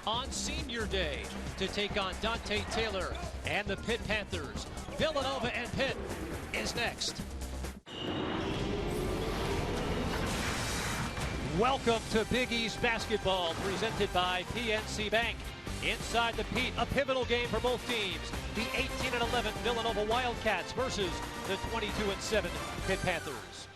on Senior Day to take on Dante Taylor and the Pitt Panthers. Villanova and Pitt is next. Welcome to Big East basketball, presented by PNC Bank. Inside the Pete, a pivotal game for both teams. The 18-11 Villanova Wildcats versus the 22-7 Pitt Panthers.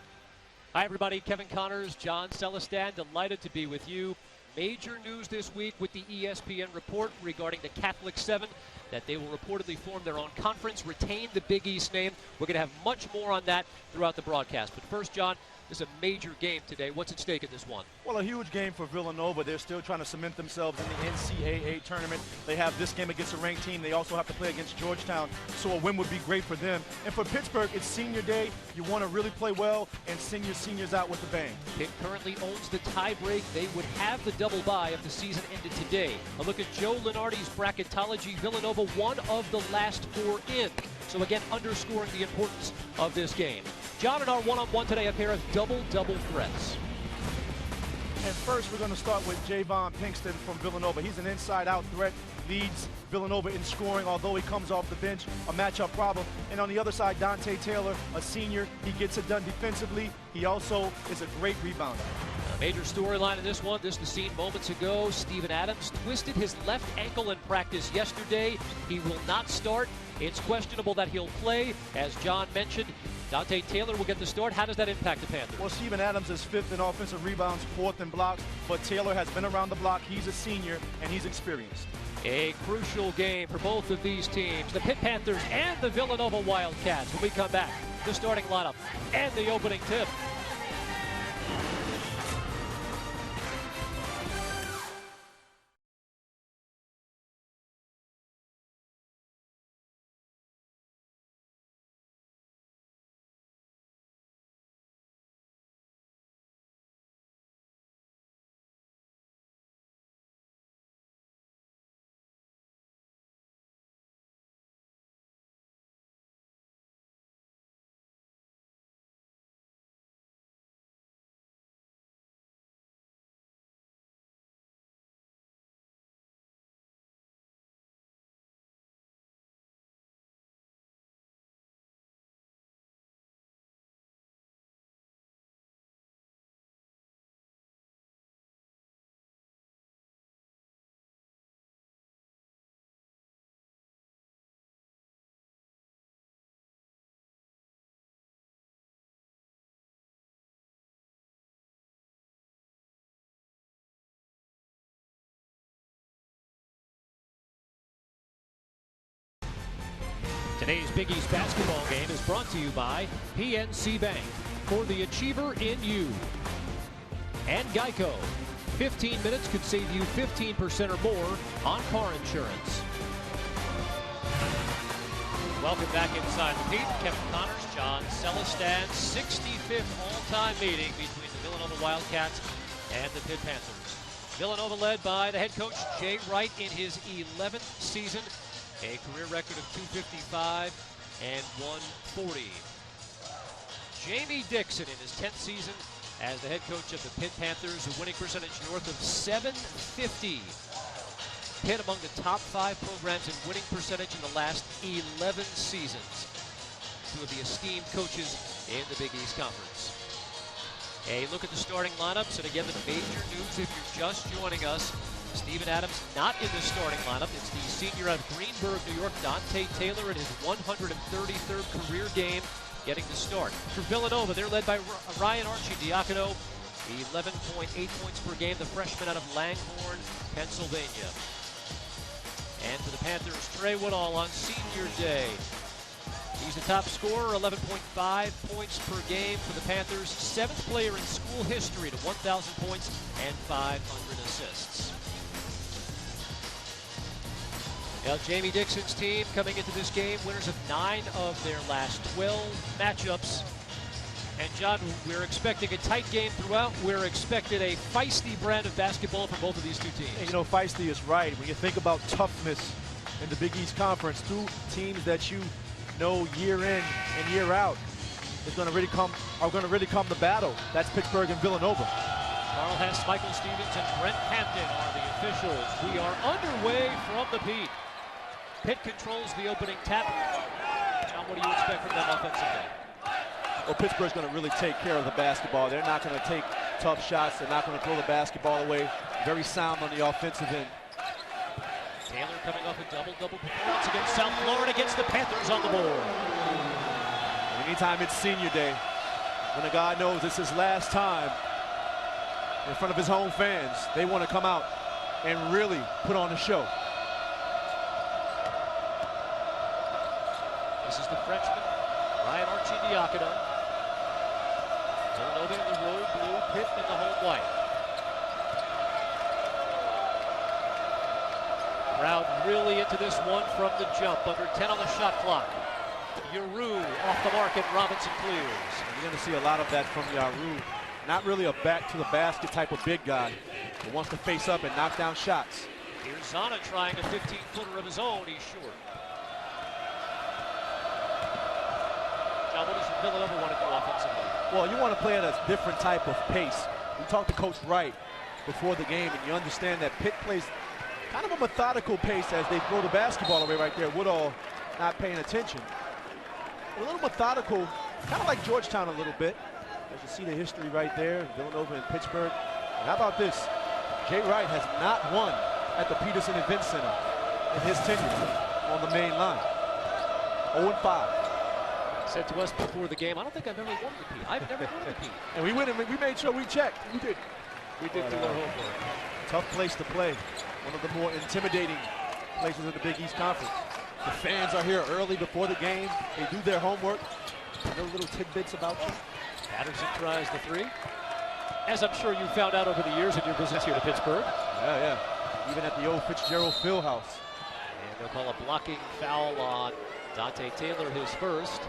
Hi everybody, Kevin Connors, John Celestin, delighted to be with you. Major news this week with the ESPN report regarding the Catholic Seven, that they will reportedly form their own conference, retain the Big East name. We're going to have much more on that throughout the broadcast. But first, John, this is a major game today. What's at stake in this one? Well, a huge game for Villanova. They're still trying to cement themselves in the NCAA tournament. They have this game against a ranked team. They also have to play against Georgetown, so a win would be great for them. And for Pittsburgh, it's Senior Day. You want to really play well and sing your seniors out with a bang. Pitt currently owns the tiebreak. They would have the double bye if the season ended today. A look at Joe Lunardi's bracketology. Villanova, one of the last four in. So again, underscoring the importance of this game. John, in our one-on-one today, a pair of double-double threats. And first, we're going to start with Javon Pinkston from Villanova. He's an inside-out threat, leads Villanova in scoring, although he comes off the bench, a matchup problem. And on the other side, Dante Taylor, a senior. He gets it done defensively. He also is a great rebounder. A major storyline in this one, this was seen moments ago. Steven Adams twisted his left ankle in practice yesterday. He will not start. It's questionable that he'll play. As John mentioned, Dante Taylor will get the start. How does that impact the Panthers? Well, Steven Adams is fifth in offensive rebounds, fourth in blocks, but Taylor has been around the block. He's a senior, and he's experienced. A crucial game for both of these teams, the Pitt Panthers and the Villanova Wildcats. When we come back, the starting lineup and the opening tip. Today's Big East basketball game is brought to you by PNC Bank, for the achiever in you. And Geico. 15 minutes could save you 15% or more on car insurance. Welcome back inside the Pete. Kevin Connors, John Celestin. 65th all-time meeting between the Villanova Wildcats and the Pitt Panthers. Villanova led by the head coach Jay Wright in his 11th season. A career record of 255 and 140. Jamie Dixon in his 10th season as the head coach of the Pitt Panthers, a winning percentage north of 750. Pitt among the top 5 programs in winning percentage in the last 11 seasons. Two of the esteemed coaches in the Big East Conference. A look at the starting lineups, and again, the major news if you're just joining us. Steven Adams not in the starting lineup. It's the senior out of Greenburgh, New York, Dante Taylor, in his 133rd career game, getting the start. For Villanova, they're led by Ryan Archidiacono, 11.8 points per game, the freshman out of Langhorne, Pennsylvania. And for the Panthers, Trey Woodall on Senior Day. He's the top scorer, 11.5 points per game for the Panthers. 7th player in school history to 1,000 points and 500 assists. Now, Jamie Dixon's team coming into this game, winners of 9 of their last 12 matchups. And John, we're expecting a tight game throughout. We're expecting a feisty brand of basketball from both of these two teams. And you know, feisty is right. When you think about toughness in the Big East Conference, two teams that you know year in and year out are going to really come to battle. That's Pittsburgh and Villanova. Carl Hess, Michael Stevens, and Brent Hampton are the officials. We are underway from the Pitt. Pitt controls the opening tap. John, what do you expect from them offensively? Well, Pittsburgh's going to really take care of the basketball. They're not going to take tough shots. They're not going to throw the basketball away. Very sound on the offensive end. Taylor coming off a double-double performance against South Florida, gets the Panthers on the board. Anytime it's senior day, when a guy knows it's his last time in front of his home fans, they want to come out and really put on a show. This is the freshman, Ryan Arcidiacono. Villanova in the road blue, Pitt in the home white. Crowd really into this one from the jump. Under 10 on the shot clock. Yaru off the mark and Robinson clears. You're going to see a lot of that from Yaru. Not really a back to the basket type of big guy, but wants to face up and knock down shots. Here's Zana trying a 15-footer of his own. He's short. John, what does Villanova want to do offensively? Well, you want to play at a different type of pace. We talked to Coach Wright before the game, and you understand that Pitt plays kind of a methodical pace as they throw the basketball away right there. Woodall not paying attention. A little methodical, kind of like Georgetown a little bit. As you see the history right there, Villanova and Pittsburgh. And how about this? Jay Wright has not won at the Peterson Event Center in his tenure on the main line. 0-5. Said to us before the game, I don't think I've ever won the Pitt. I've never won the Pitt. And we went and we made sure we checked. We did. We did do our homework. Tough place to play. One of the more intimidating places in the Big East Conference. The fans are here early before the game. They do their homework. Know little tidbits about you. Patterson tries the three. As I'm sure you found out over the years in your visits here to Pittsburgh. Yeah. Even at the old Fitzgerald Fieldhouse. And they'll call a blocking foul on Dante Taylor, his first.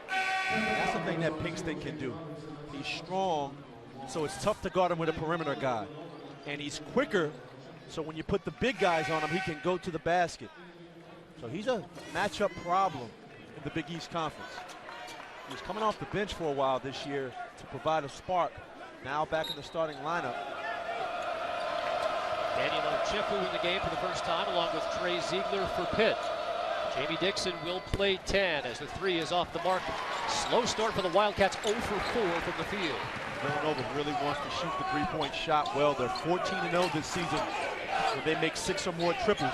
That's the thing that Pinkston can do. He's strong, so it's tough to guard him with a perimeter guy. And he's quicker, so when you put the big guys on him, he can go to the basket. So he's a matchup problem in the Big East Conference. He was coming off the bench for a while this year to provide a spark. Now back in the starting lineup. Daniel Ochefu in the game for the first time, along with Trey Ziegler for Pitt. Jamie Dixon will play 10 as the three is off the mark. Slow start for the Wildcats, 0 for 4 from the field. Villanova really wants to shoot the three-point shot well. They're 14-0 this season when they make 6 or more triples.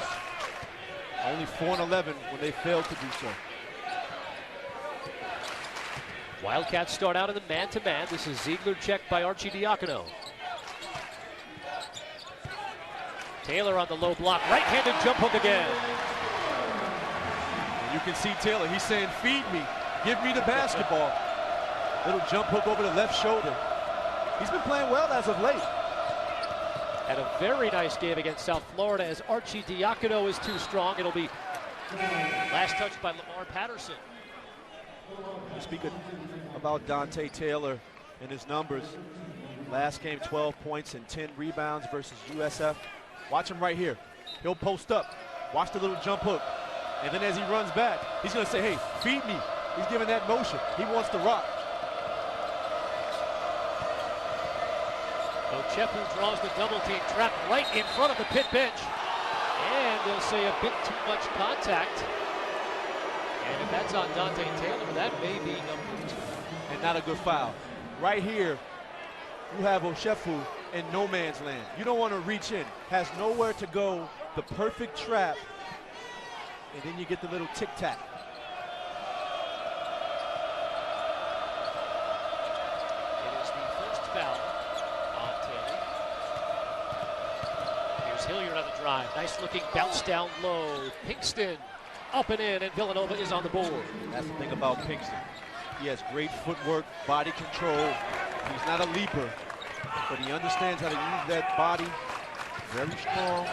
Only 4-11 when they fail to do so. Wildcats start out in the man-to-man. This is Ziegler checked by Arcidiacono. Taylor on the low block, right-handed jump hook again. And you can see Taylor, he's saying, feed me, give me the basketball. Little jump hook over the left shoulder. He's been playing well as of late. Had a very nice game against South Florida as Arcidiacono is too strong. It'll be last touch by Lamar Patterson. Speaking about Dante Taylor and his numbers, last game 12 points and 10 rebounds versus USF. Watch him right here. He'll post up. Watch the little jump hook. And then as he runs back, he's going to say, hey, feed me. He's giving that motion. He wants to rock. Ochefu draws the double team trap right in front of the Pitt bench. And they'll say a bit too much contact. And if that's on Dante Taylor, that may be number 2. And not a good foul. Right here, you have Ochefu in no man's land. You don't want to reach in. Has nowhere to go. The perfect trap. And then you get the little tic-tac. It is the first foul on Taylor. Here's Hilliard on the drive. Nice looking bounce down low. Pinkston up and in, and Villanova is on the board. That's the thing about Pinkston. He has great footwork, body control. He's not a leaper, but he understands how to use that body. Very strong.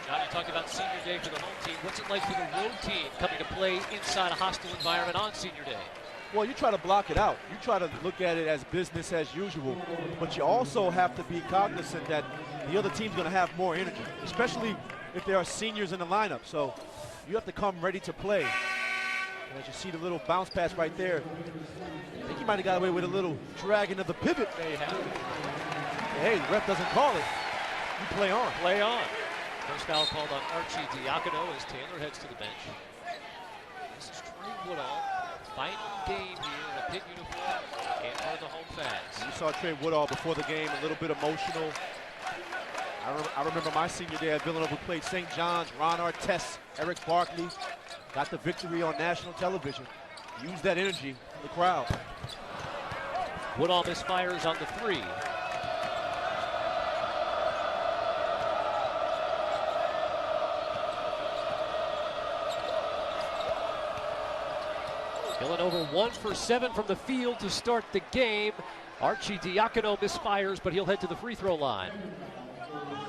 John, you talked about senior day for the home team. What's it like for the road team coming to play inside a hostile environment on senior day? Well, you try to block it out. You try to look at it as business as usual, but you also have to be cognizant that the other team's going to have more energy, especially if there are seniors in the lineup. So you have to come ready to play. And as you see the little bounce pass right there, I think he might have got away with a little dragging of the pivot. May have. Hey, the ref doesn't call it. You play on. Play on. First foul called on Archie Diacono as Taylor heads to the bench. This is Trey Woodall. Final game here in a Pitt uniform in front of the home fans. You saw Trey Woodall before the game, a little bit emotional. I remember my senior day at Villanova. We played St. John's, Ron Artest, Eric Barkley. Got the victory on national television. Used that energy for the crowd. Woodall misfires on the three. Villanova 1 for 7 from the field to start the game. Archie Diacono misfires, but he'll head to the free throw line.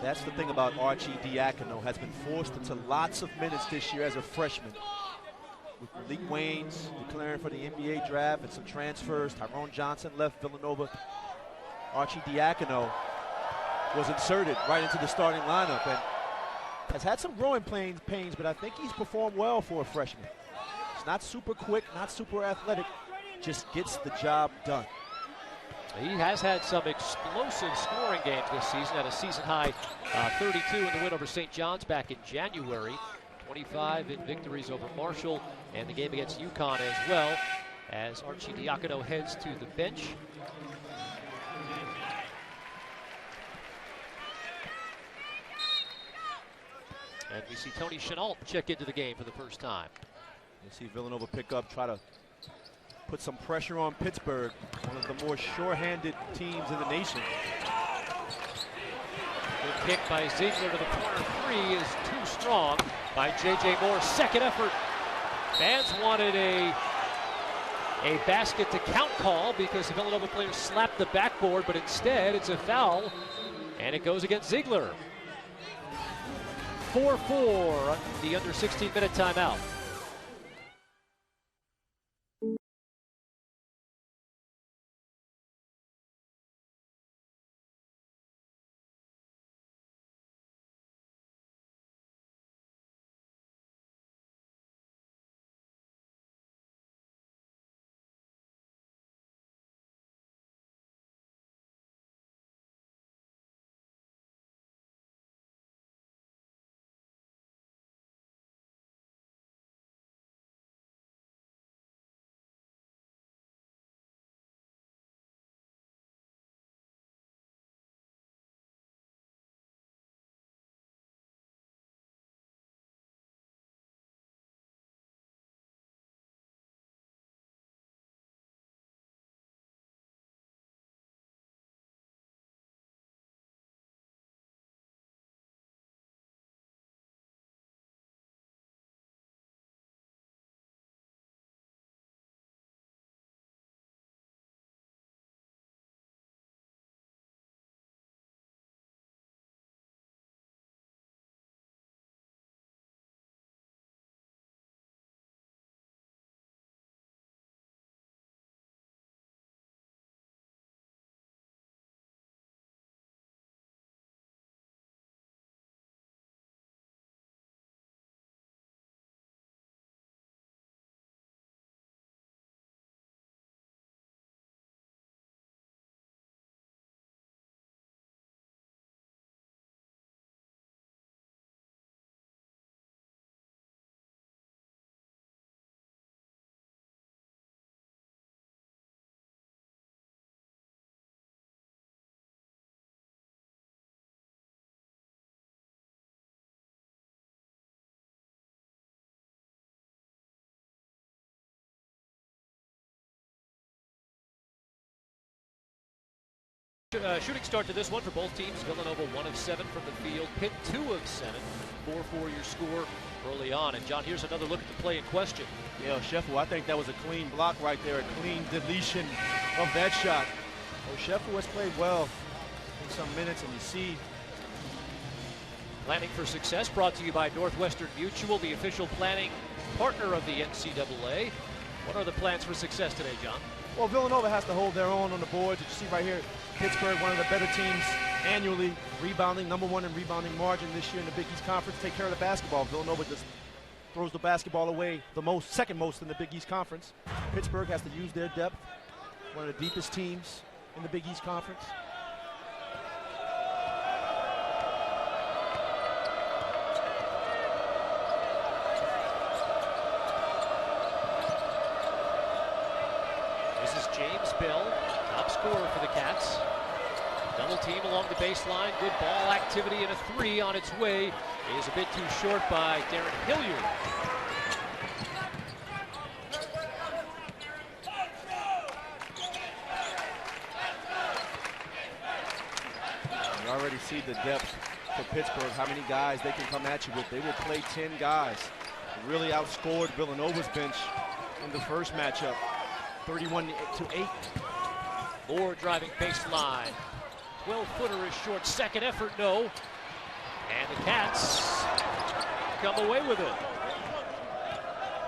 That's the thing about Archie Diacono. Has been forced into lots of minutes this year as a freshman. With Malik Waynes declaring for the NBA draft and some transfers. Tyrone Johnson left Villanova. Archie Diacono was inserted right into the starting lineup and has had some growing pains, but I think he's performed well for a freshman. He's not super quick, not super athletic, just gets the job done. He has had some explosive scoring games this season, at a season-high 32 in the win over St. John's back in January, 25 in victories over Marshall, and the game against UConn as well, as Archie Diacono heads to the bench. And we see Tony Chenault check into the game for the first time. You see Villanova pick up, try to put some pressure on Pittsburgh, one of the more sure-handed teams in the nation. Good kick by Ziegler to the corner three is too strong by J.J. Moore's second effort. Fans wanted a basket to count call because the Villanova players slapped the backboard, but instead it's a foul, and it goes against Ziegler. 4-4 the under 16-minute timeout. Shooting start to this one for both teams. Villanova 1 of 7 from the field. Pitt 2 of 7. 4-4 your score early on. And John, here's another look at the play in question. Yeah, Sheffield, I think that was a clean block right there, a clean deletion of that shot. Oh, Sheffield has played well in some minutes, and you see. Planning for Success brought to you by Northwestern Mutual, the official planning partner of the NCAA. What are the plans for success today, John? Well, Villanova has to hold their own on the boards. You see right here, Pittsburgh, one of the better teams annually, rebounding, #1 in rebounding margin this year in the Big East Conference. Take care of the basketball. Villanova just throws the basketball away the most, second most in the Big East Conference. Pittsburgh has to use their depth, one of the deepest teams in the Big East Conference. This is James Bell, top scorer for the Cats. Double team along the baseline. Good ball activity, and a three on its way is a bit too short by Darren Hilliard. You already see the depth for Pittsburgh, how many guys they can come at you with. They will play 10 guys. Really outscored Villanova's bench in the first matchup, 31-8. Moore driving baseline. 12-footer is short. Second effort, no. And the Cats come away with it.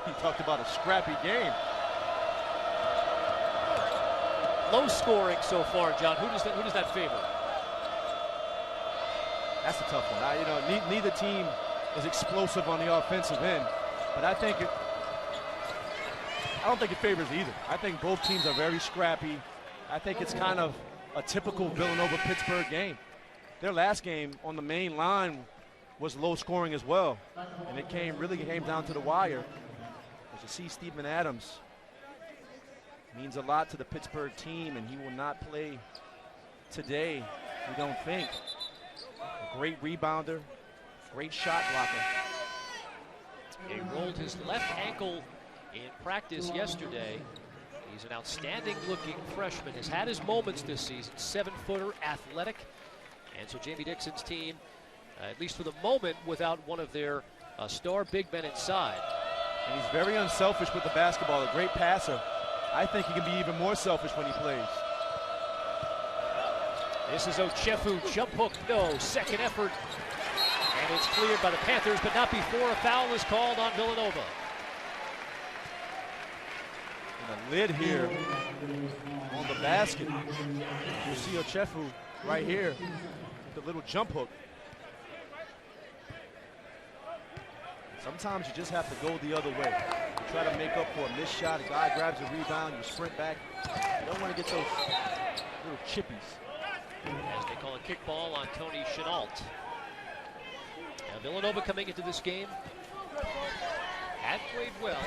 He talked about a scrappy game. Low scoring so far, John. Who does that favor? That's a tough one. Neither team is explosive on the offensive end, but I don't think it favors either. I think both teams are very scrappy. I think it's kind of a typical Villanova-Pittsburgh game. Their last game on the main line was low scoring as well, and it really came down to the wire. As you see, Steven Adams means a lot to the Pittsburgh team, and he will not play today, we don't think. A great rebounder, great shot blocker. He rolled his left ankle in practice yesterday. He's an outstanding-looking freshman. Has had his moments this season. 7-footer, athletic. And so Jamie Dixon's team, at least for the moment, without one of their star big men inside. And he's very unselfish with the basketball, a great passer. I think he can be even more selfish when he plays. This is Ochefu, jump hook, no. Second effort, and it's cleared by the Panthers, but not before a foul is called on Villanova. And a lid here on the basket. You see Ochefu right here with the little jump hook. Sometimes you just have to go the other way. You try to make up for a missed shot. A guy grabs a rebound, you sprint back. You don't want to get those little chippies. As they call a kickball on Tony Chenault. Now Villanova coming into this game had played well,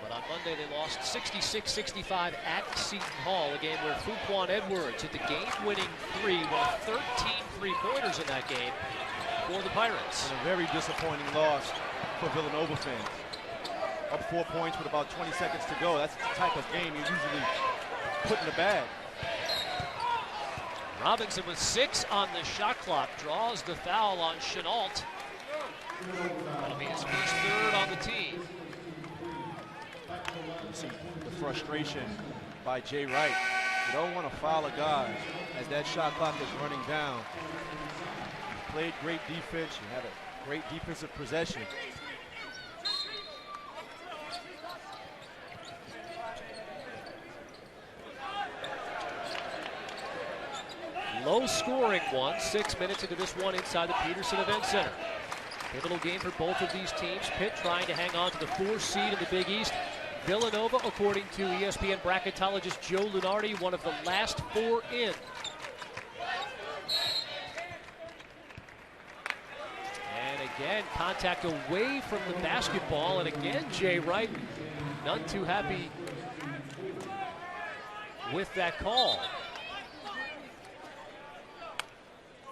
but on Monday they lost 66-65 at Seton Hall, a game where Fuquan Edwards hit the game-winning three, one of 13 three-pointers in that game for the Pirates. And a very disappointing loss for Villanova fans. Up 4 points with about 20 seconds to go. That's the type of game you usually put in the bag. Robinson with 6 on the shot clock, draws the foul on Chenault. That'll be his first third on the team. You see the frustration by Jay Wright. You don't want to foul a guy as that shot clock is running down. You played great defense. You had a great defensive possession. Low scoring one, 6 minutes into this one inside the Peterson Event Center. Pivotal game for both of these teams. Pitt trying to hang on to the 4th seed in the Big East. Villanova, according to ESPN bracketologist Joe Lunardi, one of the last 4 in. And again, contact away from the basketball. And again, Jay Wright, none too happy with that call.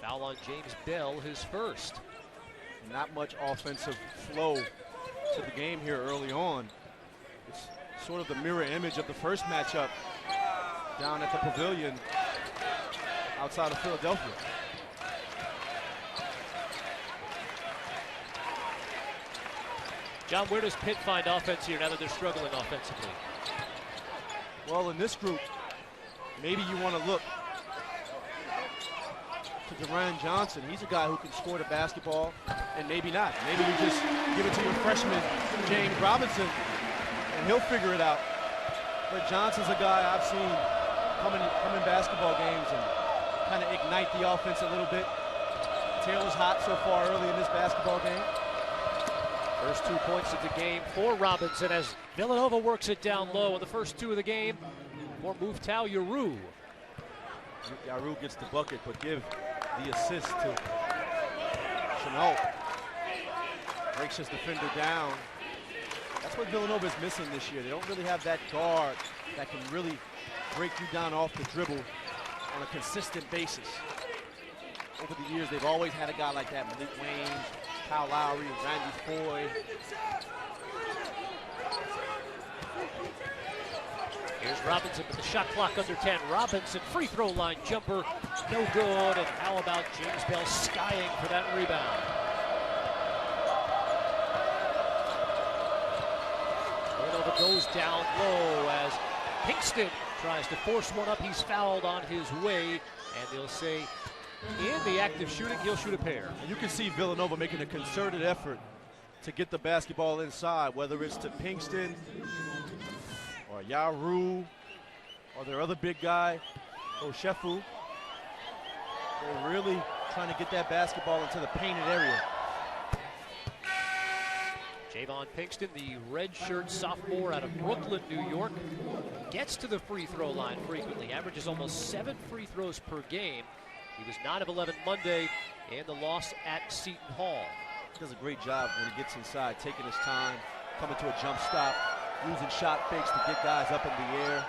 Foul on James Bell, his first. Not much offensive flow to the game here early on. It's sort of the mirror image of the first matchup down at the Pavilion outside of Philadelphia. John, where does Pitt find offense here now that they're struggling offensively? Well, in this group, maybe you want to look to Duran Johnson. He's a guy who can score the basketball, and maybe not. Maybe you just give it to your freshman, James Robinson, and he'll figure it out. But Johnson's a guy I've seen come in basketball games and kind of ignite the offense a little bit. Taylor's hot so far early in this basketball game. First 2 points of the game for Robinson as Villanova works it down low in the first 2 of the game for Muftau Yaru. Yaru gets the bucket, but give the assist to Chenault. Breaks his defender down. That's what Villanova is missing this year. They don't really have that guard that can really break you down off the dribble on a consistent basis. Over the years, they've always had a guy like that. Malik Wayne, Kyle Lowry, Randy Foy. Here's Robinson with the shot clock under 10. Robinson, free throw line jumper, no good. And how about James Bell skying for that rebound? Villanova goes down low as Pinkston tries to force one up. He's fouled on his way, and they'll say in the act of shooting, he'll shoot a pair. And you can see Villanova making a concerted effort to get the basketball inside, whether it's to Pinkston or Yaru or their other big guy, Oshefu. They're really trying to get that basketball into the painted area. Javon Pinkston, the redshirt sophomore out of Brooklyn, New York, gets to the free throw line frequently, averages almost 7 free throws per game. He was 9 of 11 Monday in the loss at Seton Hall. He does a great job when he gets inside, taking his time, coming to a jump stop, using shot fakes to get guys up in the air.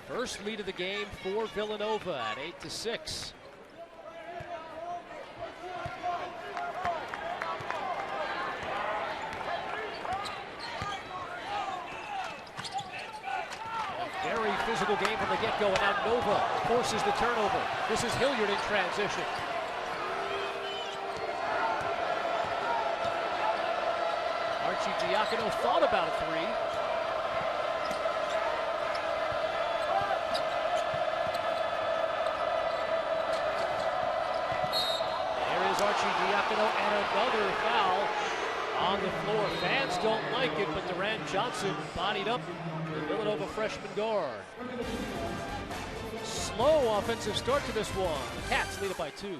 First lead of the game for Villanova at 8-6. Very physical game from the get-go, and now Nova forces the turnover. This is Hilliard in transition. Archie Diacono thought about a three. There is Archie Diacono and another foul on the floor. Fans don't like it, but Durant Johnson bodied up the Villanova freshman guard. Slow offensive start to this one. The Cats lead it by 2.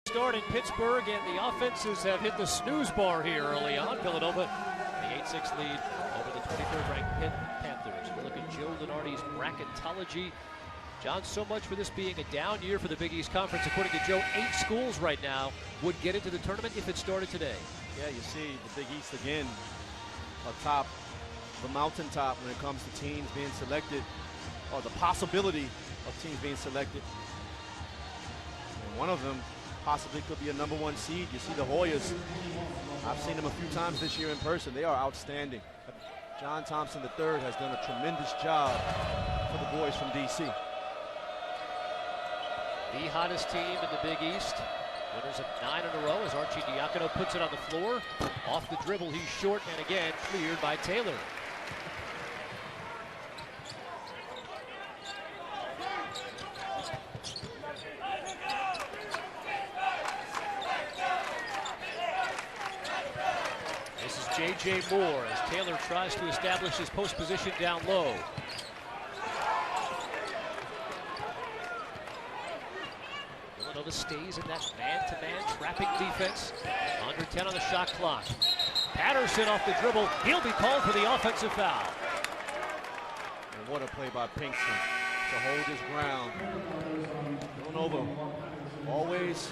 Start in Pittsburgh, and the offenses have hit the snooze bar here early on. Villanova, the 8-6 lead over the 23rd ranked Pitt Panthers. We look at Joe Lunardi's bracketology. John, so much for this being a down year for the Big East Conference. According to Joe, 8 schools right now would get into the tournament if it started today. Yeah, you see the Big East again atop the mountaintop when it comes to teams being selected, or the possibility of teams being selected. And one of them possibly could be a #1 seed. You see the Hoyas. I've seen them a few times this year in person. They are outstanding. John Thompson III has done a tremendous job for the boys from D.C. The hottest team in the Big East. Winners of 9 in a row as Archie Diacono puts it on the floor. Off the dribble, he's short, and again cleared by Taylor. This is J.J. Moore as Taylor tries to establish his post position down low. Villanova stays in that man-to-man trapping defense. Under 10 on the shot clock. Patterson off the dribble. He'll be called for the offensive foul. And what a play by Pinkston to hold his ground. Villanova, always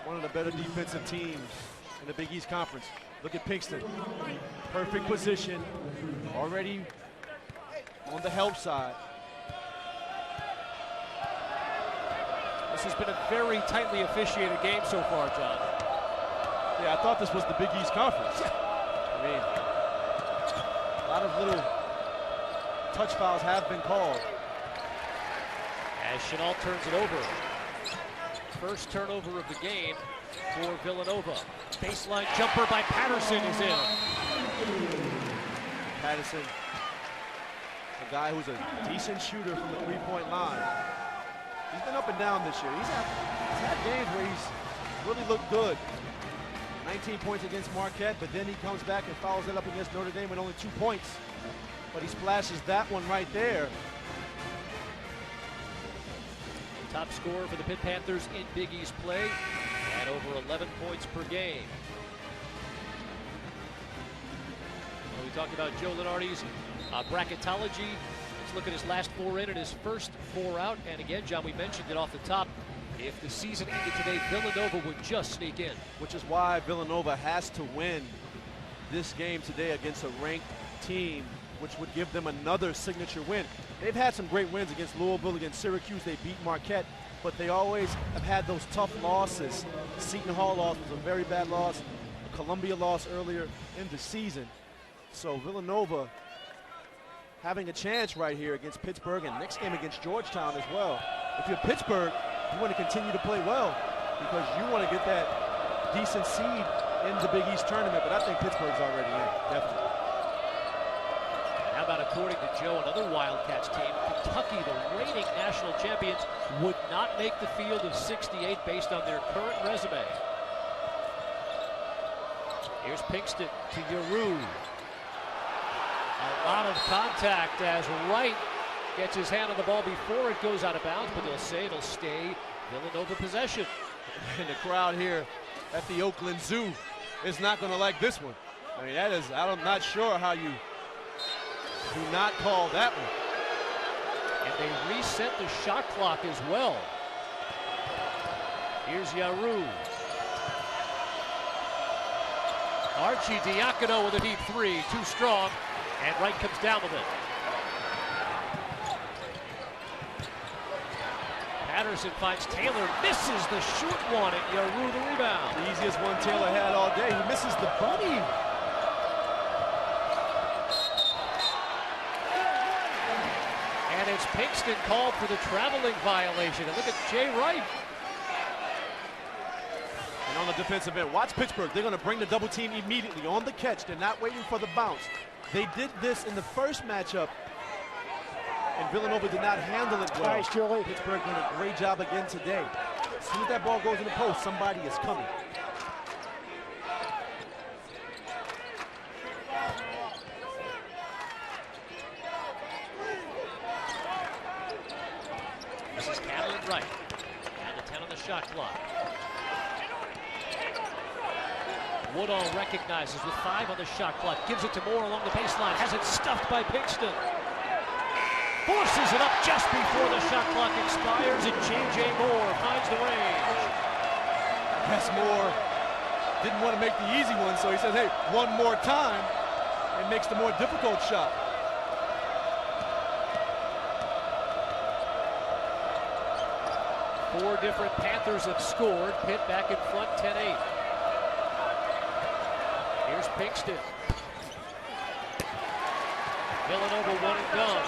one of the better defensive teams in the Big East Conference. Look at Pinkston. Perfect position. Already on the help side. This has been a very tightly officiated game so far, John. Yeah, I thought this was the Big East Conference. I mean, a lot of little touch fouls have been called. As Chenal turns it over. First turnover of the game for Villanova. Baseline jumper by Patterson is in. Patterson, a guy who's a decent shooter from the three-point line. He's been up and down this year. He's had games where he's really looked good. 19 points against Marquette, but then he comes back and follows it up against Notre Dame with only 2 points. But he splashes that one right there. Top scorer for the Pitt Panthers in Big East play at over 11 points per game. Well, we talked about Joe Lenardi's bracketology. Let's look at his last 4 in and his first 4 out. And again, John, we mentioned it off the top. If the season ended today, Villanova would just sneak in. Which is why Villanova has to win this game today against a ranked team, which would give them another signature win. They've had some great wins against Louisville, against Syracuse. They beat Marquette, but they always have had those tough losses. Seton Hall loss was a very bad loss. A Columbia loss earlier in the season. So Villanova having a chance right here against Pittsburgh, and next game against Georgetown as well. If you're Pittsburgh, you want to continue to play well because you want to get that decent seed in the Big East tournament, but I think Pittsburgh's already in, definitely. How about, according to Joe, another Wildcats team, Kentucky, the reigning national champions, would not make the field of 68 based on their current resume. Here's Pinkston to Giroux. A lot of contact as Wright gets his hand on the ball before it goes out of bounds, but they'll say it'll stay Villanova possession. And the crowd here at the Oakland Zoo is not going to like this one. I mean, I'm not sure how you do not call that one. And they reset the shot clock as well. Here's Giroux. Archie Diacono with a deep 3, too strong, and Wright comes down with it. Patterson finds Taylor, misses the short one, and Giroux the rebound. The easiest one Taylor had all day. He misses the bunny. And it's Pinkston called for the traveling violation. And look at Jay Wright. And on the defensive end, watch Pittsburgh. They're going to bring the double team immediately on the catch. They're not waiting for the bounce. They did this in the first matchup, and Villanova did not handle it well. Nice, Julie. Pittsburgh doing a great job again today. As soon as that ball goes in the post, somebody is coming. This is Cameron Wright. Down to 10 on the shot clock. Woodall recognizes with 5 on the shot clock. Gives it to Moore along the baseline. Has it stuffed by Pinkston. Forces it up just before the shot clock expires, and J.J. Moore finds the range. Yes, Moore didn't want to make the easy one, so he says, hey, one more time, and makes the more difficult shot. 4 different Panthers have scored. Pitt back in front 10-8. Here's Pinkston. Villanova one and done.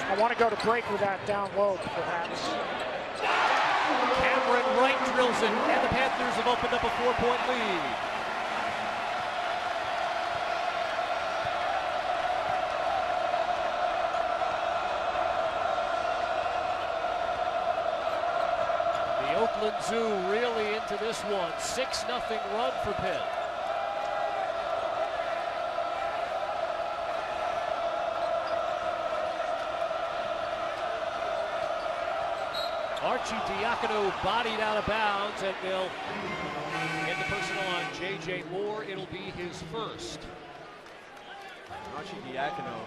I want to go to break with that down low, perhaps. Cameron Wright drills it, and the Panthers have opened up a 4-point lead. The Oakland Zoo really into this one. 6-0 run for Pitt. Archie Diacono bodied out of bounds, and they'll get the personal on J.J. Moore. It'll be his first. Archie Diacono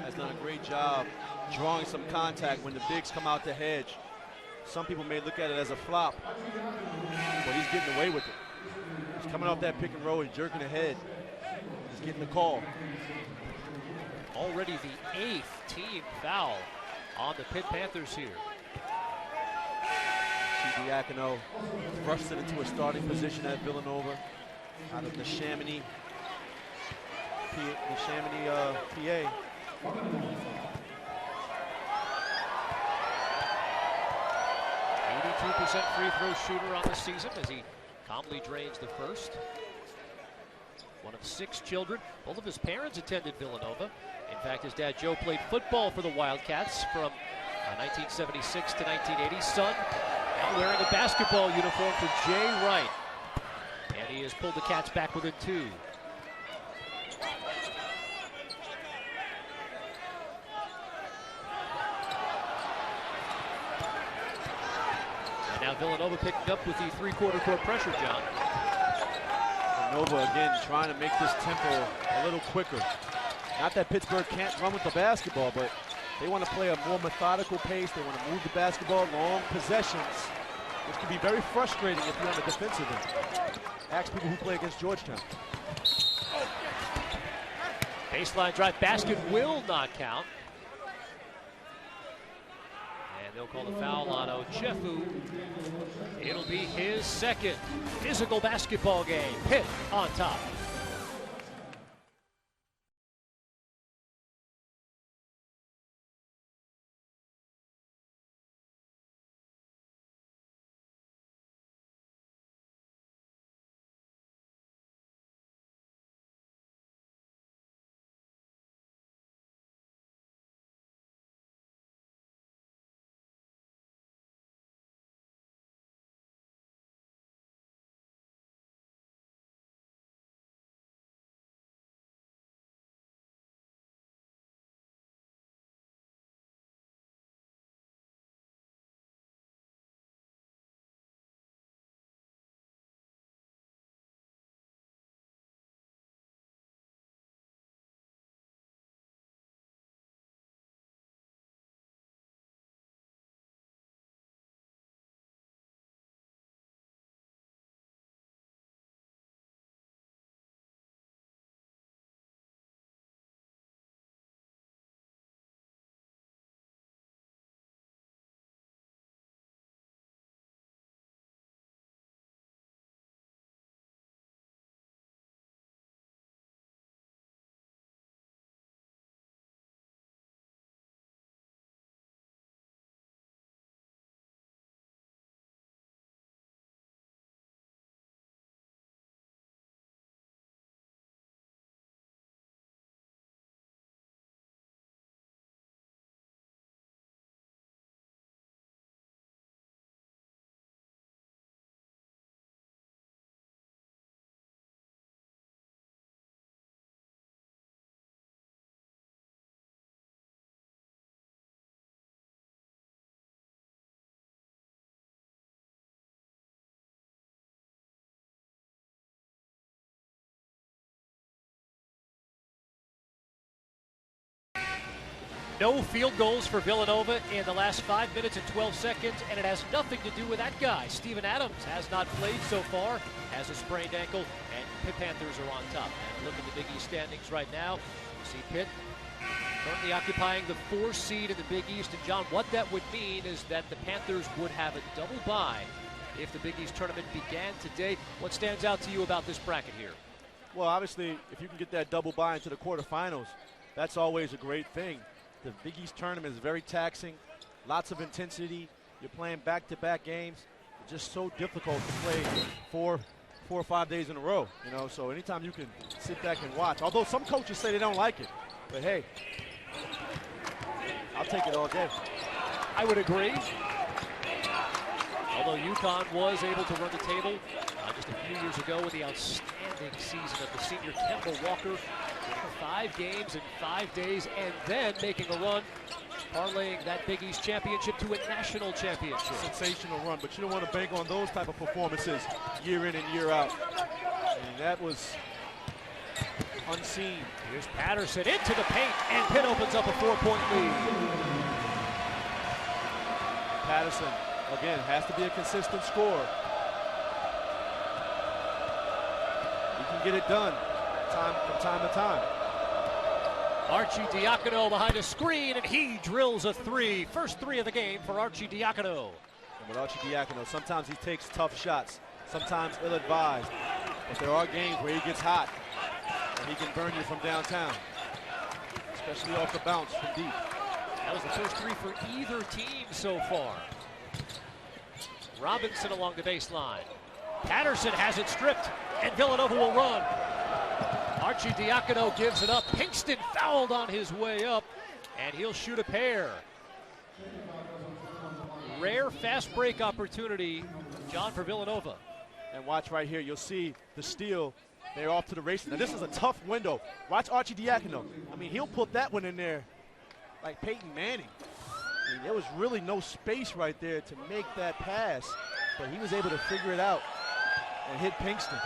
has done a great job drawing some contact when the bigs come out the hedge. Some people may look at it as a flop, but he's getting away with it. He's coming off that pick and roll and jerking ahead. He's getting the call. Already the 8th team foul on the Pitt Panthers here. Diacono thrust it into a starting position at Villanova out of the Chamonix, PA. 82% free throw shooter on the season as he calmly drains the first. One of 6 children. Both of his parents attended Villanova. In fact, his dad Joe played football for the Wildcats from 1976 to 1980. Son now wearing a basketball uniform for Jay Wright. And he has pulled the Cats back within 2. And now Villanova picking up with the 3/4 court pressure, John. Villanova again trying to make this tempo a little quicker. Not that Pittsburgh can't run with the basketball, but they want to play a more methodical pace. They want to move the basketball, long possessions, which can be very frustrating if you're on the defensive end. Ask people who play against Georgetown. Baseline drive basket will not count. And they'll call the foul on Ochefu. It'll be his second. Physical basketball game. Pitt on top. No field goals for Villanova in the last 5 minutes and 12 seconds, and it has nothing to do with that guy. Steven Adams has not played so far, has a sprained ankle, and Pitt Panthers are on top. And look at the Big East standings right now. You see Pitt currently occupying the 4th seed in the Big East. And John, what that would mean is that the Panthers would have a double bye if the Big East tournament began today. What stands out to you about this bracket here? Well, obviously, if you can get that double bye into the quarterfinals, that's always a great thing. The Big East tournament is very taxing, lots of intensity. You're playing back-to-back games. It's just so difficult to play 4 or 5 days in a row, you know, so anytime you can sit back and watch. Although some coaches say they don't like it, but hey, I'll take it all day. I would agree. Although UConn was able to run the table just a few years ago with the outstanding season of the senior Kemba Walker, winning 5 games in 5 days and then making a run, parlaying that Big East championship to a national championship. Sensational run, but you don't want to bank on those type of performances year in and year out. And that was unseen. Here's Patterson into the paint, and Pitt opens up a 4-point lead. Patterson, again, has to be a consistent scorer. He can get it done from time to time. Archie Diacono behind a screen, and he drills a 3. First 3 of the game for Archie Diacono. And with Archie Diacono, sometimes he takes tough shots, sometimes ill-advised. But there are games where he gets hot, and he can burn you from downtown, especially off the bounce from deep. That was the first 3 for either team so far. Robinson along the baseline. Patterson has it stripped, and Villanova will run. Archie Diacono gives it up. Pinkston fouled on his way up, and he'll shoot a pair. Rare fast break opportunity, John, for Villanova. And watch right here, you'll see the steal. They're off to the races. Now this is a tough window. Watch Archie Diacono. I mean, he'll put that one in there like Peyton Manning. I mean, there was really no space right there to make that pass, but he was able to figure it out and hit Pinkston.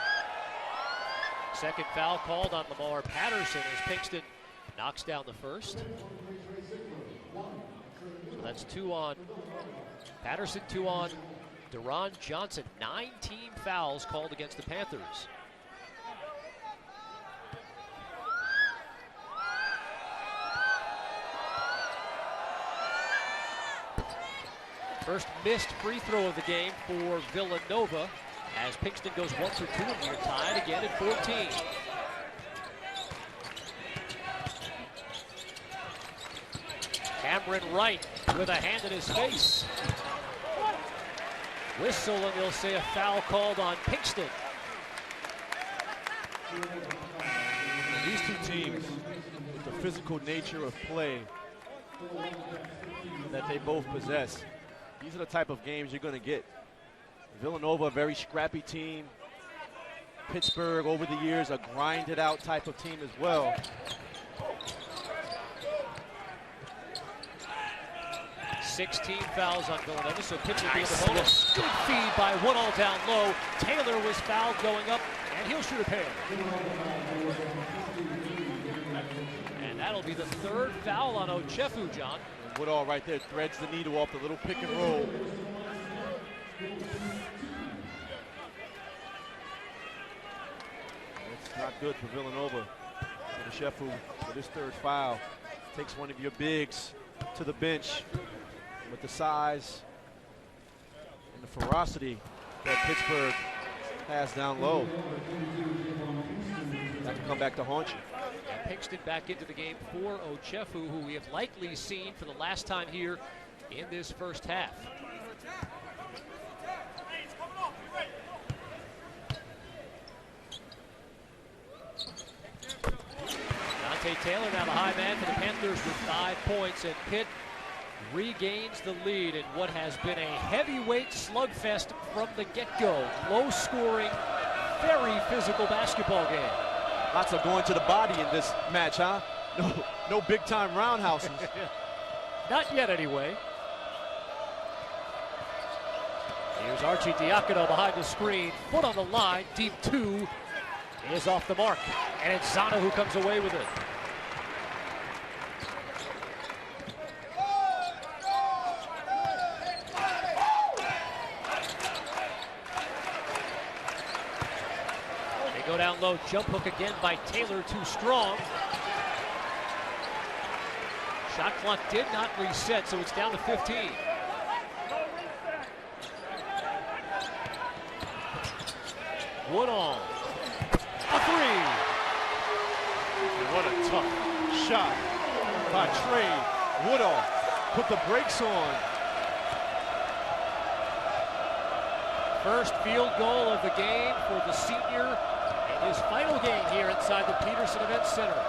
Second foul called on Lamar Patterson as Pinkston knocks down the first. So that's 2 on Patterson, 2 on Deron Johnson. 9 team fouls called against the Panthers. First missed free throw of the game for Villanova, as Pinkston goes 1 for 2, and we're tied again at 14. Cameron Wright with a hand in his face. Whistle, and they'll say a foul called on Pinkston. These two teams, with the physical nature of play that they both possess, these are the type of games you're going to get. Villanova, a very scrappy team. Pittsburgh, over the years, a grinded-out type of team as well. Sixteen fouls on Villanova, so Pitt will be in the bonus. Good feed by Woodall down low. Taylor was fouled going up, and he'll shoot a pair. And that'll be the 3rd foul on Ochefu, John. And Woodall right there threads the needle off the little pick and roll. It's not good for Villanova. Ochefu, with his 3rd foul, takes one of your bigs to the bench. With the size and the ferocity that Pittsburgh has down low, that can come back to haunt you. And Pinkston back into the game for Ochefu, who we have likely seen for the last time here in this first half. Dante Taylor now the high man for the Panthers with 5 points, and Pitt regains the lead in what has been a heavyweight slugfest from the get-go. Low-scoring, very physical basketball game. Lots of going to the body in this match, huh? No big-time roundhouses. Not yet, anyway. Here's Archie Diacono behind the screen. Foot on the line, deep 2 is off the mark. And it's Zana who comes away with it. Go down low, jump hook again by Taylor, too strong. Shot clock did not reset, so it's down to 15. Woodall. A three. And what a tough shot by Trey Woodall. Put the brakes on. First field goal of the game for the senior in his final game here inside the Peterson Event Center.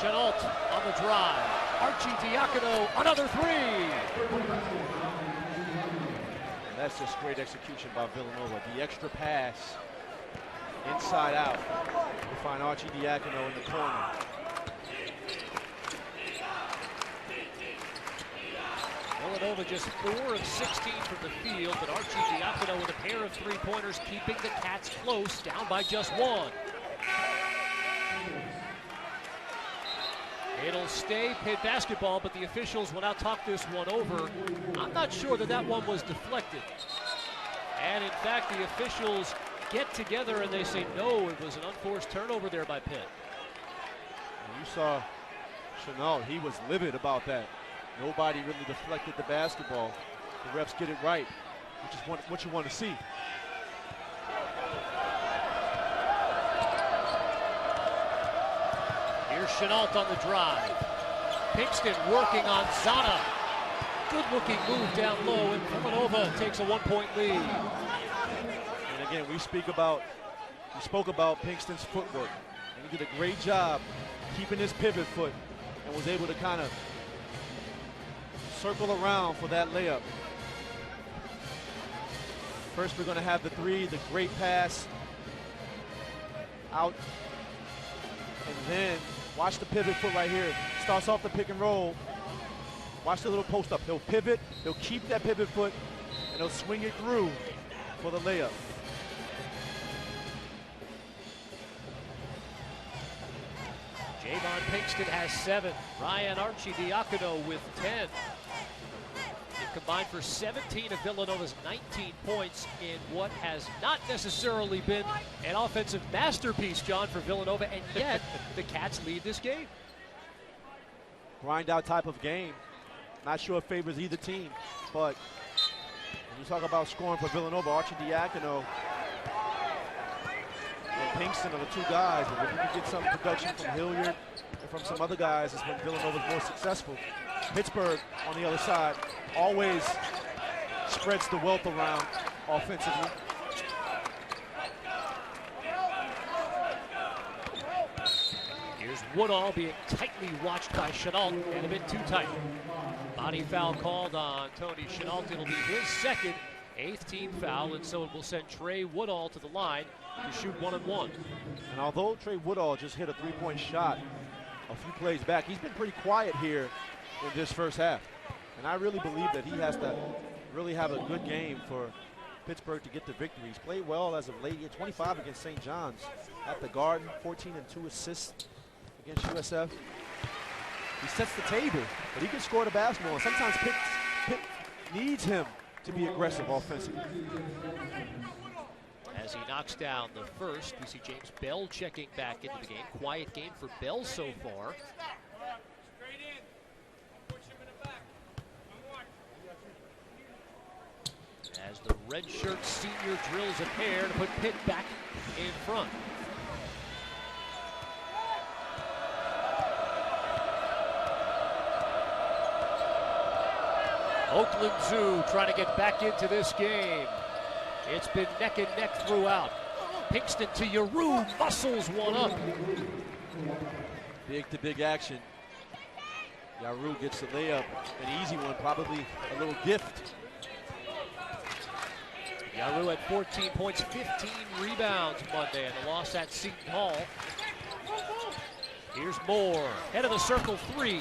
Chenault on the drive. Archie Diacono, another three. That's just great execution by Villanova. The extra pass inside out. We find Archie Diacono in the corner. Villanova just 4 of 16 from the field, but Archie Diacono with a pair of three-pointers keeping the Cats close, down by just one. It'll stay Pitt basketball, but the officials will now talk this one over. I'm not sure that that one was deflected. And in fact, the officials get together and they say, no, it was an unforced turnover there by Pitt. And you saw Chenault, he was livid about that. Nobody really deflected the basketball. The refs get it right, which is what you want to see. Here's Chenault on the drive. Pinkston working on Zana. Good looking move down low, and Villanova takes a 1-point lead. And again, we spoke about Pinkston's footwork. And he did a great job keeping his pivot foot and was able to kind of circle around for that layup. First, we're going to have the three, the great pass out. And then watch the pivot foot right here. Starts off the pick and roll. Watch the little post up. He'll pivot, he'll keep that pivot foot, and he'll swing it through for the layup. Javon Pinkston has 7. Ryan Archie Diacono with 10. They combined for 17 of Villanova's 19 points in what has not necessarily been an offensive masterpiece, John, for Villanova, and yet the Cats lead this game. Grind out type of game. Not sure it favors either team, but when you talk about scoring for Villanova, Archie Diacono and Pinkston are the two guys, but when you can get some production from Hilliard and from some other guys, is when Villanova's more successful. Pittsburgh on the other side always spreads the wealth around offensively. Here's Woodall being tightly watched by Chenault and a bit too tight. Body foul called on Tony Chenault. It'll be his second, 8th team foul, and so it will send Trey Woodall to the line to shoot 1-on-1. And although Trey Woodall just hit a three-point shot a few plays back, he's been pretty quiet here in this first half. And I really believe that he has to really have a good game for Pittsburgh to get the victory. He's played well as of late. He had 25 against St. John's at the Garden, 14 and 2 assists against USF. He sets the table, but he can score the basketball. And sometimes Pitt needs him to be aggressive offensively. As he knocks down the first, we see James Bell checking back into the game. Quiet game for Bell so far. As the redshirt senior drills a pair to put Pitt back in front. Oakland Zoo trying to get back into this game. It's been neck and neck throughout. Pinkston to Yaru, muscles one up. Big to big action. Yaru gets the layup, an easy one, probably a little gift. Yaru had 14 points, 15 rebounds Monday in the loss at Seton Hall. Here's Moore, head of the circle 3.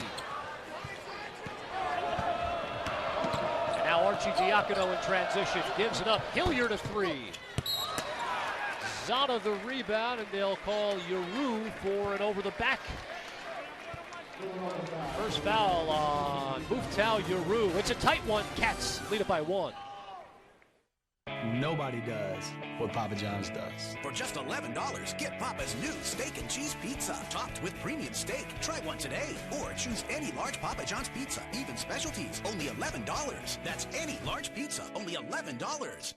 Now Archie Diacono in transition, gives it up. Hilliard a 3. Zana the rebound, and they'll call Yaru for an over the back. First foul on Muftau Yaru. It's a tight one. Cats lead it by 1. Nobody does what Papa John's does. For just $11, get Papa's new steak and cheese pizza, topped with premium steak. Try one today, or choose any large Papa John's pizza, even specialties, only $11. That's any large pizza, only $11.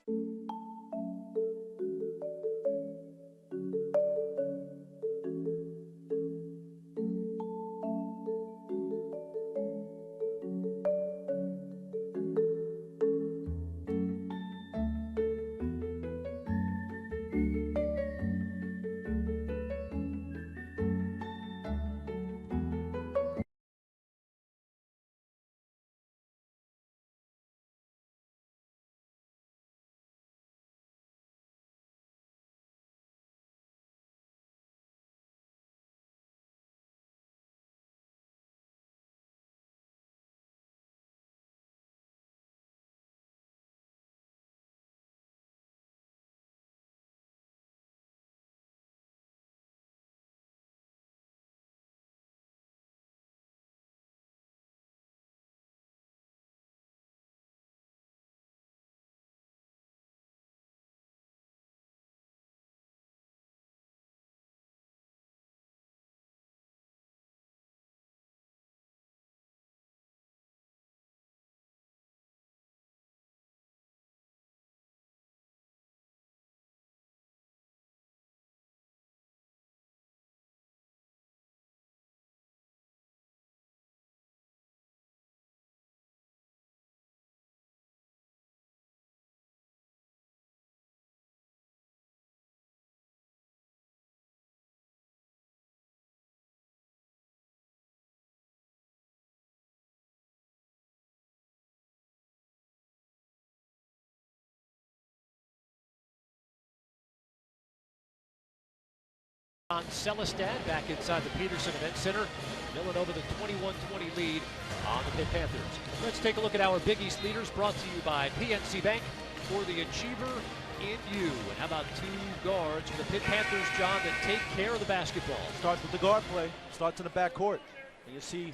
On Celestin back inside the Peterson Event Center. Villanova the 21-20 lead on the Pitt Panthers. Let's take a look at our Big East leaders, brought to you by PNC Bank for the achiever in you. And how about two guards for the Pitt Panthers, John, that take care of the basketball? Starts with the guard play, starts in the backcourt. And you see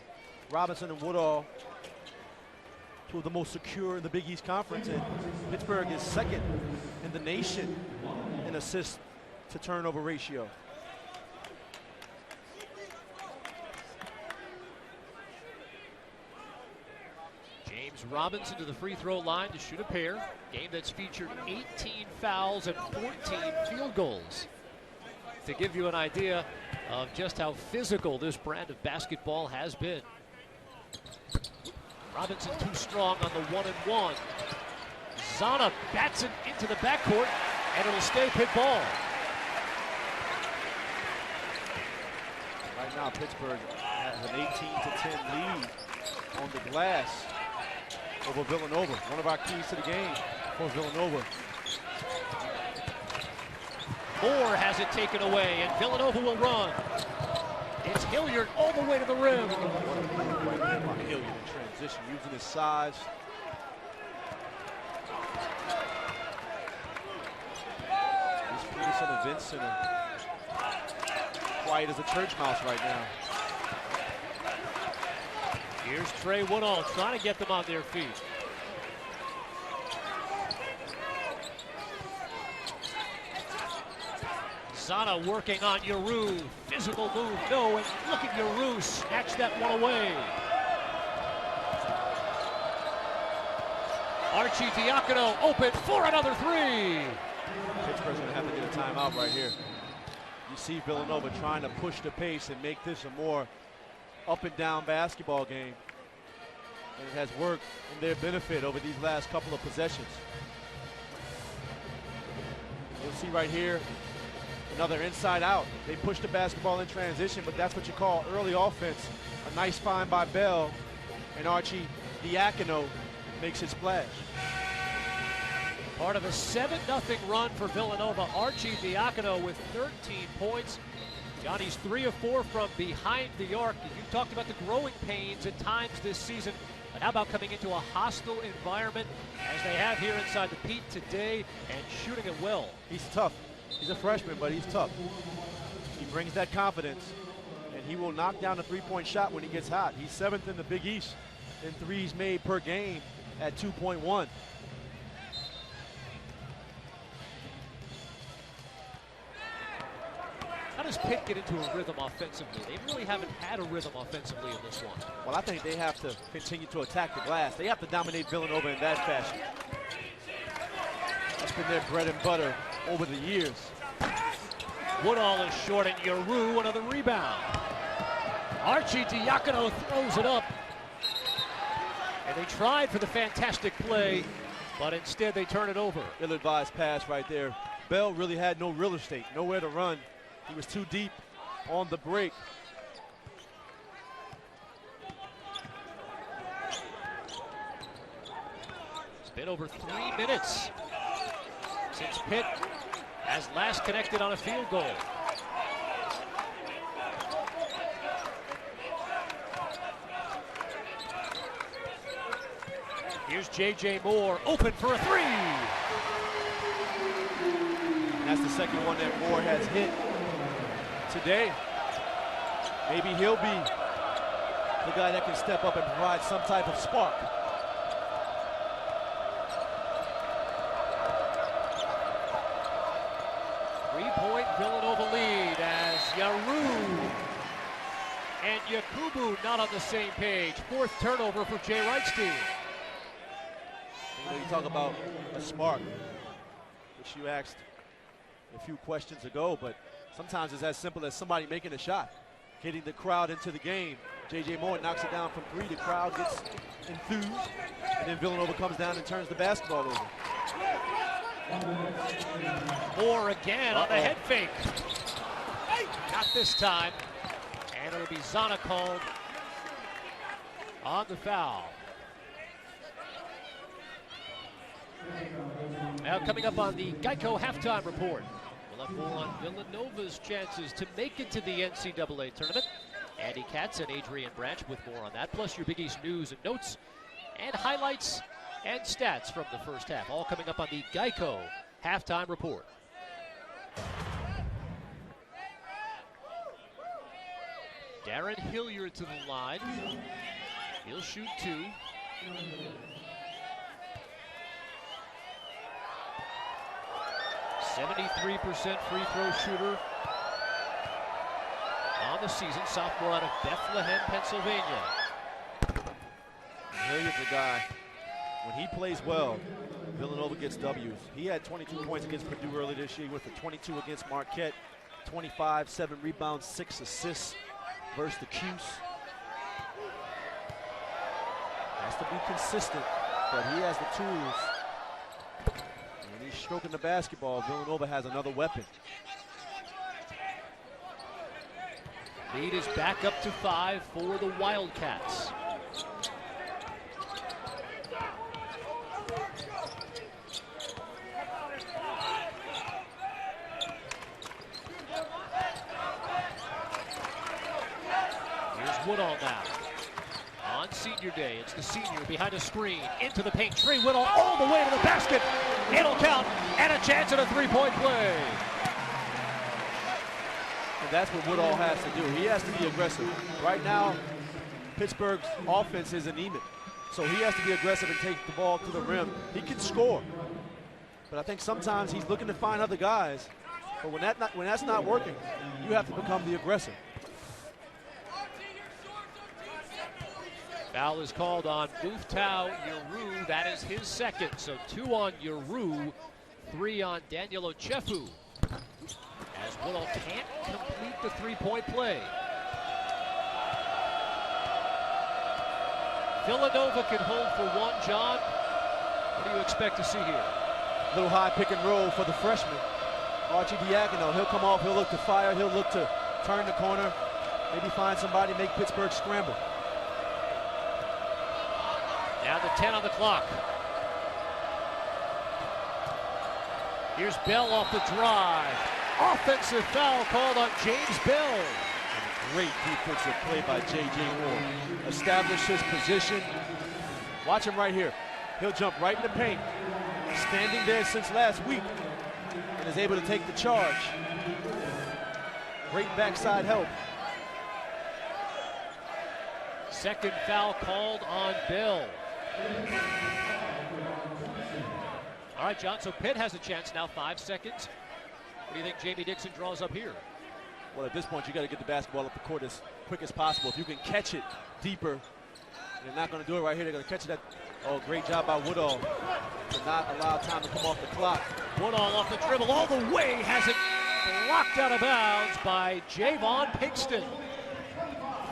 Robinson and Woodall, two of the most secure in the Big East Conference. And Pittsburgh is second in the nation in assist to turnover ratio. James Robinson to the free throw line to shoot a pair. Game that's featured 18 fouls and 14 field goals. To give you an idea of just how physical this brand of basketball has been. Robinson too strong on the 1-and-1. Zana bats it into the backcourt, and it'll stay Pitt ball. Right now, Pittsburgh has an 18-10 lead on the glass over Villanova. One of our keys to the game for Villanova. Moore has it taken away, and Villanova will run. It's Hilliard all the way to the rim. Hilliard in transition, using his size. This Peterson Event Center, quiet as a church mouse right now. Here's Trey Woodall trying to get them on their feet. Zana working on Yaru. Physical move, no, and look at Yaru snatch that one away. Archie Diacono open for another three. Pittsburgh's going to have to get a timeout right here. You see Villanova trying to push the pace and make this a more up and down basketball game. And it has worked in their benefit over these last couple of possessions. You'll see right here, another inside out. They push the basketball in transition, but that's what you call early offense. A nice find by Bell, and Archie Diacono makes his splash. Part of a 7-0 run for Villanova. Archie Diacono with 13 points. Johnny's 3 of 4 from behind the arc. You talked about the growing pains at times this season, but how about coming into a hostile environment as they have here inside the Pitt today and shooting it well? He's tough. He's a freshman, but he's tough. He brings that confidence, and he will knock down a three-point shot when he gets hot. He's 7th in the Big East in threes made per game at 2.1. does Pitt get into a rhythm offensively? They really haven't had a rhythm offensively in this one. Well, I think they have to continue to attack the glass. They have to dominate Villanova in that fashion. That's been their bread and butter over the years. Woodall is short, and Yaru another rebound. Archie Diacono throws it up. And they tried for the fantastic play, but instead they turn it over. Ill-advised pass right there. Bell really had no real estate, nowhere to run. He was too deep on the break. It's been over 3 minutes since Pitt has last connected on a field goal. Here's J.J. Moore, open for a three. And that's the second one that Moore has hit today. Maybe he'll be the guy that can step up and provide some type of spark. Three-point Villanova lead as Yaru and Yakubu not on the same page. Fourth turnover for Jay Wright's team. You know, you talk about a spark, which you asked a few questions ago, but sometimes it's as simple as somebody making a shot, getting the crowd into the game. J.J. Moore knocks it down from three. The crowd gets enthused, and then Villanova comes down and turns the basketball over. Moore again on the head fake. Not this time. And it'll be Zana called on the foul. Now coming up on the Geico halftime report. We'll have more on Villanova's chances to make it to the NCAA tournament. Andy Katz and Adrian Branch with more on that, plus your Big East news and notes and highlights and stats from the first half. All coming up on the Geico halftime report. Darren Hilliard to the line. He'll shoot two. .73% free throw shooter on the season. Sophomore out of Bethlehem, Pennsylvania. Hilliard's a guy, when he plays well, Villanova gets W's. He had 22 points against Purdue earlier this year with a 22 against Marquette, 25, 7 rebounds, 6 assists versus the Cuse. Has to be consistent, but he has the tools. When he's stroking the basketball, Villanova has another weapon. Lead is back up to 5 for the Wildcats. Here's Woodall now. On senior day, it's the senior behind a screen, into the paint. Trey Woodall all the way to the basket. It'll count, and a chance at a three-point play. And that's what Woodall has to do. He has to be aggressive. Right now, Pittsburgh's offense is anemic, so he has to be aggressive and take the ball to the rim. He can score, but I think sometimes he's looking to find other guys. But when that's not working, you have to become the aggressor. Foul is called on Muftau Yaru. That is his second. So 2 on Yaru, 3 on Daniel Ochefu. As Woodall can't complete the three-point play. Villanova can hold for one, John. What do you expect to see here? Little high pick and roll for the freshman. Archie Diacono, he'll come off, he'll look to fire, he'll look to turn the corner, maybe find somebody, make Pittsburgh scramble. Down to 10 on the clock. Here's Bell off the drive. Offensive foul called on James Bell. And a great defensive play by J.J. Moore. Establish his position. Watch him right here. He'll jump right in the paint. Standing there since last week and is able to take the charge. Great backside help. Second foul called on Bell. All right, John, so Pitt has a chance now, 5 seconds. What do you think Jamie Dixon draws up here? Well, at this point, you got to get the basketball up the court as quick as possible. If you can catch it deeper, they're not going to do it right here. They're going to catch it. Oh, great job by Woodall to not allow time to come off the clock. Woodall off the dribble all the way, has it blocked out of bounds by Javon Pinkston.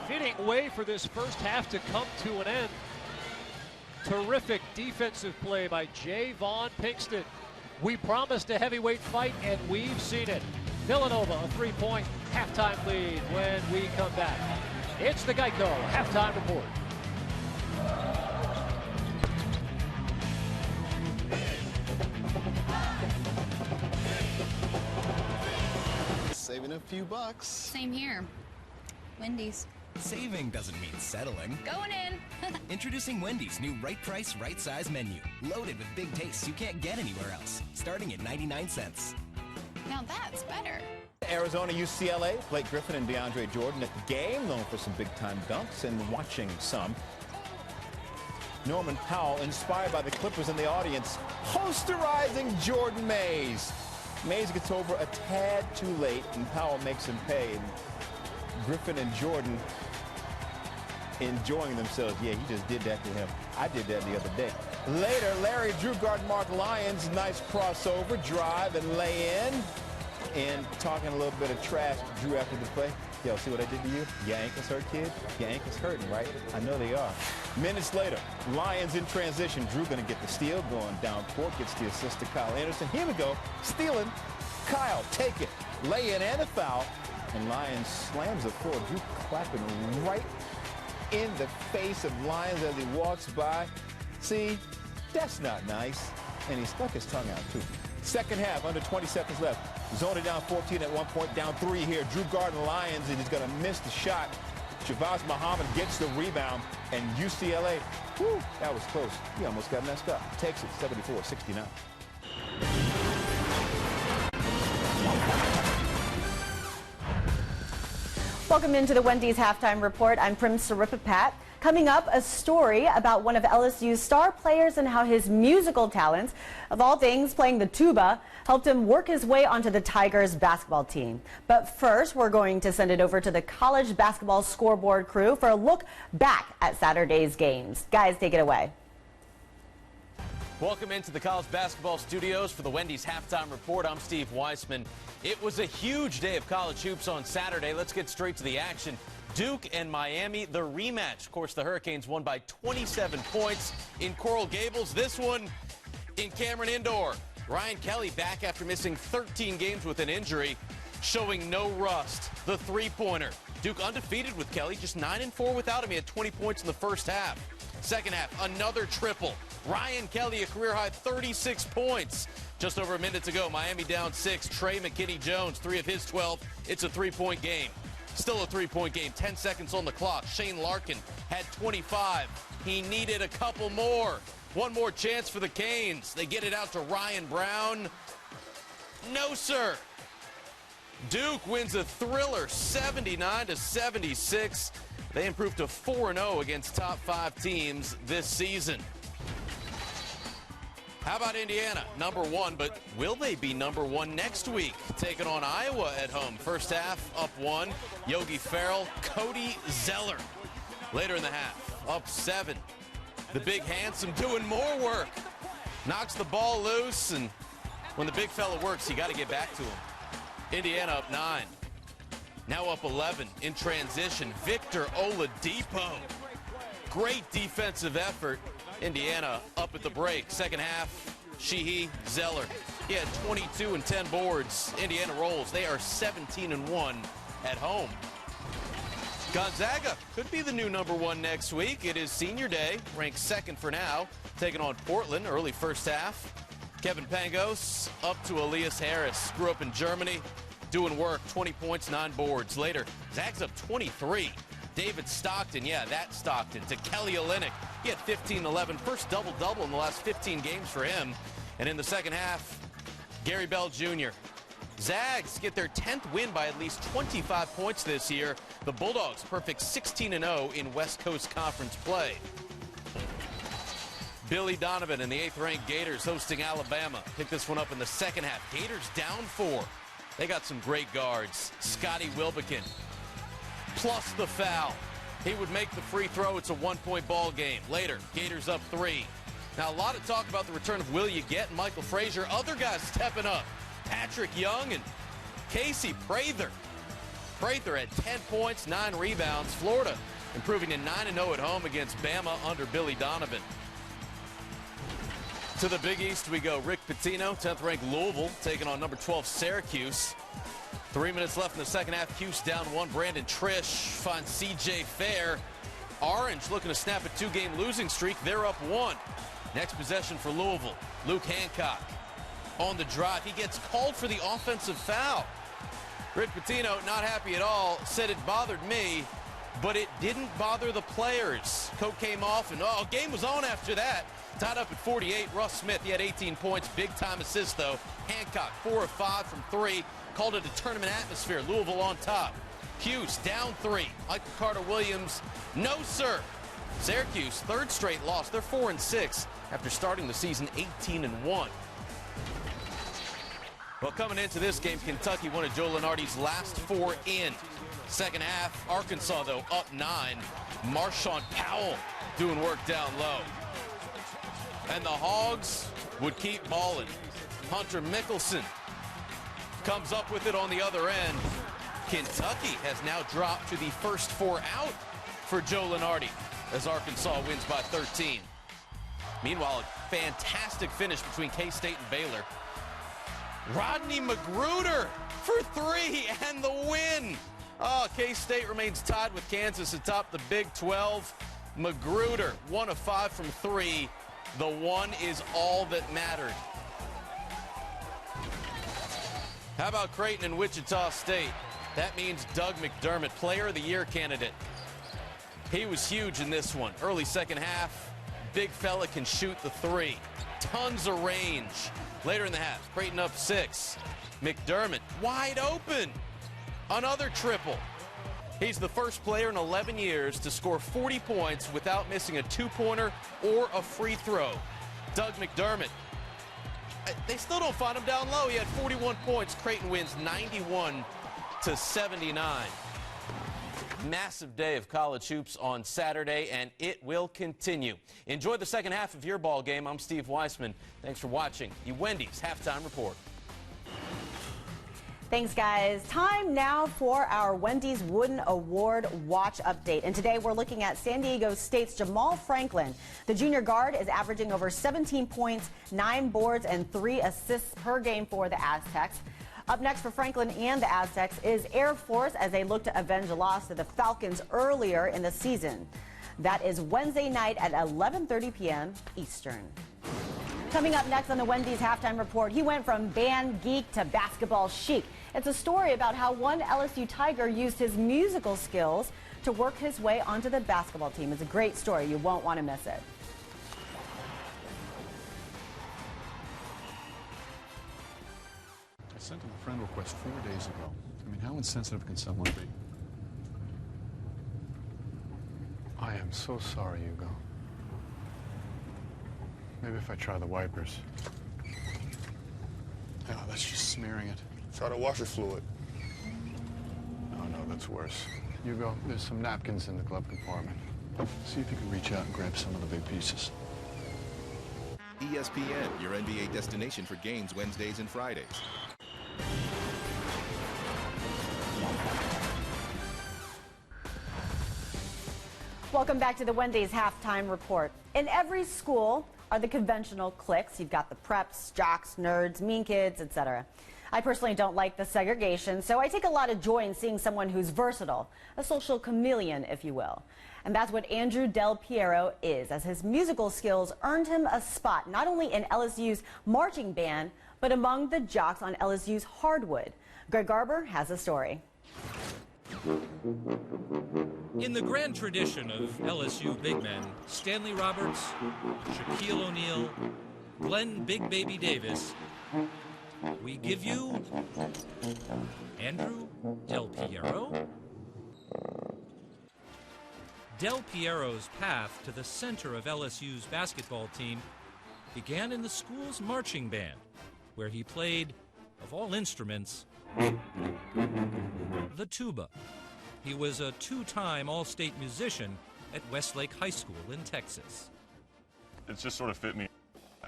Fitting way for this first half to come to an end. Terrific defensive play by Javon Pinkston. We promised a heavyweight fight, and we've seen it. Villanova, a 3-point halftime lead when we come back. It's the Geico halftime report. Saving a few bucks. Same here. Wendy's. Saving doesn't mean settling. Going in. Introducing Wendy's new right price, right size menu. Loaded with big tastes you can't get anywhere else. Starting at 99 cents. Now that's better. Arizona UCLA, Blake Griffin and DeAndre Jordan at the game, known for some big-time dunks and watching some. Norman Powell, inspired by the Clippers in the audience, posterizing Jordan Mays. Mays gets over a tad too late, and Powell makes him pay. And Griffin and Jordan enjoying themselves. Yeah, he just did that to him. I did that the other day. Later, Larry Drew guard Mark Lyons, nice crossover, drive, and lay in. And talking a little bit of trash to Drew after the play. Yo, see what I did to you? Your ankles hurt, kid? Your ankles hurting, right? I know they are. Minutes later, Lions in transition. Drew gonna get the steal, going down court, gets the assist to Kyle Anderson. Here we go, stealing. Kyle, take it. Lay in and a foul. And Lions slams the floor. Drew clapping right in the face of Lions as he walks by. See, that's not nice. And he stuck his tongue out, too. Second half, under 20 seconds left. Zoned down 14 at one point, down 3 here. Drew guarding Lions, and he's going to miss the shot. Shabazz Muhammad gets the rebound, and UCLA, whew, that was close. He almost got messed up. Takes it 74-69. Welcome into the Wendy's Halftime Report. I'm Prim Saripapat. Coming up, a story about one of LSU's star players and how his musical talents, of all things playing the tuba, helped him work his way onto the Tigers basketball team. But first, we're going to send it over to the college basketball scoreboard crew for a look back at Saturday's games. Guys, take it away. Welcome into the college basketball studios for the Wendy's Halftime Report. I'm Steve Weissman. It was a huge day of college hoops on Saturday. Let's get straight to the action. Duke and Miami, the rematch. Of course, the Hurricanes won by 27 points in Coral Gables. This one in Cameron Indoor. Ryan Kelly back after missing 13 games with an injury, showing no rust. The three-pointer. Duke undefeated with Kelly, just 9-4 without him. He had 20 points in the first half. Second half, another triple. Ryan Kelly, a career-high 36 points. Just over a minute to go, Miami down 6. Trey McKinney-Jones, 3 of his 12. It's a three-point game. Still a three-point game. 10 seconds on the clock. Shane Larkin had 25. He needed a couple more. One more chance for the Canes. They get it out to Ryan Brown. No, sir. Duke wins a thriller, 79-76. They improved to 4-0 against top 5 teams this season. How about Indiana? #1, but will they be #1 next week? Taking on Iowa at home. First half, up 1. Yogi Ferrell, Cody Zeller. Later in the half, up 7. The big handsome doing more work. Knocks the ball loose, and when the big fella works, you got to get back to him. Indiana up 9. Now up 11 in transition. Victor Oladipo. Great defensive effort. Indiana up at the break. Second half, Sheehy, Zeller. He had 22 and 10 boards. Indiana rolls. They are 17-1 at home. Gonzaga could be the new #1 next week. It is senior day, ranked 2nd for now, taking on Portland early first half. Kevin Pangos up to Elias Harris. Grew up in Germany, doing work, 20 points, 9 boards. Later, Zags up 23. David Stockton, yeah, that Stockton, to Kelly Olynyk. He had 15-11, first double-double in the last 15 games for him. And in the second half, Gary Bell Jr. Zags get their 10th win by at least 25 points this year. The Bulldogs perfect 16-0 in West Coast Conference play. Billy Donovan and the 8th-ranked Gators hosting Alabama. Pick this one up in the second half. Gators down 4. They got some great guards. Scotty Wilbekin, plus the foul. He would make the free throw. It's a one-point ball game. Later, Gators up 3. Now, a lot of talk about the return of Will You Get and Michael Frazier. Other guys stepping up. Patrick Young and Casey Prather. Prather had 10 points, 9 rebounds. Florida improving to 9-0 at home against Bama under Billy Donovan. To the Big East we go. Rick Pitino, 10th-ranked Louisville, taking on number 12 Syracuse. 3 minutes left in the second half. Cuse down 1. Brandon Trish finds C.J. Fair. Orange looking to snap a 2-game losing streak. They're up 1. Next possession for Louisville. Luke Hancock on the drive. He gets called for the offensive foul. Rick Pitino not happy at all. Said it bothered me, but it didn't bother the players. Coat came off, and game was on after that. Tied up at 48. Russ Smith, he had 18 points. Big-time assist, though. Hancock, 4 of 5 from 3. Called it a tournament atmosphere. Louisville on top. Cuse down 3. Michael Carter-Williams, no, sir. Syracuse, 3rd straight loss. They're 4-6 after starting the season 18-1. Well, coming into this game, Kentucky won of Joe Lunardi's last 4 in. Second half, Arkansas, though, up 9. Marshawn Powell doing work down low. And the Hogs would keep balling. Hunter Mickelson comes up with it on the other end. Kentucky has now dropped to the first 4 out for Joe Lunardi as Arkansas wins by 13. Meanwhile, a fantastic finish between K-State and Baylor. Rodney Magruder for 3 and the win. K-State remains tied with Kansas atop the Big 12. Magruder, 1 of 5 from 3. The 1 is all that mattered. How about Creighton and Wichita State? That means Doug McDermott, Player of the Year candidate. He was huge in this one. Early second half, big fella can shoot the 3. Tons of range. Later in the half, Creighton up 6. McDermott wide open. Another triple. He's the first player in 11 years to score 40 points without missing a 2-pointer or a free throw. Doug McDermott. They still don't find him down low. He had 41 points. Creighton wins 91-79. Massive day of college hoops on Saturday, and it will continue. Enjoy the second half of your ball game. I'm Steve Weissman. Thanks for watching the Wendy's Halftime Report. Thanks, guys. Time now for our Wendy's Wooden Award Watch Update. And today we're looking at San Diego State's Jamal Franklin. The junior guard is averaging over 17 points, 9 boards, and 3 assists per game for the Aztecs. Up next for Franklin and the Aztecs is Air Force as they look to avenge a loss to the Falcons earlier in the season. That is Wednesday night at 11:30 p.m. Eastern. Coming up next on the Wendy's Halftime Report, he went from band geek to basketball chic. It's a story about how one LSU Tiger used his musical skills to work his way onto the basketball team. It's a great story. You won't want to miss it. I sent him a friend request 4 days ago. I mean, how insensitive can someone be? I am so sorry, Hugo. Maybe if I try the wipers. Oh, that's just smearing it. Try the washer fluid. Oh, no, that's worse. Hugo, there's some napkins in the glove compartment. See if you can reach out and grab some of the big pieces. ESPN, your NBA destination for games Wednesdays and Fridays. Welcome back to the Wendy's Halftime Report. In every school are the conventional cliques. You've got the preps, jocks, nerds, mean kids, etc. I personally don't like the segregation, so I take a lot of joy in seeing someone who's versatile, a social chameleon, if you will. And that's what Andrew Del Piero is, as his musical skills earned him a spot not only in LSU's marching band, but among the jocks on LSU's hardwood. Greg Garber has a story. In the grand tradition of LSU big men, Stanley Roberts, Shaquille O'Neal, Glenn Big Baby Davis, we give you Andrew Del Piero. Del Piero's path to the center of LSU's basketball team began in the school's marching band, where he played, of all instruments, The tuba. He was a two-time All-State musician at Westlake High School in Texas. It's just sort of fit me.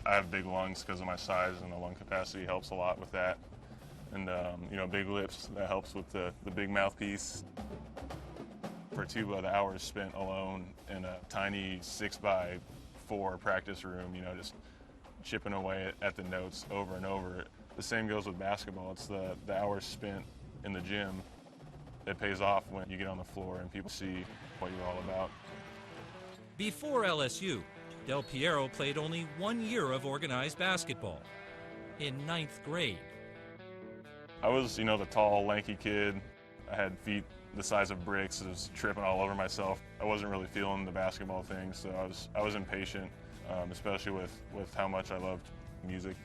I have big lungs because of my size, and the lung capacity helps a lot with that. And, you know, big lips, that helps with the big mouthpiece. For tuba, the hours spent alone in a tiny 6x4 practice room, you know, just chipping away at the notes over and over. The same goes with basketball. It's the hours spent in the gym. It pays off when you get on the floor and people see what you're all about. Before LSU, Del Piero played only 1 year of organized basketball, in 9th grade. I was, you know, the tall, lanky kid. I had feet the size of bricks. I was tripping all over myself. I wasn't really feeling the basketball thing, so I was impatient, especially with how much I loved music.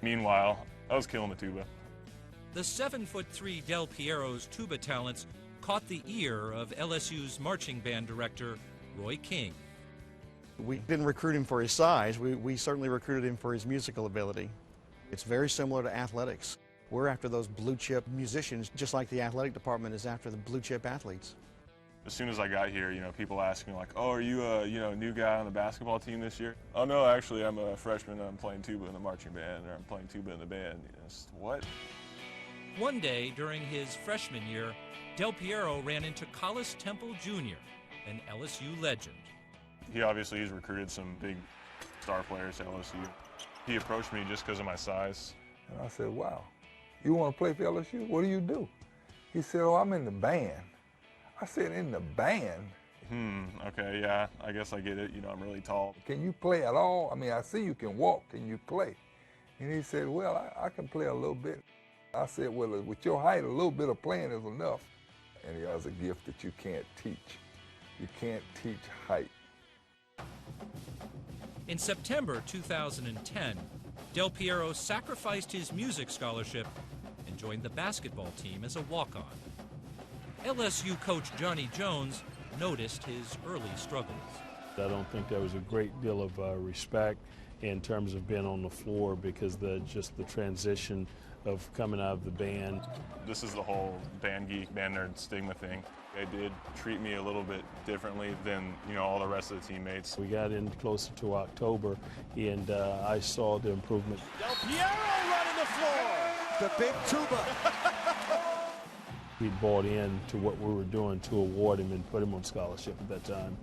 Meanwhile, I was killing the tuba. The 7'3" Del Piero's tuba talents caught the ear of LSU's marching band director, Roy King. We didn't recruit him for his size. We certainly recruited him for his musical ability. It's very similar to athletics. We're after those blue chip musicians, just like the athletic department is after the blue chip athletes. As soon as I got here, you know, people ask me like, "Oh, are you a new guy on the basketball team this year?" "Oh no, actually, I'm a freshman. I'm playing tuba in the marching band, or I'm playing tuba in the band." What? One day during his freshman year, Del Piero ran into Collis Temple Jr., an LSU legend. He obviously has recruited some big star players to LSU. He approached me just because of my size. And I said, "Wow, you want to play for LSU? What do you do?" He said, "Oh, I'm in the band." I said, "In the band?" Okay, yeah, I guess I get it. You know, I'm really tall. "Can you play at all? I mean, I see you can walk. Can you play?" And he said, "Well, I can play a little bit." I said, "Well, with your height, a little bit of playing is enough." And he has a gift that you can't teach. You can't teach height. In September 2010, Del Piero sacrificed his music scholarship and joined the basketball team as a walk-on. LSU coach Johnny Jones noticed his early struggles. I don't think there was a great deal of respect in terms of being on the floor because just the transition of coming out of the band. This is the whole band geek, band nerd stigma thing. They did treat me a little bit differently than, you know, all the rest of the teammates. We got in closer to October, and I saw the improvement. Del Piero running the floor. The big tuba. We bought in to what we were doing to award him and put him on scholarship at that time.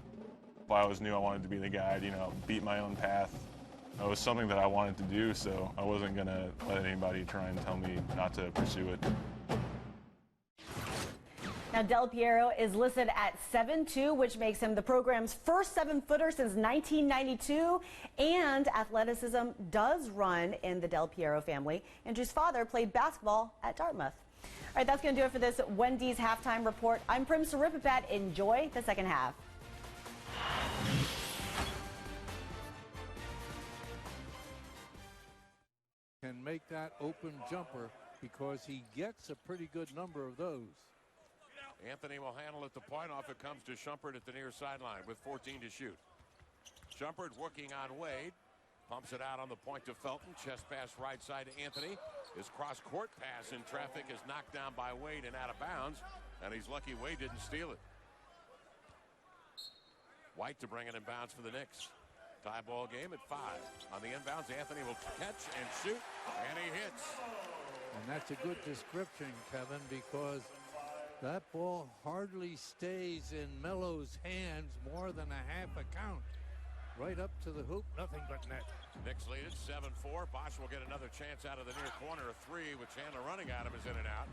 If I always knew I wanted to be the guy, you know, beat my own path. It was something that I wanted to do, so I wasn't going to let anybody try and tell me not to pursue it. Now, Del Piero is listed at 7'2", which makes him the program's first 7-footer since 1992. And athleticism does run in the Del Piero family. Andrew's father played basketball at Dartmouth. All right, that's going to do it for this Wendy's Halftime Report. I'm Prim Saripapat. Enjoy the second half. Can make that open jumper because he gets a pretty good number of those. Anthony will handle it the point off. It comes to Shumpert at the near sideline with 14 to shoot. Shumpert working on Wade. Pumps it out on the point to Felton. Chest pass right side to Anthony. His cross-court pass in traffic is knocked down by Wade and out of bounds. And he's lucky Wade didn't steal it. White to bring it in bounds for the Knicks. Tie ball game at 5. On the inbounds, Anthony will catch and shoot, and he hits. And that's a good description, Kevin, because that ball hardly stays in Melo's hands more than a half a count. Right up to the hoop, nothing but net. Knicks lead it 7-4. Bosch will get another chance out of the near corner. A three with Chandler running at him is in and out.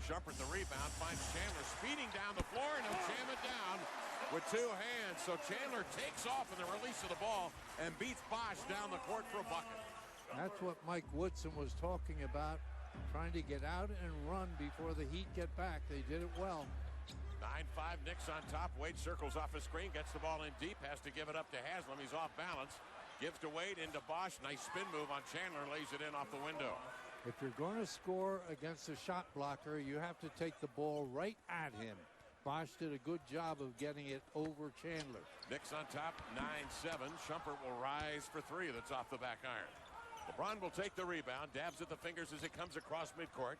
Shumpert the rebound, finds Chandler speeding down the floor, and he'll jam it down with two hands. So Chandler takes off in the release of the ball and beats Bosch down the court for a bucket. That's what Mike Woodson was talking about, trying to get out and run before the Heat get back. They did it well. 9-5, Knicks on top. Wade circles off a screen, gets the ball in deep, has to give it up to Haslam. He's off balance. Gives to Wade, into Bosch. Nice spin move on Chandler, lays it in off the window. If you're going to score against a shot blocker, you have to take the ball right at him. Bosch did a good job of getting it over Chandler. Knicks on top, 9-7. Shumpert will rise for three. That's off the back iron. LeBron will take the rebound, dabs at the fingers as it comes across midcourt.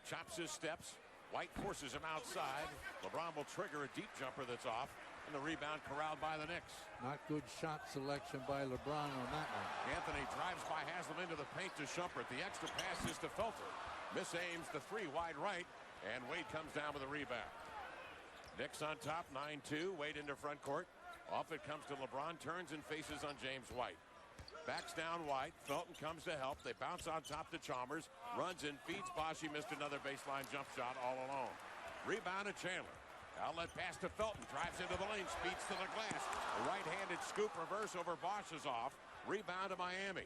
chops his steps. White forces him outside. LeBron will trigger a deep jumper that's off. And the rebound corralled by the Knicks. Not good shot selection by LeBron on that one. Anthony drives by Haslam into the paint to Shumpert. The extra pass is to Felter. Misaims the three wide right. And Wade comes down with a rebound. Knicks on top, 9-2. Wade into front court. Off it comes to LeBron. Turns and faces on James White. Backs down White. Felton comes to help. They bounce on top to Chalmers. Runs and feeds Bosch. He missed another baseline jump shot all alone. Rebound to Chandler. Outlet pass to Felton. Drives into the lane. Speeds to the glass. A right-handed scoop reverse over Bosch is off. Rebound to Miami.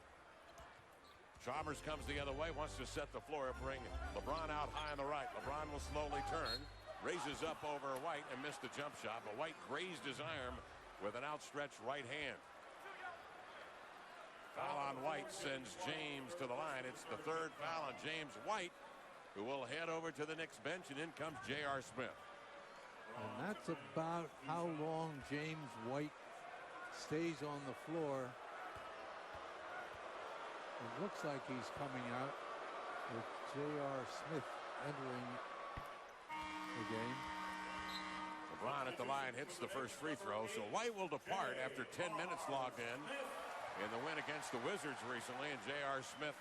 Chalmers comes the other way. Wants to set the floor. Bring LeBron out high on the right. LeBron will slowly turn. Raises up over White and missed the jump shot. But White grazed his arm with an outstretched right hand. Foul on White sends James to the line. It's the third foul on James White, who will head over to the Knicks bench, and in comes J.R. Smith. And that's about how long James White stays on the floor. It looks like he's coming out with J.R. Smith entering the game. LeBron at the line hits the first free throw, so White will depart after 10 minutes logged in the win against the Wizards recently, and J.R. Smith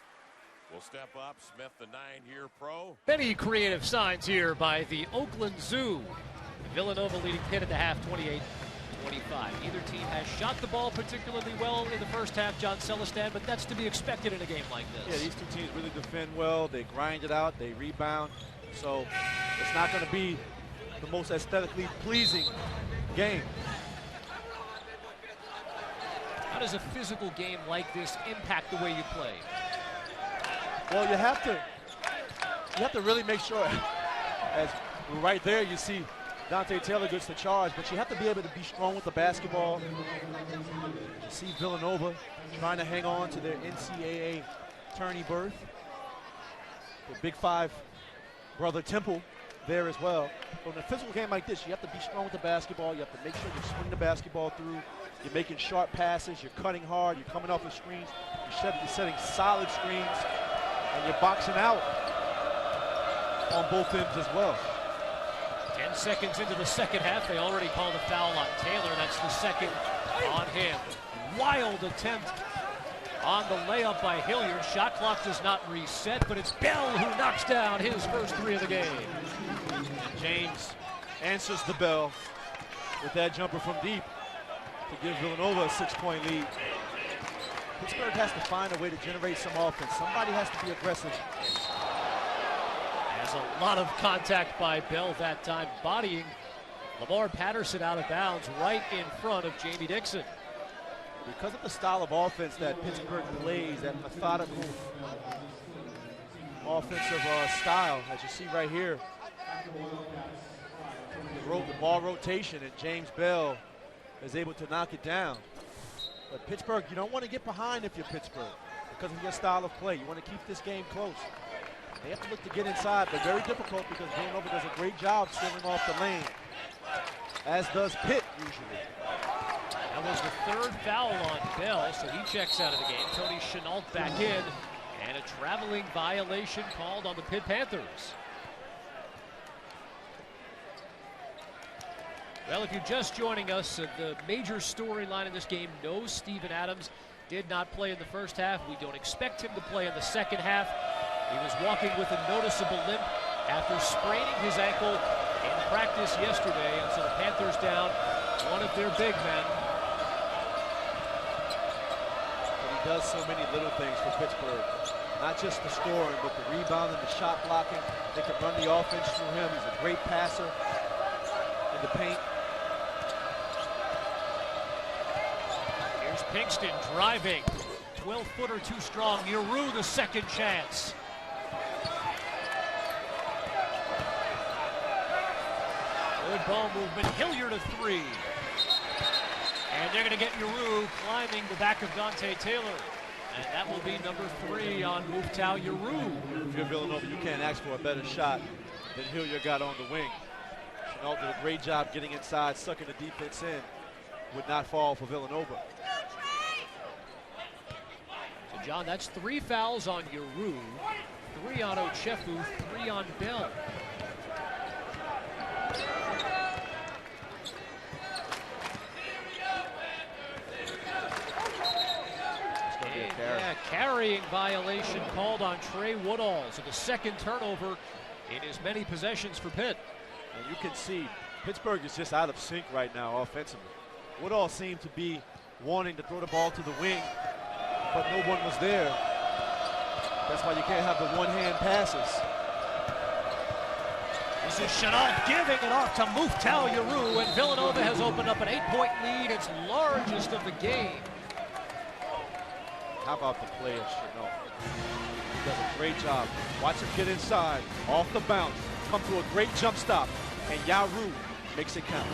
will step up. Smith, the 9-year pro. Many creative signs here by the Oakland Zoo. Villanova leading Pitt in the half, 28-25. Either team has shot the ball particularly well in the first half, John Celestin, but that's to be expected in a game like this. Yeah, these two teams really defend well. They grind it out. They rebound. So it's not going to be the most aesthetically pleasing game. How does a physical game like this impact the way you play? Well, you have to really make sure, as right there you see Dante Taylor gets the charge, but you have to be able to be strong with the basketball. You see Villanova trying to hang on to their NCAA tourney berth. The Big Five brother Temple there as well. But in a physical game like this, you have to be strong with the basketball. You have to make sure you swing the basketball through. You're making sharp passes. You're cutting hard. You're coming off the screens. You're setting solid screens. And you're boxing out on both ends as well. 10 seconds into the second half, they already called a foul on Taylor. That's the second on him. Wild attempt on the layup by Hilliard. Shot clock does not reset, but it's Bell who knocks down his first three of the game. James answers the bell with that jumper from deep to give Villanova a 6-point lead. Pittsburgh has to find a way to generate some offense. Somebody has to be aggressive. There's a lot of contact by Bell that time, bodying Lamar Patterson out of bounds right in front of Jamie Dixon. Because of the style of offense that Pittsburgh plays, that methodical offensive style, as you see right here, the ball rotation, and James Bell is able to knock it down. But Pittsburgh, you don't want to get behind if you're Pittsburgh because of your style of play. You want to keep this game close. They have to look to get inside, but very difficult because Villanova does a great job sealing off the lane, as does Pitt usually. That was the third foul on Bell, so he checks out of the game. Tony Chenault back in, and a traveling violation called on the Pitt Panthers. Well, if you're just joining us, the major storyline in this game, no Steven Adams did not play in the first half. We don't expect him to play in the second half. He was walking with a noticeable limp after spraining his ankle in practice yesterday, and so the Panthers down one of their big men. But he does so many little things for Pittsburgh. Not just the scoring, but the rebounding, the shot blocking. They can run the offense through him. He's a great passer in the paint. Here's Pinkston driving. 12-footer too strong. Yeru the second chance. Good ball movement. Hilliard a three. And they're going to get Yeru climbing the back of Dante Taylor. And that will be number 3 on Muftau Yeru. If you're Villanova, you can't ask for a better shot than Hilliard got on the wing. Chenault did a great job getting inside, sucking the defense in. Would not fall for Villanova. So, John, that's 3 fouls on Yeru. 3 on Ochefu, 3 on Bell. Yeah, carrying violation called on Trey Woodall. So the second turnover in as many possessions for Pitt. And you can see Pittsburgh is just out of sync right now offensively. Woodall seemed to be wanting to throw the ball to the wing, but no one was there. That's why you can't have the one-hand passes. This is Chenault giving it off to Muftal Yaru, and Villanova has opened up an 8-point lead, its largest of the game. How about the play of Chenault? He does a great job. Watch him get inside, off the bounce, come to a great jump stop, and Yaru makes it count.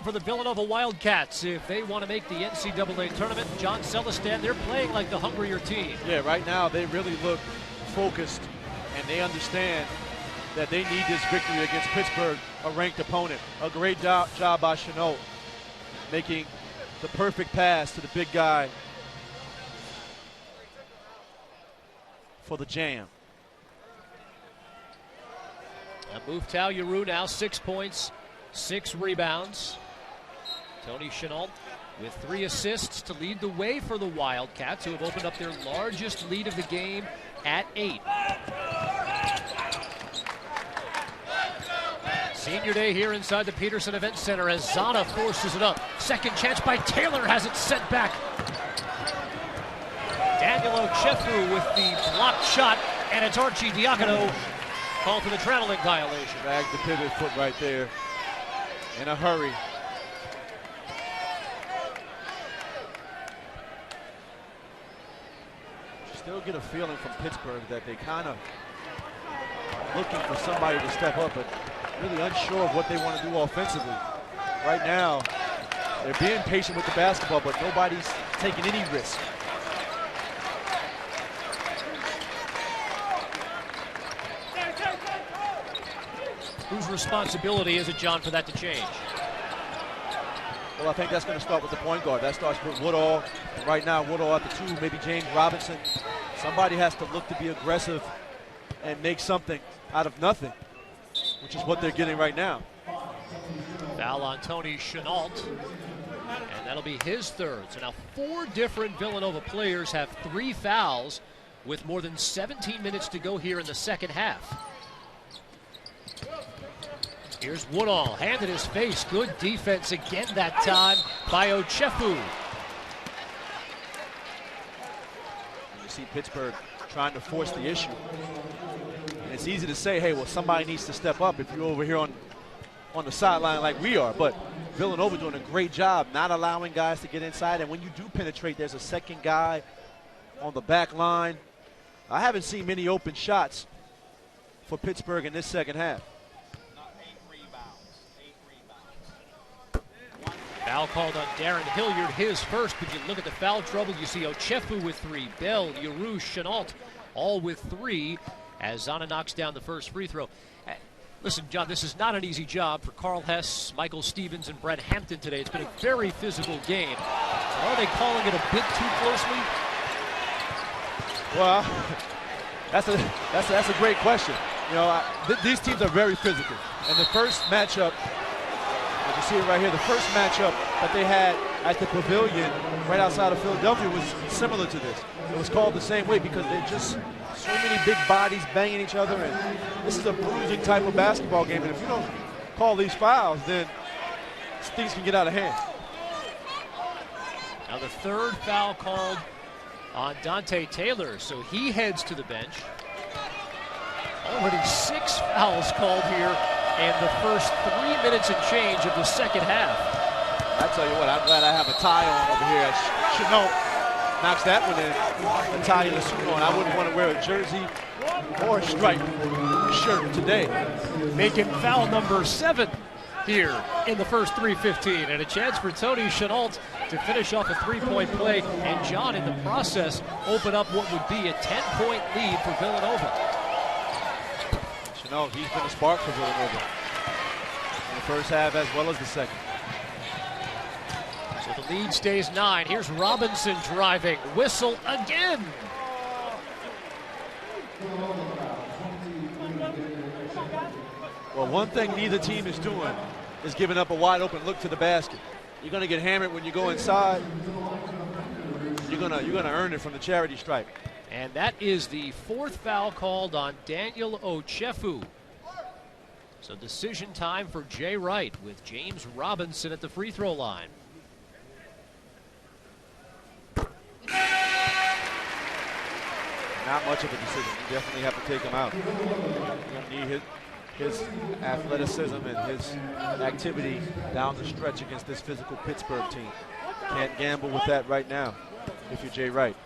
For the Villanova Wildcats, if they want to make the NCAA tournament, John Celestin, they're playing like the hungrier team. Yeah, right now they really look focused, and they understand that they need this victory against Pittsburgh, a ranked opponent. A great job by Chenault, making the perfect pass to the big guy for the jam. And Muftal Yaru now 6 points, 6 rebounds. Tony Chenault with 3 assists to lead the way for the Wildcats, who have opened up their largest lead of the game at 8. Senior day here inside the Peterson Event Center as Zana forces it up. Second chance by Taylor has it sent back. Daniel Ochefu with the blocked shot, and it's Archie Diacono called for the traveling violation. Bagged the pivot foot right there in a hurry. Still get a feeling from Pittsburgh that they kind of looking for somebody to step up, but really unsure of what they want to do offensively. Right now, they're being patient with the basketball, but nobody's taking any risk. Whose responsibility is it, John, for that to change? Well, I think that's going to start with the point guard. That starts with Woodall. Right now, Woodall at the 2, maybe James Robinson. Somebody has to look to be aggressive and make something out of nothing, which is what they're getting right now. Foul on Tony Chenault, and that'll be his third. So now 4 different Villanova players have 3 fouls with more than 17 minutes to go here in the second half. Here's Woodall, hand in his face. Good defense again that time by Ochefu. You see Pittsburgh trying to force the issue. And it's easy to say, hey, well, somebody needs to step up if you're over here on the sideline like we are. But Villanova doing a great job not allowing guys to get inside. And when you do penetrate, there's a second guy on the back line. I haven't seen many open shots for Pittsburgh in this second half. Foul called on Darren Hilliard, his first, but you look at the foul trouble, you see Ochefu with 3, Bell, Yaru, Chenault, all with 3, as Zana knocks down the first free throw. Listen, John, this is not an easy job for Carl Hess, Michael Stevens, and Brett Hampton today. It's been a very physical game. But are they calling it a bit too closely? Well, that's a great question. You know, these teams are very physical. And the first matchup, as you see it right here, the first matchup that they had at the Pavilion right outside of Philadelphia was similar to this. It was called the same way because they're just so many big bodies banging each other, and this is a bruising type of basketball game. And if you don't call these fouls, then things can get out of hand. Now the third foul called on Dante Taylor, so he heads to the bench. Already 6 fouls called here in the first 3 minutes and change of the second half. I tell you what, I'm glad I have a tie on over here. Chenault knocks that one in. A tie and a suit on. I wouldn't want to wear a jersey or a striped shirt today. Making foul number 7 here in the first 3:15, and a chance for Tony Chenault to finish off a 3-point play, and John in the process open up what would be a 10-point lead for Villanova. Chenault, he's been a spark for Villanova in the first half as well as the second. So the lead stays 9. Here's Robinson driving. Whistle again. Well, one thing neither team is doing is giving up a wide open look to the basket. You're going to get hammered when you go inside. You're gonna earn it from the charity stripe. And that is the 4th foul called on Daniel Ochefu. So decision time for Jay Wright with James Robinson at the free throw line. Not much of a decision. You definitely have to take him out. You need his athleticism and his activity down the stretch against this physical Pittsburgh team. Can't gamble with that right now if you're Jay Wright.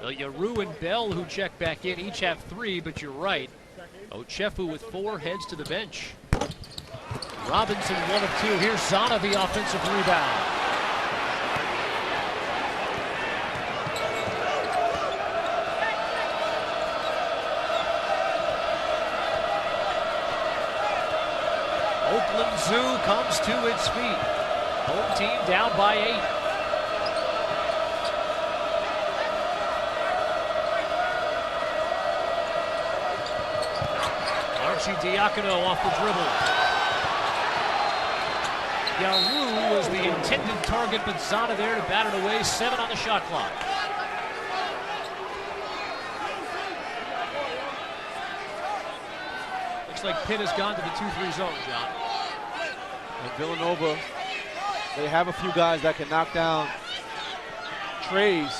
Well, Yaru and Bell, who check back in, each have 3, but you're right. Ochefu with 4 heads to the bench. Robinson 1 of 2. Here's Zana, the offensive rebound. Oakland Zoo comes to its feet. Home team down by 8. Diacono off the dribble. Yaru was the intended target, but Zana there to bat it away. 7 on the shot clock. Looks like Pitt has gone to the 2-3 zone, John. And Villanova, they have a few guys that can knock down trays.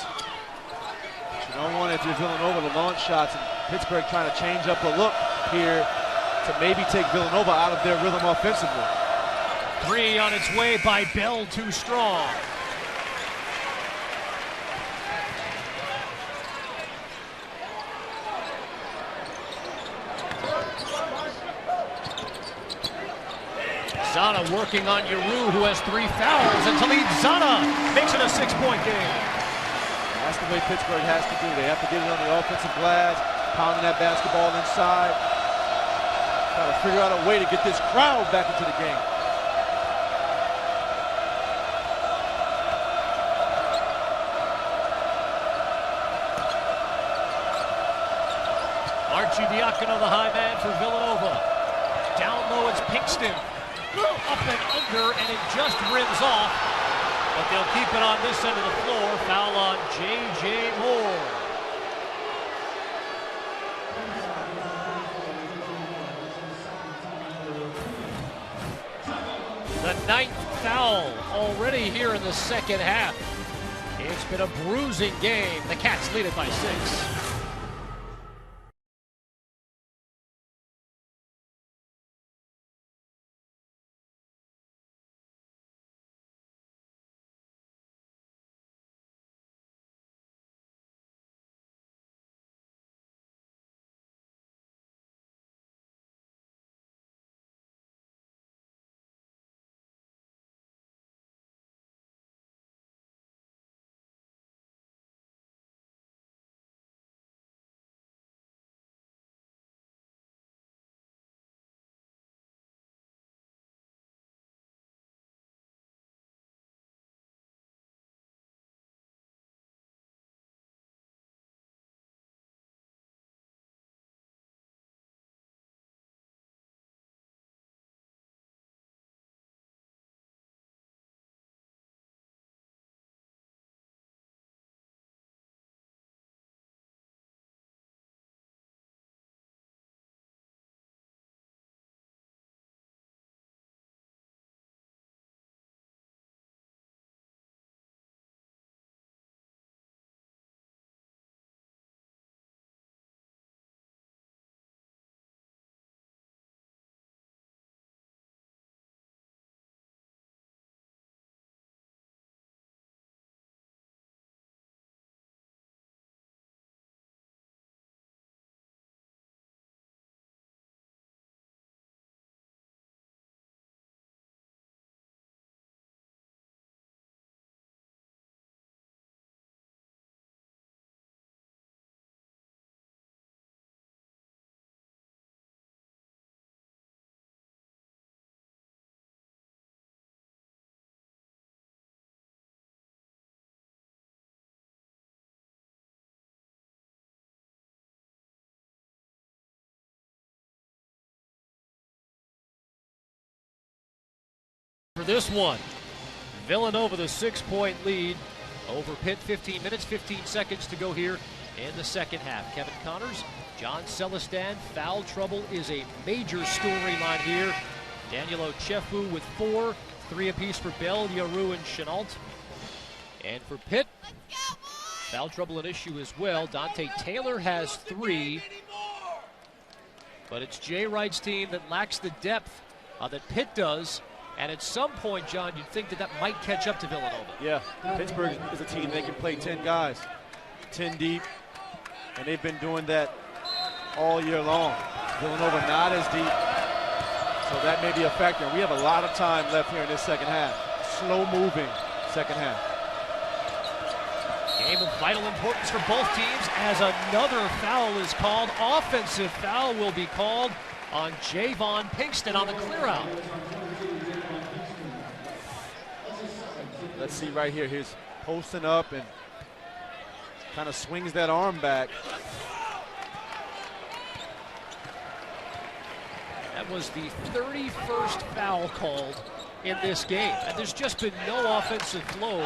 But you don't want, if you're Villanova, to launch shots, and Pittsburgh trying to change up a look here to maybe take Villanova out of their rhythm offensively. 3 on its way by Bell, too strong. Zana working on Yaru, who has 3 fouls, and Talib Zana makes it a 6-point game. That's the way Pittsburgh has to do. They have to get it on the offensive glass, pounding that basketball inside. Try to figure out a way to get this crowd back into the game. Arcidiacono, the high man for Villanova. Down low, it's Pinkston. Up and under, and it just rims off. But they'll keep it on this end of the floor. Foul on J.J. Moore. The 9th foul already here in the second half. It's been a bruising game. The Cats lead it by 6. For this one, Villanova, the 6-point lead over Pitt. 15 minutes, 15 seconds to go here in the second half. Kevin Connors, John Celestin. Foul trouble is a major storyline here. Daniel Ochefu with 4, 3 apiece for Bell, Yaru, and Chenault. And for Pitt, foul trouble an issue as well. Dante Taylor has 3. But it's Jay Wright's team that lacks the depth that Pitt does. And at some point, John, you'd think that might catch up to Villanova. Yeah, Pittsburgh is a team, they can play 10 guys, 10 deep, and they've been doing that all year long. Villanova not as deep, so that may be a factor. We have a lot of time left here in this second half. Slow-moving second half. Game of vital importance for both teams as another foul is called. Offensive foul will be called on Javon Pinkston on the clear-out. Let's see right here. He's posting up and kind of swings that arm back. That was the 31st foul called in this game. And there's just been no offensive flow.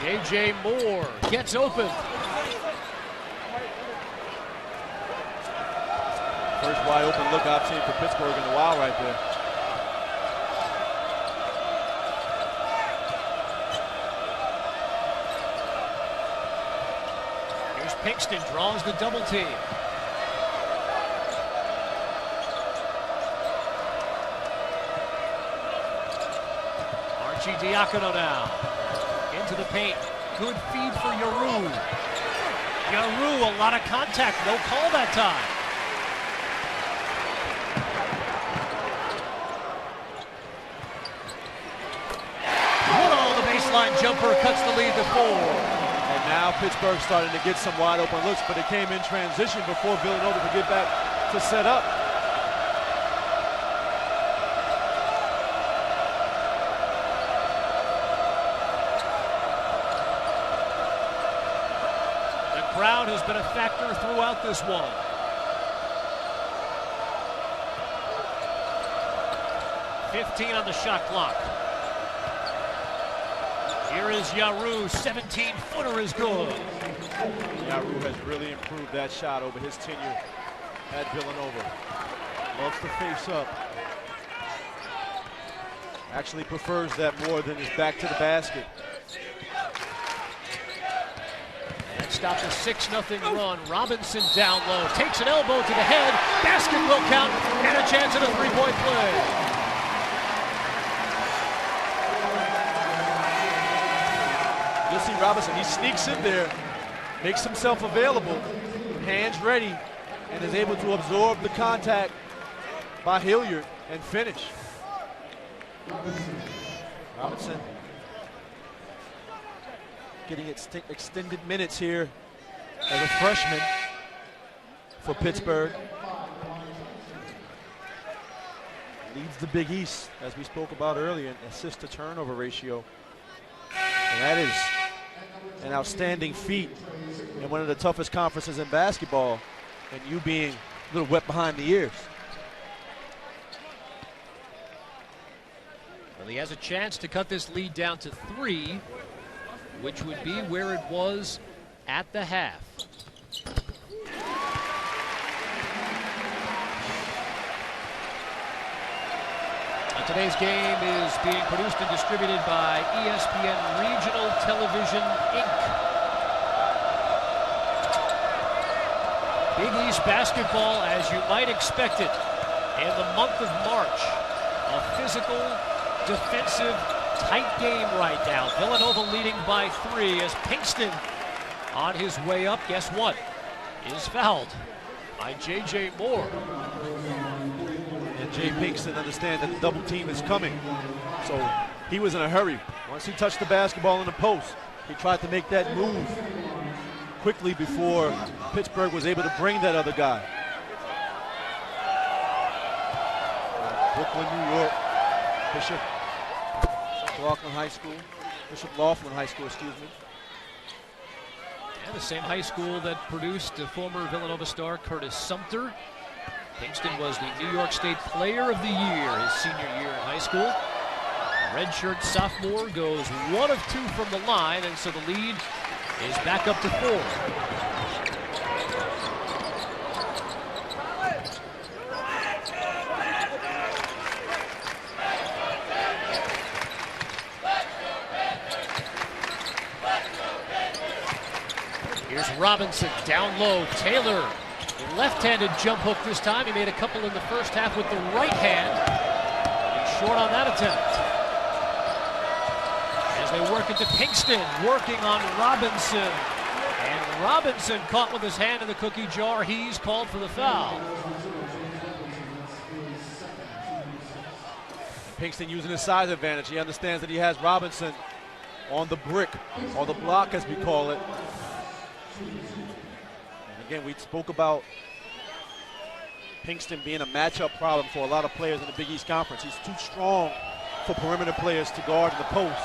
J.J. Moore gets open. First wide open look I've seen for Pittsburgh in a while right there. Here's Pinkston, draws the double team. Archie Diacono now. Into the paint. Good feed for Yaru. Yaru, a lot of contact. No call that time. Jumper cuts the lead to 4. And now Pittsburgh starting to get some wide open looks, but it came in transition before Villanova could get back to set up. The crowd has been a factor throughout this one. .15 on the shot clock. Here is Yaru, 17-footer is good. Yaru has really improved that shot over his tenure at Villanova. Loves to face up. Actually prefers that more than his back to the basket. That stopped a 6-0 run. Robinson down low, takes an elbow to the head. Basket will count, and a chance at a three-point play. You'll see Robinson, he sneaks in there, makes himself available, hands ready, and is able to absorb the contact by Hilliard and finish. Robinson getting extended minutes here as a freshman for Pittsburgh. Leads the Big East, as we spoke about earlier, in assist to turnover ratio. And that is an outstanding feat in one of the toughest conferences in basketball, and you being a little wet behind the ears. Well, he has a chance to cut this lead down to 3, which would be where it was at the half. Today's game is being produced and distributed by ESPN Regional Television, Inc. Big East basketball, as you might expect it, in the month of March. A physical, defensive, tight game right now. Villanova leading by 3 as Pinkston on his way up, guess what? Is fouled by J.J. Moore. And Jay Pinkston understands that the double team is coming. So he was in a hurry. Once he touched the basketball in the post, he tried to make that move quickly before Pittsburgh was able to bring that other guy. Brooklyn, New York, Bishop Laughlin High School, excuse me. And the same high school that produced the former Villanova star Curtis Sumter. Pinkston was the New York State Player of the Year his senior year in high school. Redshirt sophomore goes 1 of 2 from the line, and so the lead is back up to 4. Here's Robinson down low. Taylor, left-handed jump hook this time. He made a couple in the first half with the right hand. He's short on that attempt. As they work it to Pinkston, working on Robinson. And Robinson caught with his hand in the cookie jar. He's called for the foul. Pinkston using his size advantage. He understands that he has Robinson on the brick, or the block as we call it. And again, we spoke about Pinkston being a matchup problem for a lot of players in the Big East Conference. He's too strong for perimeter players to guard in the post,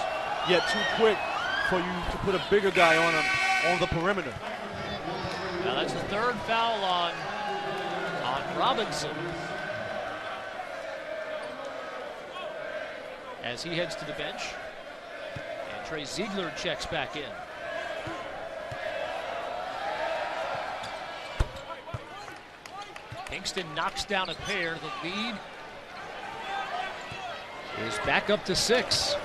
yet too quick for you to put a bigger guy on him on the perimeter. Now that's the 3rd foul on Robinson. As he heads to the bench. And Trey Ziegler checks back in. Pinkston knocks down a pair. The lead is back up to 6.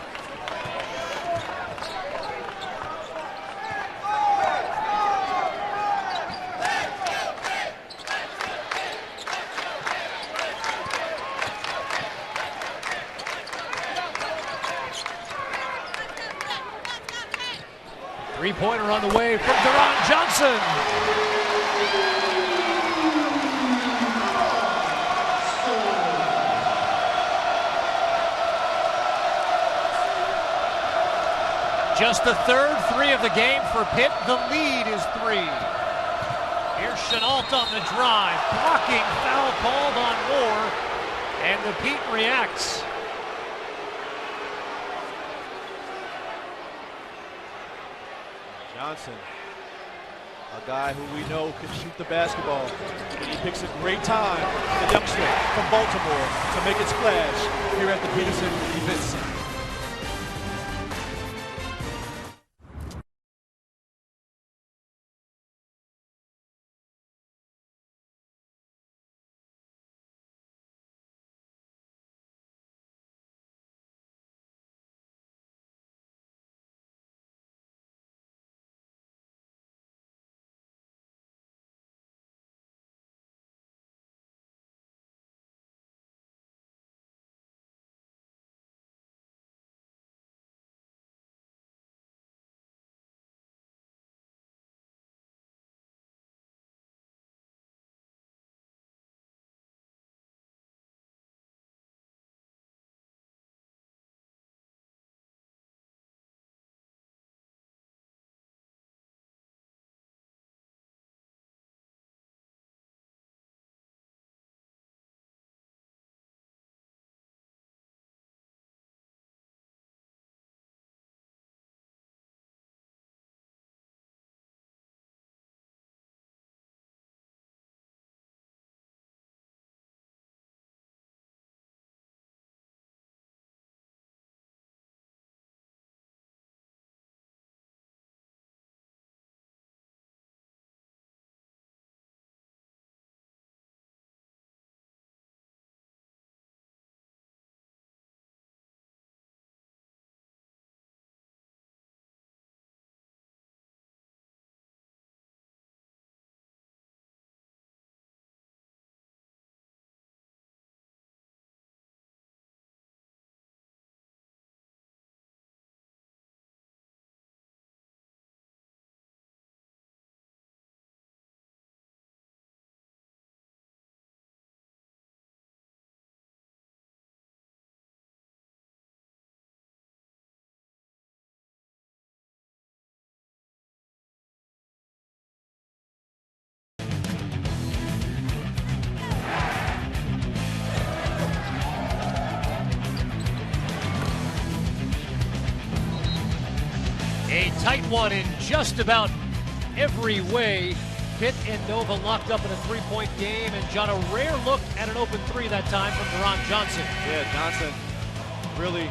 Three-pointer on the way from Deron Johnson. Just the 3rd 3 of the game for Pitt. The lead is 3. Here's Chenault on the drive. Blocking foul called on Moore. And the Pitt reacts. Johnson, a guy who we know can shoot the basketball. And he picks a great time, the youngster from Baltimore, to make it splash here at the Peterson Event Center. tight one in just about every way. Pitt and Nova locked up in a three-point game, and John, a rare look at an open three that time from Deron Johnson. Yeah, Johnson really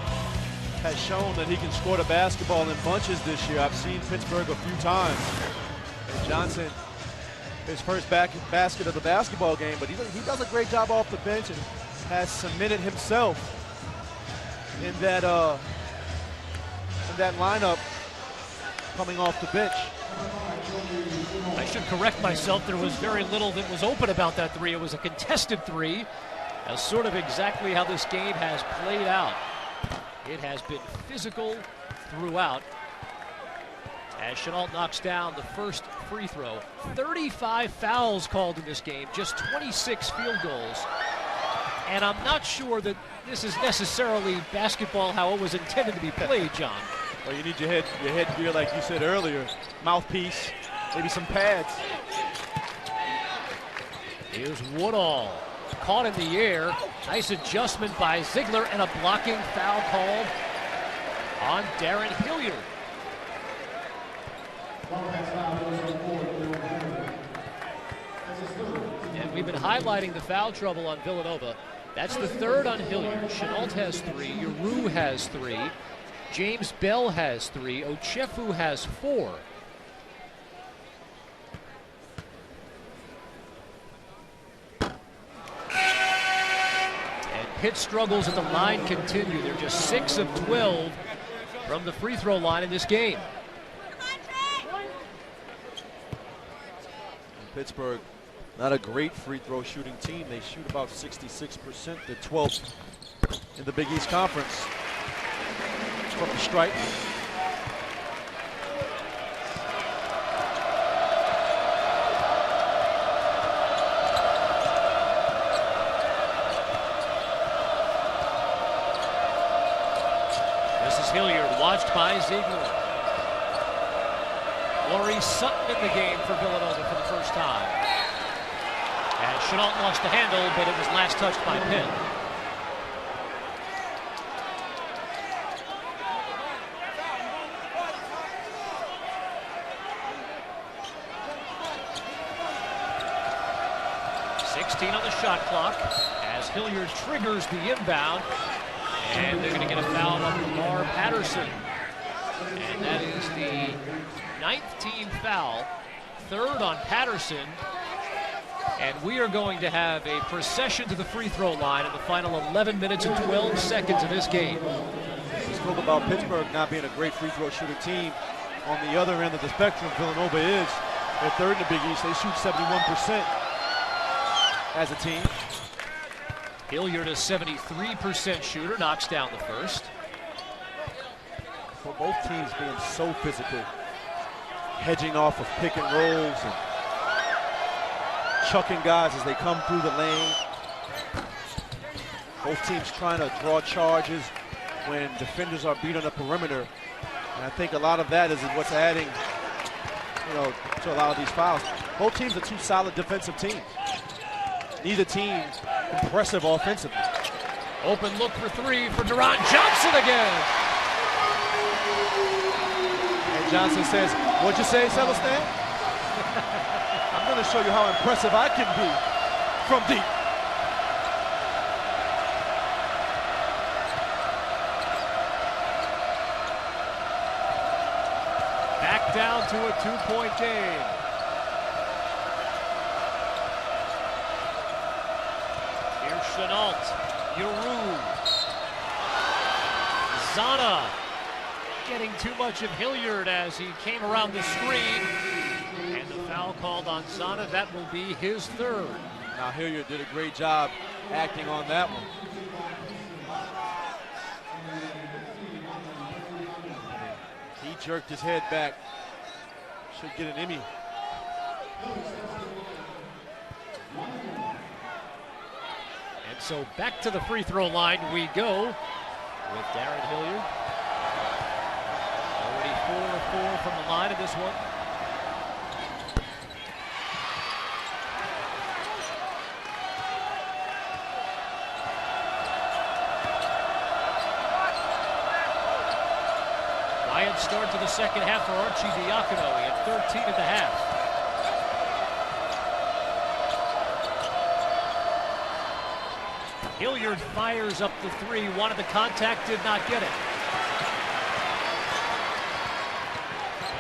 has shown that he can score the basketball in bunches this year. I've seen Pittsburgh a few times. And Johnson, his first basket of the basketball game, but he does a great job off the bench and has cemented himself in that lineup coming off the bench. I should correct myself. There was very little that was open about that three. It was a contested three. That's sort of exactly how this game has played out. It has been physical throughout. As Chenault knocks down the first free throw. 35 fouls called in this game, just 26 field goals. And I'm not sure that this is necessarily basketball how it was intended to be played, John. Well, you need your headgear, like you said earlier, mouthpiece, maybe some pads. Here's Woodall, caught in the air. Nice adjustment by Ziegler, and a blocking foul called on Darren Hilliard. And we've been highlighting the foul trouble on Villanova. That's the third on Hilliard. Chenault has 3, Giroux has 3, James Bell has 3, Ochefu has 4. And Pitt struggles at the line continue. They're just 6 of 12 from the free throw line in this game. Pittsburgh, not a great free throw shooting team. They shoot about 66%. They're 12th in the Big East Conference from the stripe. This is Hilliard, watched by Ziegler. Laurie Sutton in the game for Villanova for the first time. And Chenault lost the handle, but it was last touched by Pitt. On the shot clock as Hilliard triggers the inbound, and they're going to get a foul on Lamar Patterson, and that is the 9th team foul, 3rd on Patterson, and we are going to have a procession to the free throw line in the final 11 minutes and 12 seconds of this game. We spoke about Pittsburgh not being a great free throw shooting team. On the other end of the spectrum, Villanova is. They're 3rd in the Big East. They shoot 71%. As a team. Hilliard, a 73% shooter, knocks down the first. For both teams being so physical, hedging off of pick and rolls and chucking guys as they come through the lane. Both teams trying to draw charges when defenders are beat on the perimeter. And I think a lot of that is what's adding, to a lot of these fouls. Both teams are 2 solid defensive teams. Neither team impressive offensively. Open look for 3 for Deron Johnson again. And Johnson says, "What'd you say, Celestin?" I'm going to show you how impressive I can be from deep. Back down to a 2-point game. Chenault, Giroux, Zana getting too much of Hilliard as he came around the screen, and the foul called on Zana. That will be his 3rd. Now Hilliard did a great job acting on that one. He jerked his head back. Should get an Emmy. So back to the free throw line we go with Darren Hilliard. Already 4 of 4 from the line in this one. Wyatt Good start to the second half for Archie Diacono. He had 13 at the half. Hilliard fires up the three, wanted the contact, did not get it.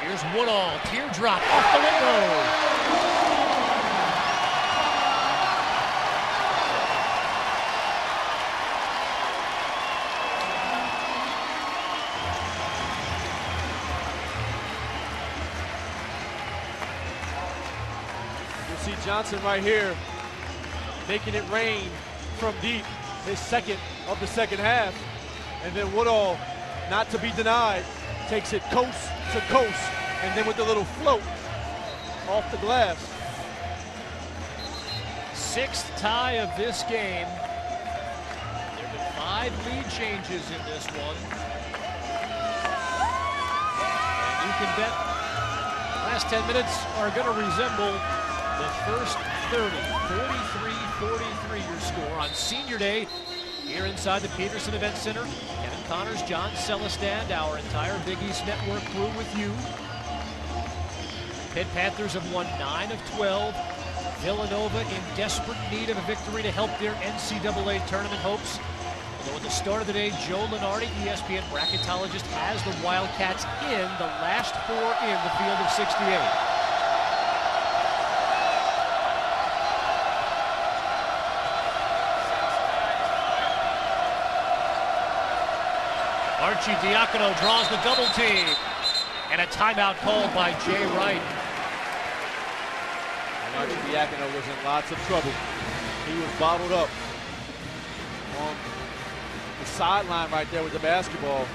Here's Woodall, teardrop off the window. You'll see Johnson right here making it rain from deep, his second of the second half. And then Woodall, not to be denied, takes it coast to coast, and then with the little float off the glass. Sixth tie of this game. There have been 5 lead changes in this one. And you can bet the last 10 minutes are going to resemble the first 30. 43-43 your score on Senior Day here inside the Peterson Event Center. Kevin Connors, John Celesstand, our entire Big East Network crew with you. Pitt Panthers have won 9 of 12. Villanova in desperate need of a victory to help their NCAA tournament hopes. Although at the start of the day, Joe Lenardi, ESPN bracketologist, has the Wildcats in the last 4 in the field of 68. Archie Diacono draws the double team. And a timeout called by Jay Wright. And Archie Diacono was in lots of trouble. He was bottled up on the sideline right there with the basketball.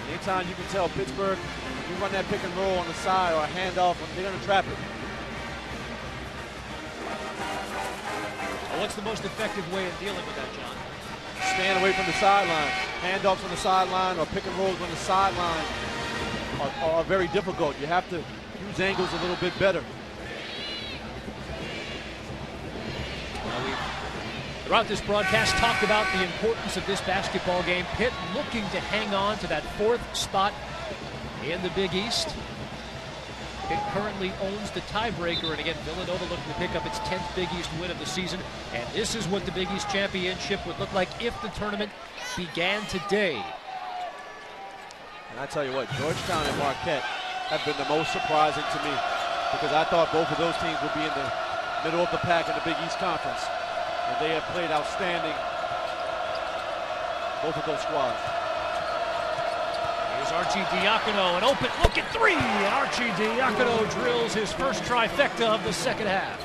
Anytime you can tell Pittsburgh, if you run that pick and roll on the side or a handoff, they're going to trap it. Well, what's the most effective way of dealing with that, John? Stand away from the sideline. Handoffs on the sideline or pick and rolls on the sideline are very difficult. You have to use angles a little bit better. Throughout this broadcast, talked about the importance of this basketball game. Pitt looking to hang on to that 4th spot in the Big East. Pitt currently owns the tiebreaker, and again, Villanova looking to pick up its 10th Big East win of the season. And this is what the Big East championship would look like if the tournament began today. And I tell you what, Georgetown and Marquette have been the most surprising to me, because I thought both of those teams would be in the middle of the pack in the Big East Conference. And they have played outstanding, both of those squads. Here's Archie Diacono, an open look at 3, and Archie Diacono drills his first trifecta of the second half.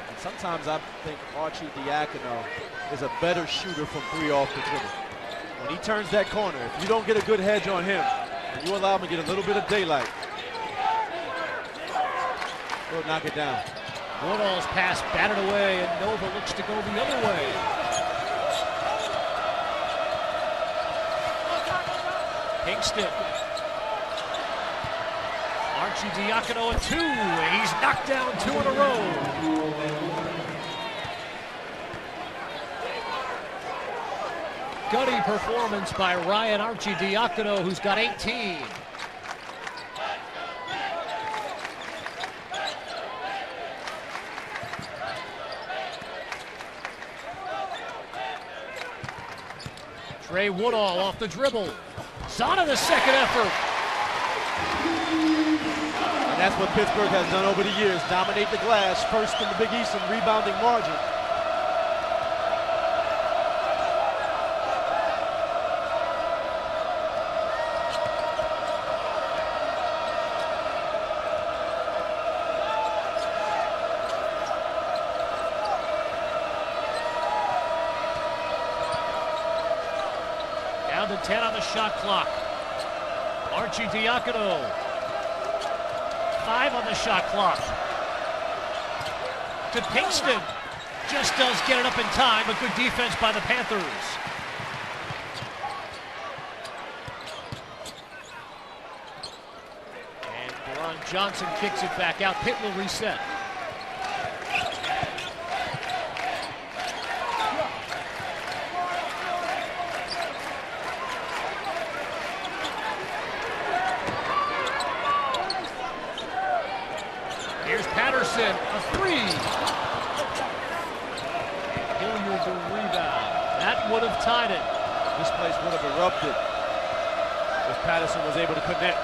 And sometimes I think Archie Diacono is a better shooter from 3 off the dribble. When he turns that corner, if you don't get a good hedge on him, and you allow him to get a little bit of daylight, he'll knock it down. Woodall's pass batted away, and Nova looks to go the other way. Kingston. Archie Diacono at 2. He's knocked down 2 in a row. Gutty performance by Ryan Archie Diacono, who's got 18. Trey Woodall off the dribble. Zana the second effort. And that's what Pittsburgh has done over the years. Dominate the glass, first in the Big East in rebounding margin. Down to 10 on the shot clock. Archie Diacono. 5 on the shot clock. To Pinkston. Just does get it up in time, but good defense by the Panthers. And Deron Johnson kicks it back out. Pitt will reset. Here's Patterson, a three. Hilliard the rebound. That would have tied it. This place would have erupted if Patterson was able to connect.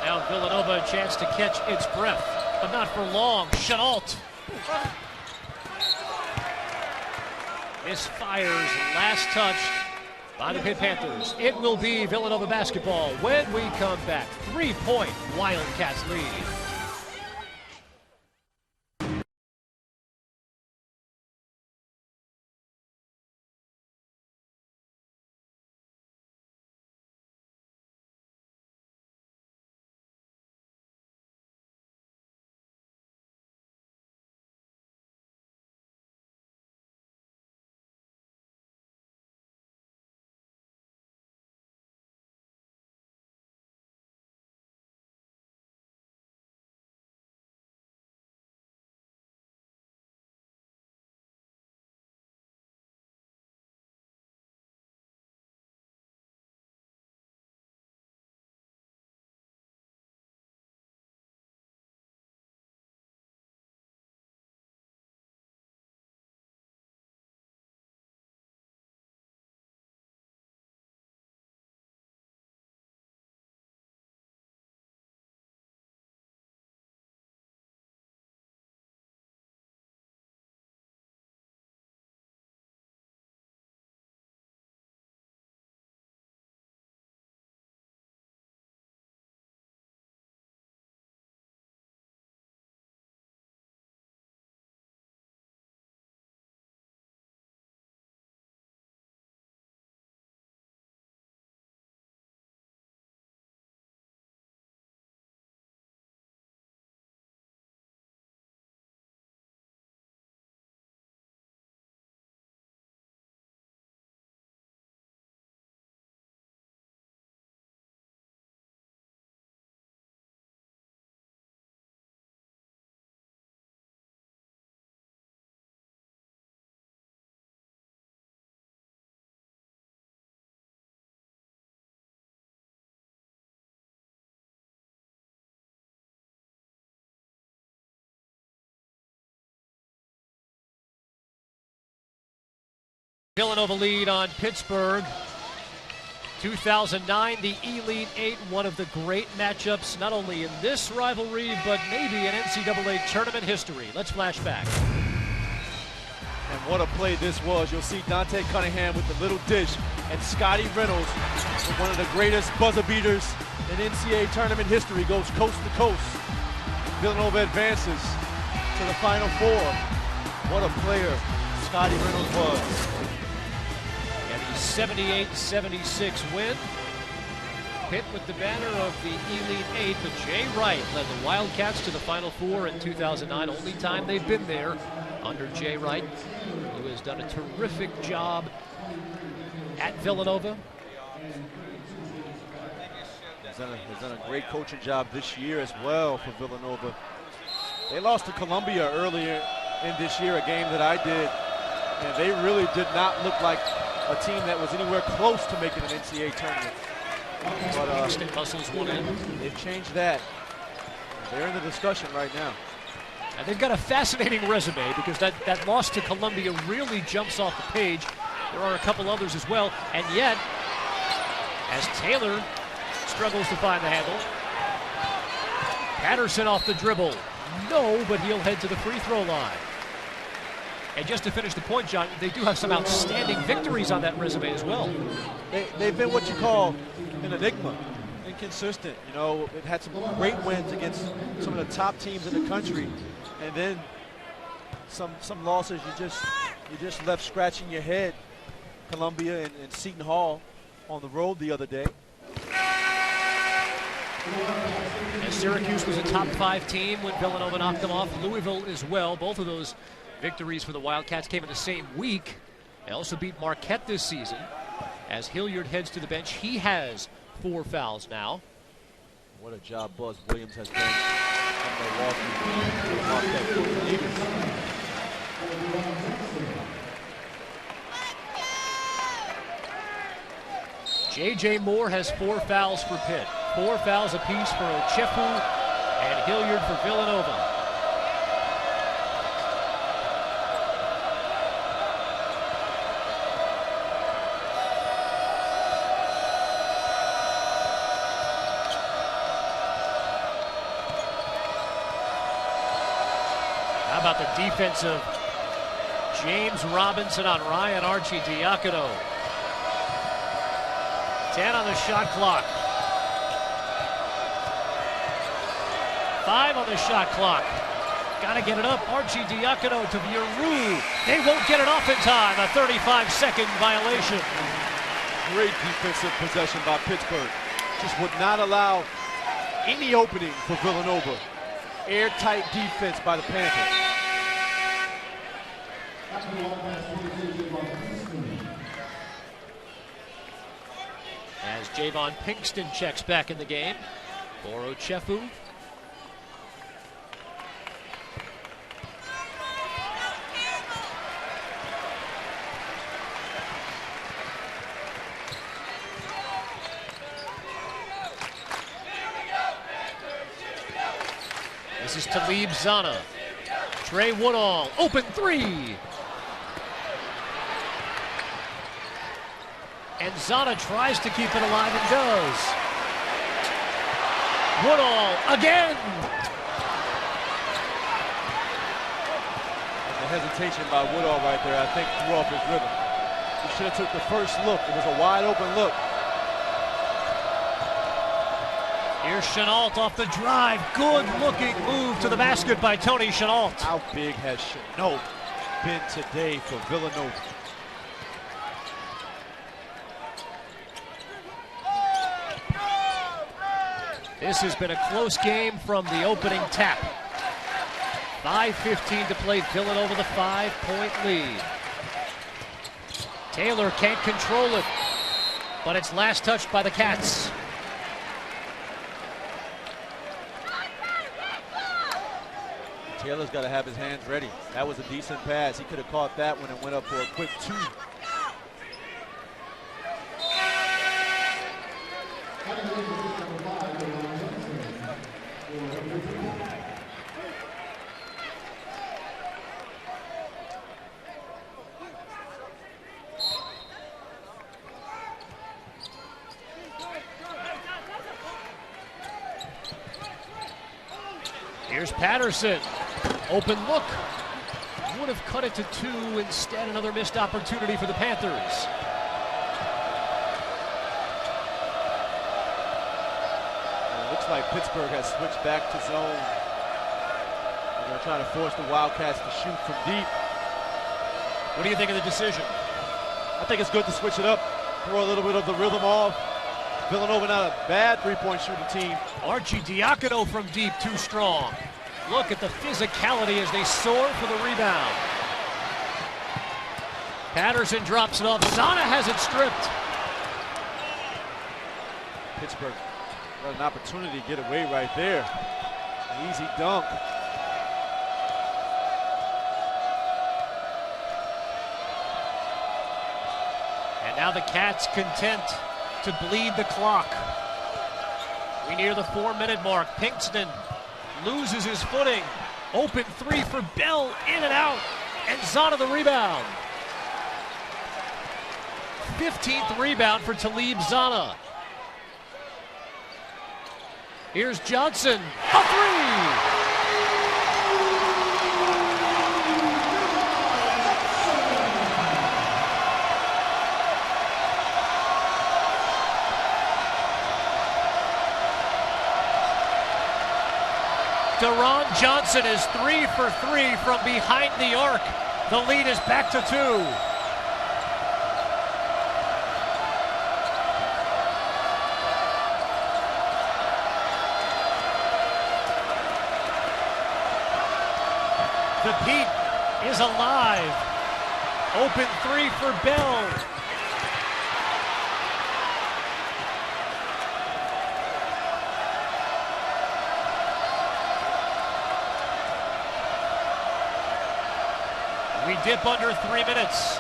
Now Villanova a chance to catch its breath, but not for long. Chenault misfires, last touched by the Pitt Panthers. It will be Villanova basketball when we come back. 3-point Wildcats lead. Villanova lead on Pittsburgh. 2009, the Elite Eight, one of the great matchups, not only in this rivalry, but maybe in NCAA tournament history. Let's flash back. And what a play this was. You'll see Dante Cunningham with the little dish, and Scotty Reynolds, with one of the greatest buzzer beaters in NCAA tournament history, goes coast to coast. Villanova advances to the Final Four. What a player Scotty Reynolds was. 78-76 win. Pitt with the banner of the Elite Eight, but Jay Wright led the Wildcats to the Final Four in 2009. Only time they've been there under Jay Wright, who has done a terrific job at Villanova. He's done a great coaching job this year as well for Villanova. They lost to Columbia earlier in this year, a game that I did, and they really did not look like a team that was anywhere close to making an NCAA tournament. But Muscles won in. They've changed that. They're in the discussion right now. And they've got a fascinating resume, because that loss to Columbia really jumps off the page. There are a couple others as well. And yet, as Taylor struggles to find the handle, Patterson off the dribble. No, but he'll head to the free throw line. And just to finish the point, John, they do have some outstanding victories on that resume as well. They've been what you call an enigma, inconsistent. You know, they've had some great wins against some of the top teams in the country, and then some losses you just left scratching your head. Columbia and Seton Hall on the road the other day. And Syracuse was a top 5 team when Villanova knocked them off. Louisville as well. Both of those victories for the Wildcats came in the same week. They also beat Marquette this season. As Hilliard heads to the bench, he has 4 fouls now. What a job Buzz Williams has done in Milwaukee. J.J. Moore has 4 fouls for Pitt. 4 fouls apiece for Ochefu and Hilliard for Villanova. How about the defense of James Robinson on Ryan Arcidiacono? 10 on the shot clock. 5 on the shot clock. Got to get it up. Arcidiacono to Viru. They won't get it off in time. A 35-second violation. Great defensive possession by Pittsburgh. Just would not allow any opening for Villanova. Airtight defense by the Panthers. As Javon Pinkston checks back in the game for Ochefu. This is Talib Zana. Trey Woodall, open 3. And Zana tries to keep it alive and does. Woodall again. The hesitation by Woodall right there, I think, threw off his rhythm. He should have took the first look. It was a wide open look. Here's Chenault off the drive. Good looking move to the basket by Tony Chenault. How big has Chenault been today for Villanova? This has been a close game from the opening tap. 5:15 to play. Villanova the 5-point lead. Taylor can't control it, but it's last touched by the Cats. Taylor's got to have his hands ready. That was a decent pass. He could have caught that one and went up for a quick 2. Here's Patterson. Open look. Would have cut it to 2. Instead, another missed opportunity for the Panthers. It looks like Pittsburgh has switched back to zone. They're going to try to force the Wildcats to shoot from deep. What do you think of the decision? I think it's good to switch it up, throw a little bit of the rhythm off. Villanova not a bad three-point shooting team. Arcidiacono from deep, too strong. Look at the physicality as they soar for the rebound. Patterson drops it off. Zana has it stripped. Pittsburgh got an opportunity to get away right there. An easy dunk. And now the Cats content to bleed the clock. We near the 4-minute mark. Pinkston loses his footing. Open 3 for Bell, in and out, and Zana the rebound. 15th rebound for Talib Zana. Here's Johnson, a 3! Deron Johnson is 3 for 3 from behind the arc. The lead is back to 2. The Pitt is alive. Open 3 for Bell. We dip under 3 minutes.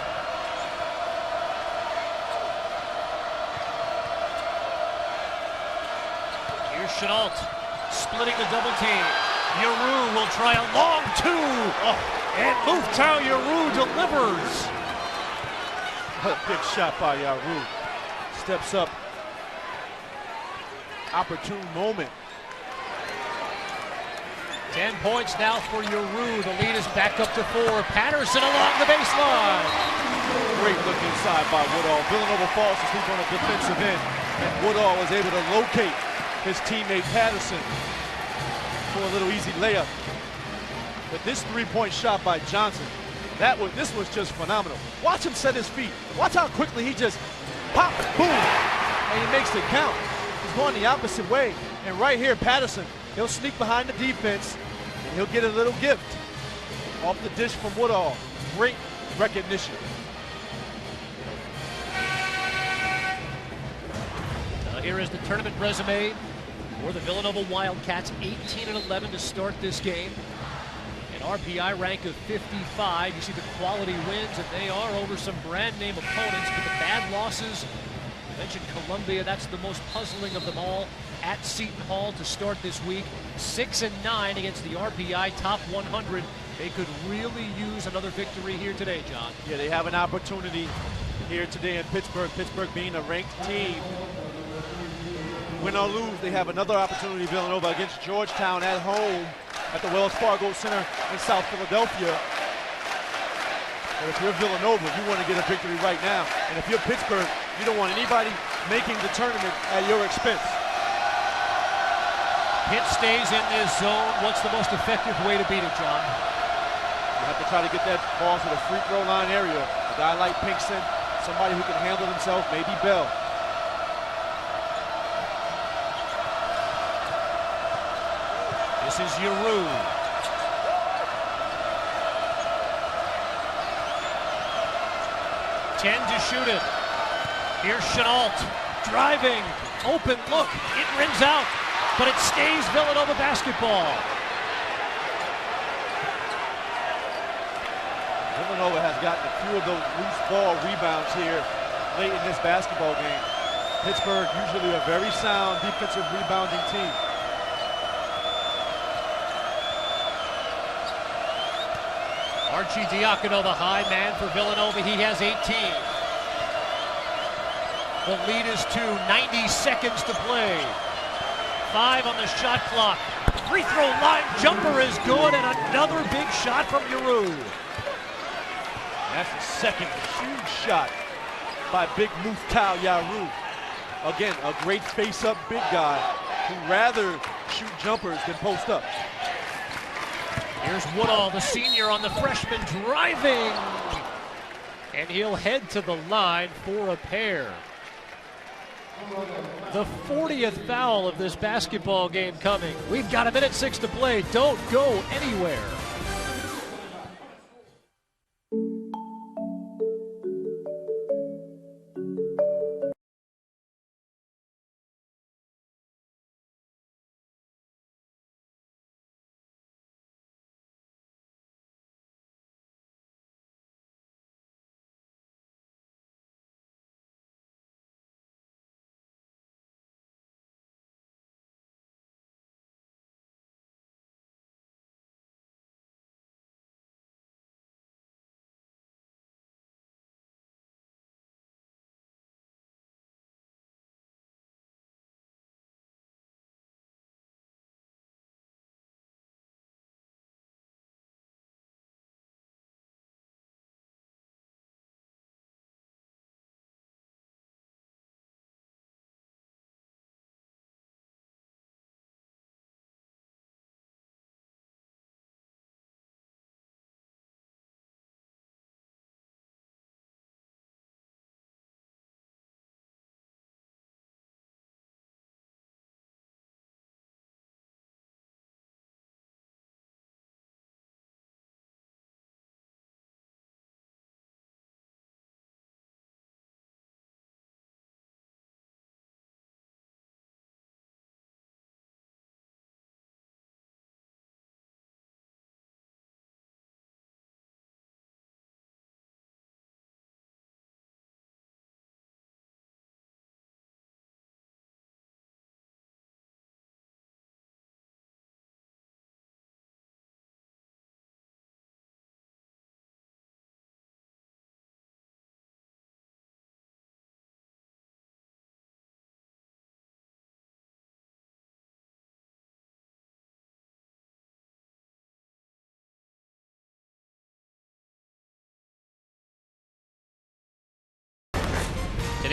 Here's Chenault splitting the double team. Giroux will try a long two. And Muftau Giroux delivers. What a big shot by Giroux. Steps up. Opportune moment. 10 points now for Giroux. The lead is back up to 4. Patterson along the baseline. Great look inside by Woodall. Villanova falls asleep on a defensive end, and Woodall was able to locate his teammate Patterson for a little easy layup. But this three-point shot by Johnson, this was just phenomenal. Watch him set his feet. Watch how quickly he just pop, boom, and he makes it count. He's going the opposite way. And right here, Patterson, he'll sneak behind the defense, and he'll get a little gift off the dish from Woodall. Great recognition. Here is the tournament resume for the Villanova Wildcats. 18-11 to start this game. An RPI rank of 55. You see the quality wins, and they are over some brand-name opponents, but the bad losses. You mentioned Columbia. That's the most puzzling of them all. At Seton Hall to start this week. 6-9 against the RPI top 100. They could really use another victory here today, John. Yeah, they have an opportunity here today in Pittsburgh. Pittsburgh being a ranked team. Win or lose, they have another opportunity, Villanova, against Georgetown at home at the Wells Fargo Center in South Philadelphia. But if you're Villanova, you want to get a victory right now. And if you're Pittsburgh, you don't want anybody making the tournament at your expense. Pitt stays in this zone. What's the most effective way to beat it, John? You have to try to get that ball to the free throw line area. A guy like Pinkston, somebody who can handle himself, maybe Bell. This is Giroux. Ten to shoot it. Here's Chenault driving, open look, it rims out, but it stays Villanova basketball. Villanova has gotten a few of those loose ball rebounds here late in this basketball game. Pittsburgh usually a very sound defensive rebounding team. Archie Diacono, the high man for Villanova. He has 18. The lead is 2. 90 seconds to play. 5 on the shot clock. Free throw line jumper is good, and another big shot from Giroux. That's the second huge shot by big Muftau Giroux. Again, a great face-up big guy who'd rather shoot jumpers than post up. Here's Woodall, the senior, on the freshman, driving. And he'll head to the line for a pair. The 40th foul of this basketball game coming. We've got 1:06 to play. Don't go anywhere.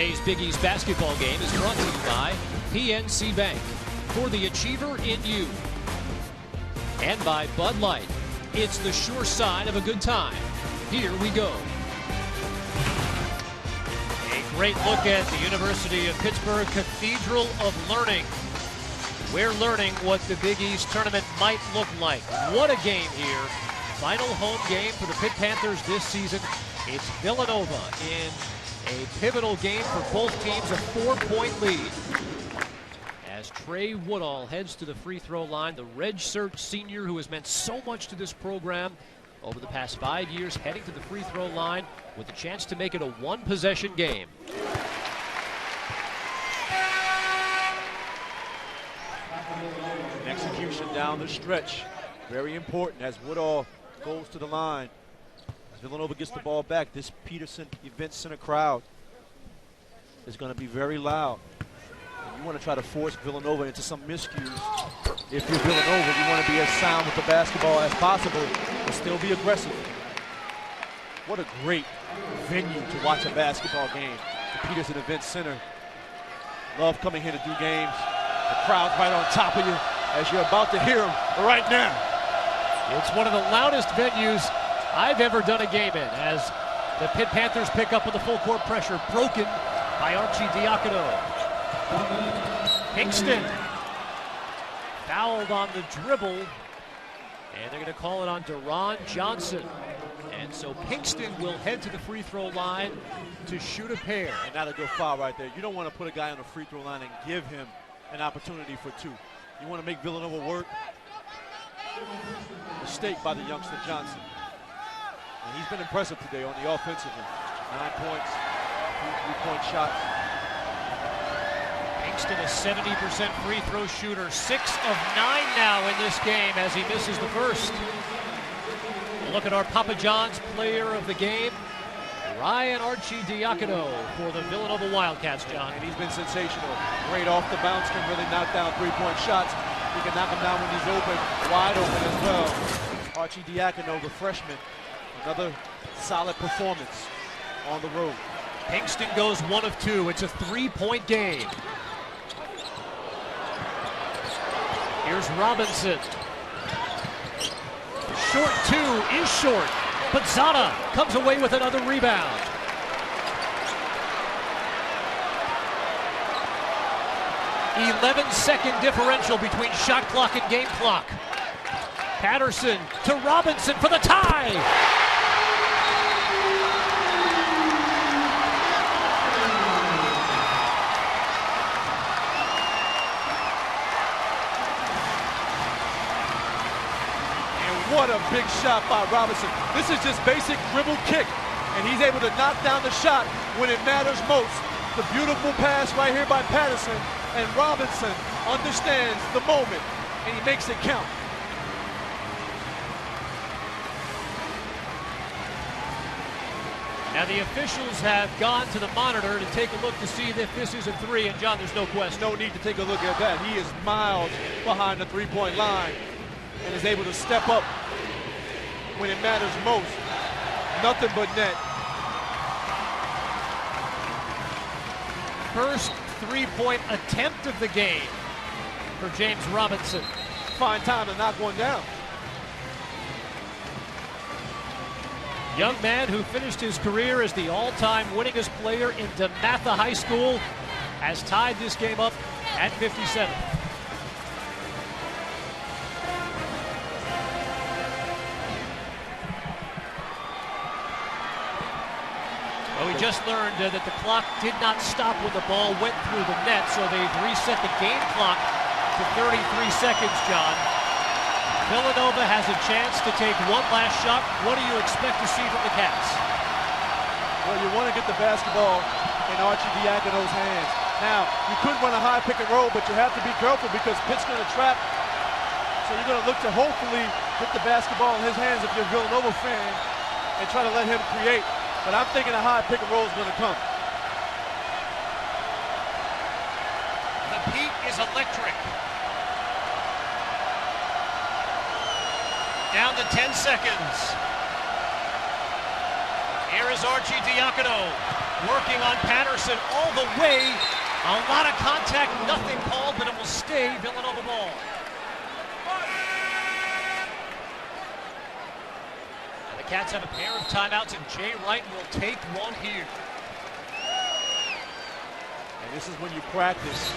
Today's Big East basketball game is brought to you by PNC Bank, for the achiever in you. And by Bud Light. It's the sure sign of a good time. Here we go. A great look at the University of Pittsburgh Cathedral of Learning. We're learning what the Big East tournament might look like. What a game here. Final home game for the Pitt Panthers this season. It's Villanova in a pivotal game for both teams, a 4-point lead. As Trey Woodall heads to the free throw line, the redshirt senior who has meant so much to this program over the past 5 years, heading to the free throw line with a chance to make it a one-possession game. An execution down the stretch. Very important as Woodall goes to the line. As Villanova gets the ball back, this Peterson Event Center crowd is going to be very loud. You want to try to force Villanova into some miscues. If you're Villanova, you want to be as sound with the basketball as possible, but still be aggressive. What a great venue to watch a basketball game. The Peterson Event Center. Love coming here to do games. The crowd's right on top of you as you're about to hear them right now. It's one of the loudest venues I've ever done a game in, as the Pitt Panthers pick up with the full court pressure, broken by Archie Diacono. Pinkston fouled on the dribble, and they're going to call it on Deron Johnson. And so Pinkston will head to the free throw line to shoot a pair. And that'll go foul right there. You don't want to put a guy on the free throw line and give him an opportunity for two. You want to make Villanova work. Mistake by the youngster Johnson. And he's been impressive today on the offensive end. 9 points, 2 3-point shots. Pinkston, a 70% free throw shooter, 6 of 9 now in this game as he misses the first. A look at our Papa John's player of the game, Ryan Archie Diacono for the Villanova Wildcats, John. And he's been sensational. Great off the bounce, can really knock down 3-point shots. He can knock them down when he's open, wide open as well. Archie Diacono, the freshman, another solid performance on the road. Pinkston goes 1 of 2. It's a 3-point game. Here's Robinson. Short 2 is short, but Zana comes away with another rebound. "11-second differential between shot clock and game clock. Patterson to Robinson for the tie. And what a big shot by Robinson. This is just basic dribble kick, and he's able to knock down the shot when it matters most. The beautiful pass right here by Patterson, and Robinson understands the moment, and he makes it count. Now the officials have gone to the monitor to take a look to see if this is a 3, and John, there's no question. No need to take a look at that. He is miles behind the 3-point line and is able to step up when it matters most. Nothing but net. First 3-point attempt of the game for James Robinson. Fine time to knock one down. Young man who finished his career as the all-time winningest player in DeMatha High School has tied this game up at 57. Well, we just learned that the clock did not stop when the ball went through the net, so they've reset the game clock to 33 seconds, John. Villanova has a chance to take one last shot. What do you expect to see from the Cats? Well, you want to get the basketball in Archie Diacono's hands. Now, you could run a high pick and roll, but you have to be careful because Pitt's going to trap. So you're going to look to hopefully get the basketball in his hands if you're a Villanova fan and try to let him create. But I'm thinking a high pick and roll is going to come. The heat is electric. Down to 10 seconds. Here is Archie Diacono. working on Patterson all the way. A lot of contact, nothing called, but it will stay Villanova ball. The Cats have a pair of timeouts, and Jay Wright will take one here. And this is when you practice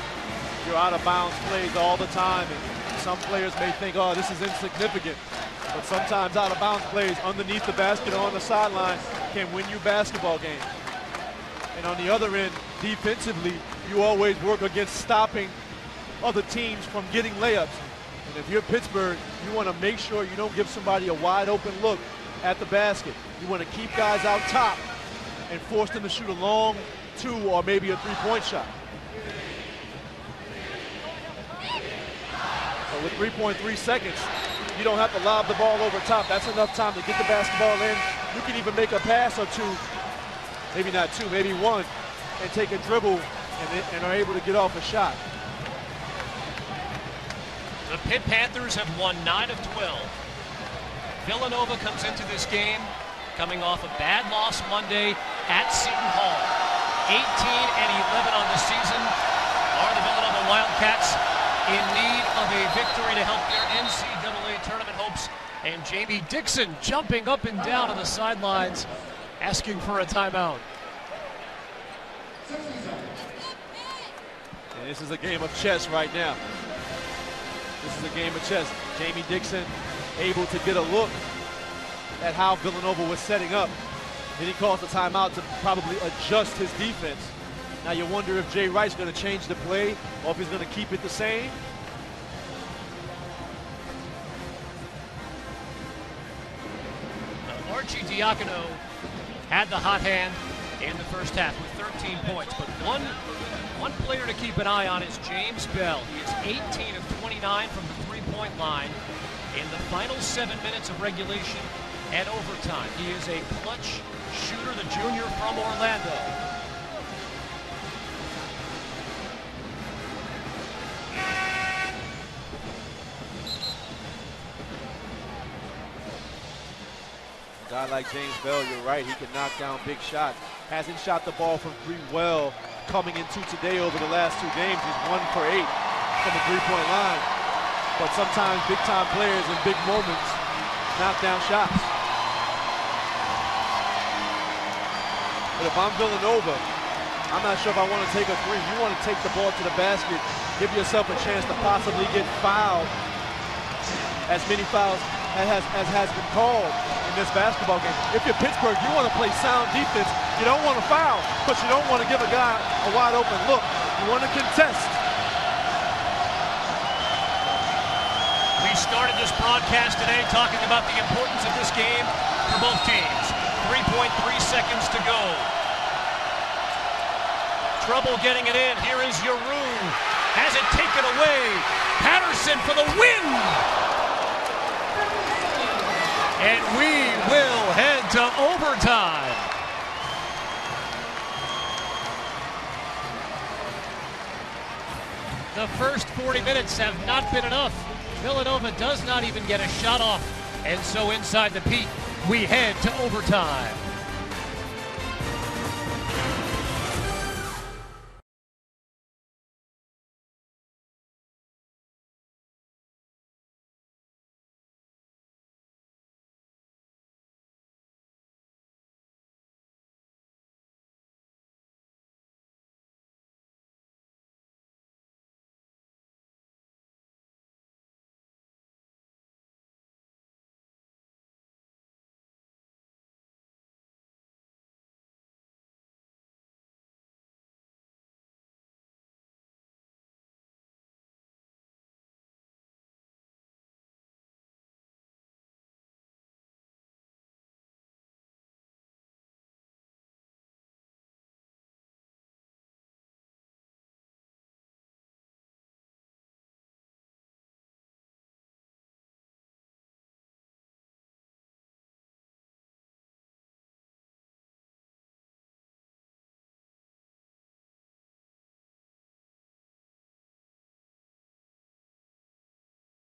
your out-of-bounds plays all the time, and some players may think, oh, this is insignificant. But sometimes out-of-bounds plays underneath the basket or on the sideline can win you basketball games. And on the other end, defensively, you always work against stopping other teams from getting layups. And if you're Pittsburgh, you want to make sure you don't give somebody a wide open look at the basket. You want to keep guys out top and force them to shoot a long 2 or maybe a 3-point shot. So with 3.3 seconds, you don't have to lob the ball over top. That's enough time to get the basketball in. You can even make a pass or 2, maybe not 2, maybe 1, and take a dribble and are able to get off a shot. The Pitt Panthers have won 9 of 12. Villanova comes into this game coming off a bad loss Monday at Seton Hall. 18 and 11 on the season. Are the Villanova Wildcats in need of a victory to help their NCAA tournament hopes? And Jamie Dixon jumping up and down on the sidelines, asking for a timeout. And this is a game of chess right now. This is a game of chess. Jamie Dixon able to get a look at how Villanova was setting up. Then he calls the timeout to probably adjust his defense. Now you wonder if Jay Wright's going to change the play or if he's going to keep it the same. Archie Diacono had the hot hand in the first half with 13 points, but one player to keep an eye on is James Bell. He is 18 of 29 from the three-point line in the final 7 minutes of regulation and overtime. He is a clutch shooter, the junior from Orlando. A guy like James Bell, you're right, he can knock down big shots. Hasn't shot the ball from 3 well coming into today over the last 2 games. He's 1 for 8 from the three-point line. But sometimes big-time players in big moments knock down shots. But if I'm Villanova, I'm not sure if I want to take a 3. You want to take the ball to the basket, give yourself a chance to possibly get fouled. As many fouls as has been called in this basketball game. If you're Pittsburgh, you want to play sound defense. You don't want to foul, but you don't want to give a guy a wide open look. You want to contest. We started this broadcast today talking about the importance of this game for both teams. 3.3 seconds to go. Trouble getting it in. Here is Yaru. Has it taken away. Patterson for the win. And we will head to overtime. The first 40 minutes have not been enough. Villanova does not even get a shot off. And so inside the Pete, we head to overtime.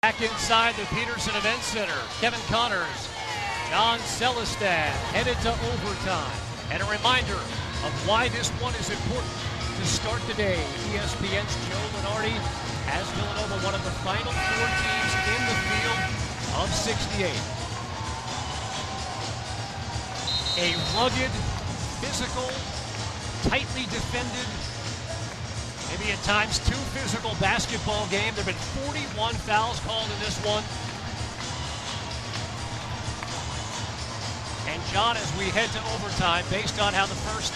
Back inside the Peterson Event Center, Kevin Connors, John Celestin headed to overtime. And a reminder, of why this one is important to start the day. ESPN's Joe Lenardi has Villanova one of the final 4 teams in the field of 68. A rugged, physical, tightly defended, maybe at times too physical basketball game. There have been 41 fouls called in this one. And John, as we head to overtime, based on how the first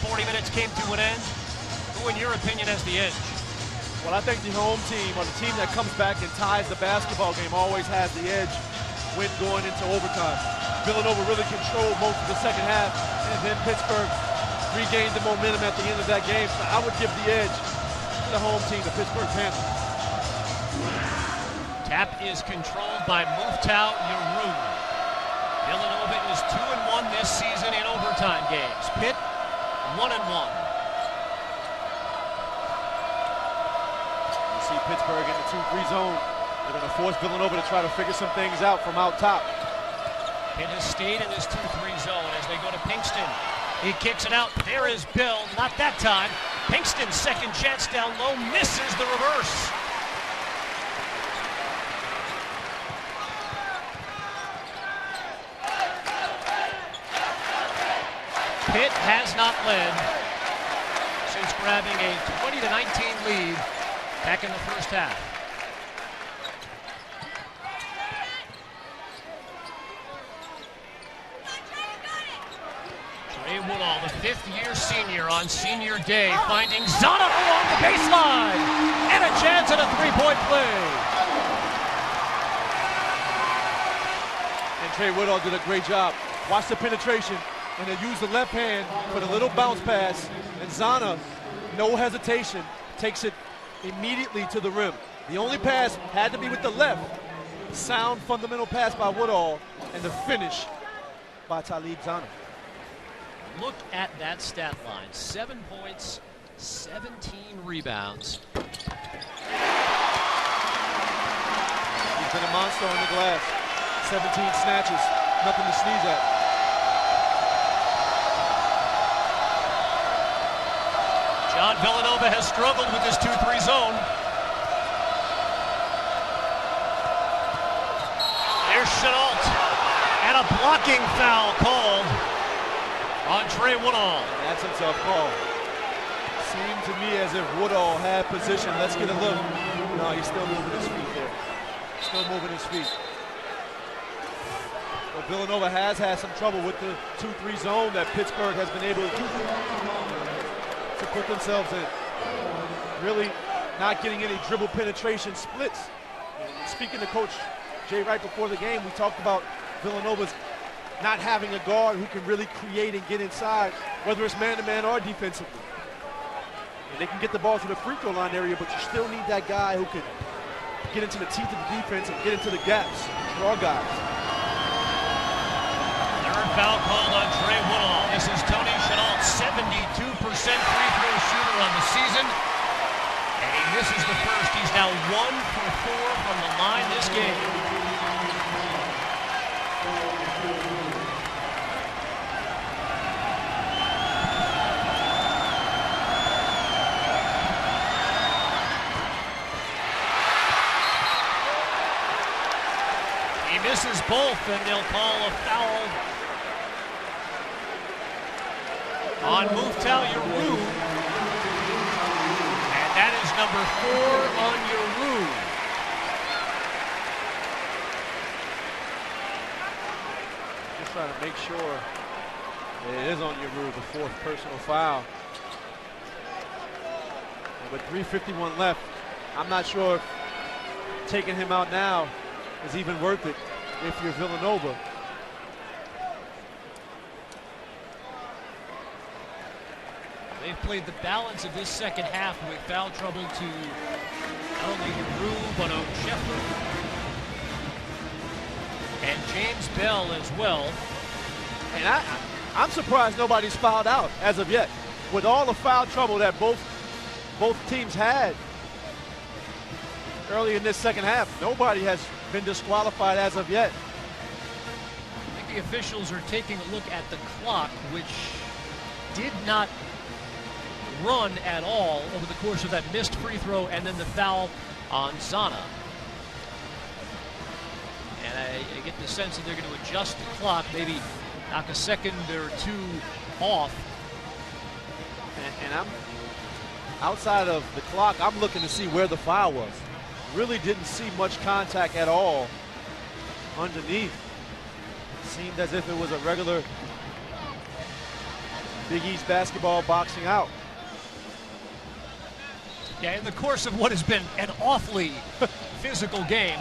40 minutes came to an end, who in your opinion has the edge? Well, I think the home team, or the team that comes back and ties the basketball game, always has the edge when going into overtime. Villanova really controlled most of the second half, and then Pittsburgh regained the momentum at the end of that game. So I would give the edge to the home team, the Pittsburgh Panthers. Tap is controlled by Muftau Yeru. Villanova is 2-1 this season in overtime games. Pitt 1-1. You see Pittsburgh in the 2-3 zone. They're going to force Villanova to try to figure some things out from out top. Pitt has stayed in this 2-3 zone as they go to Pinkston. He kicks it out. There is Bill. Not that time. Pinkston's second chance down low misses the reverse. Pitt has not led since grabbing a 20-19 lead back in the first half. Trey Woodall, the fifth-year senior on senior day, finding Zana along the baseline. And a chance at a three-point play. And Trey Woodall did a great job. Watch the penetration, and they use the left hand for the little bounce pass. And Zana, no hesitation, takes it immediately to the rim. The only pass had to be with the left. Sound fundamental pass by Woodall, and the finish by Talib Zana. Look at that stat line. 7 points, 17 rebounds. He's been a monster on the glass. 17 snatches, nothing to sneeze at. John, Villanova has struggled with this 2-3 zone. There's Chenault. And a blocking foul called on Trey Woodall. That's a tough call. Seemed to me as if Woodall had position. Let's get a look. No, he's still moving his feet there. Still moving his feet. But Villanova has had some trouble with the 2-3 zone that Pittsburgh has been able to put themselves in. Really not getting any dribble penetration splits. And speaking to Coach Jay Wright before the game, we talked about Villanova's not having a guard who can really create and get inside, whether it's man-to-man or defensively. And they can get the ball to the free throw line area, but you still need that guy who can get into the teeth of the defense and get into the gaps, draw guys. Third foul called on Trey Woodall. This is Tony Chenault, 72% free throw shooter on the season. And he misses the first. He's now 1 for 4 from the line this game. He misses both, and they'll call a foul on Muftau Yeru. And that is number 4 on Yeru. Just trying to make sure that it is on Yeru, the 4th personal foul. And with 3:51 left, I'm not sure if taking him out now is even worth it if you're Villanova. They've played the balance of this second half with foul trouble to not only Yeru, but O'Sheffler and James Bell as well. And I'm surprised nobody's fouled out as of yet. With all the foul trouble that both teams had early in this second half, nobody has been disqualified as of yet. I think the officials are taking a look at the clock, which did not run at all over the course of that missed free throw and then the foul on Zana. And I get the sense that they're going to adjust the clock, maybe knock a second or two off. And I'm outside of the clock, I'm looking to see where the foul was. Really didn't see much contact at all underneath. Seemed as if it was a regular Big East basketball boxing out. Yeah, in the course of what has been an awfully physical game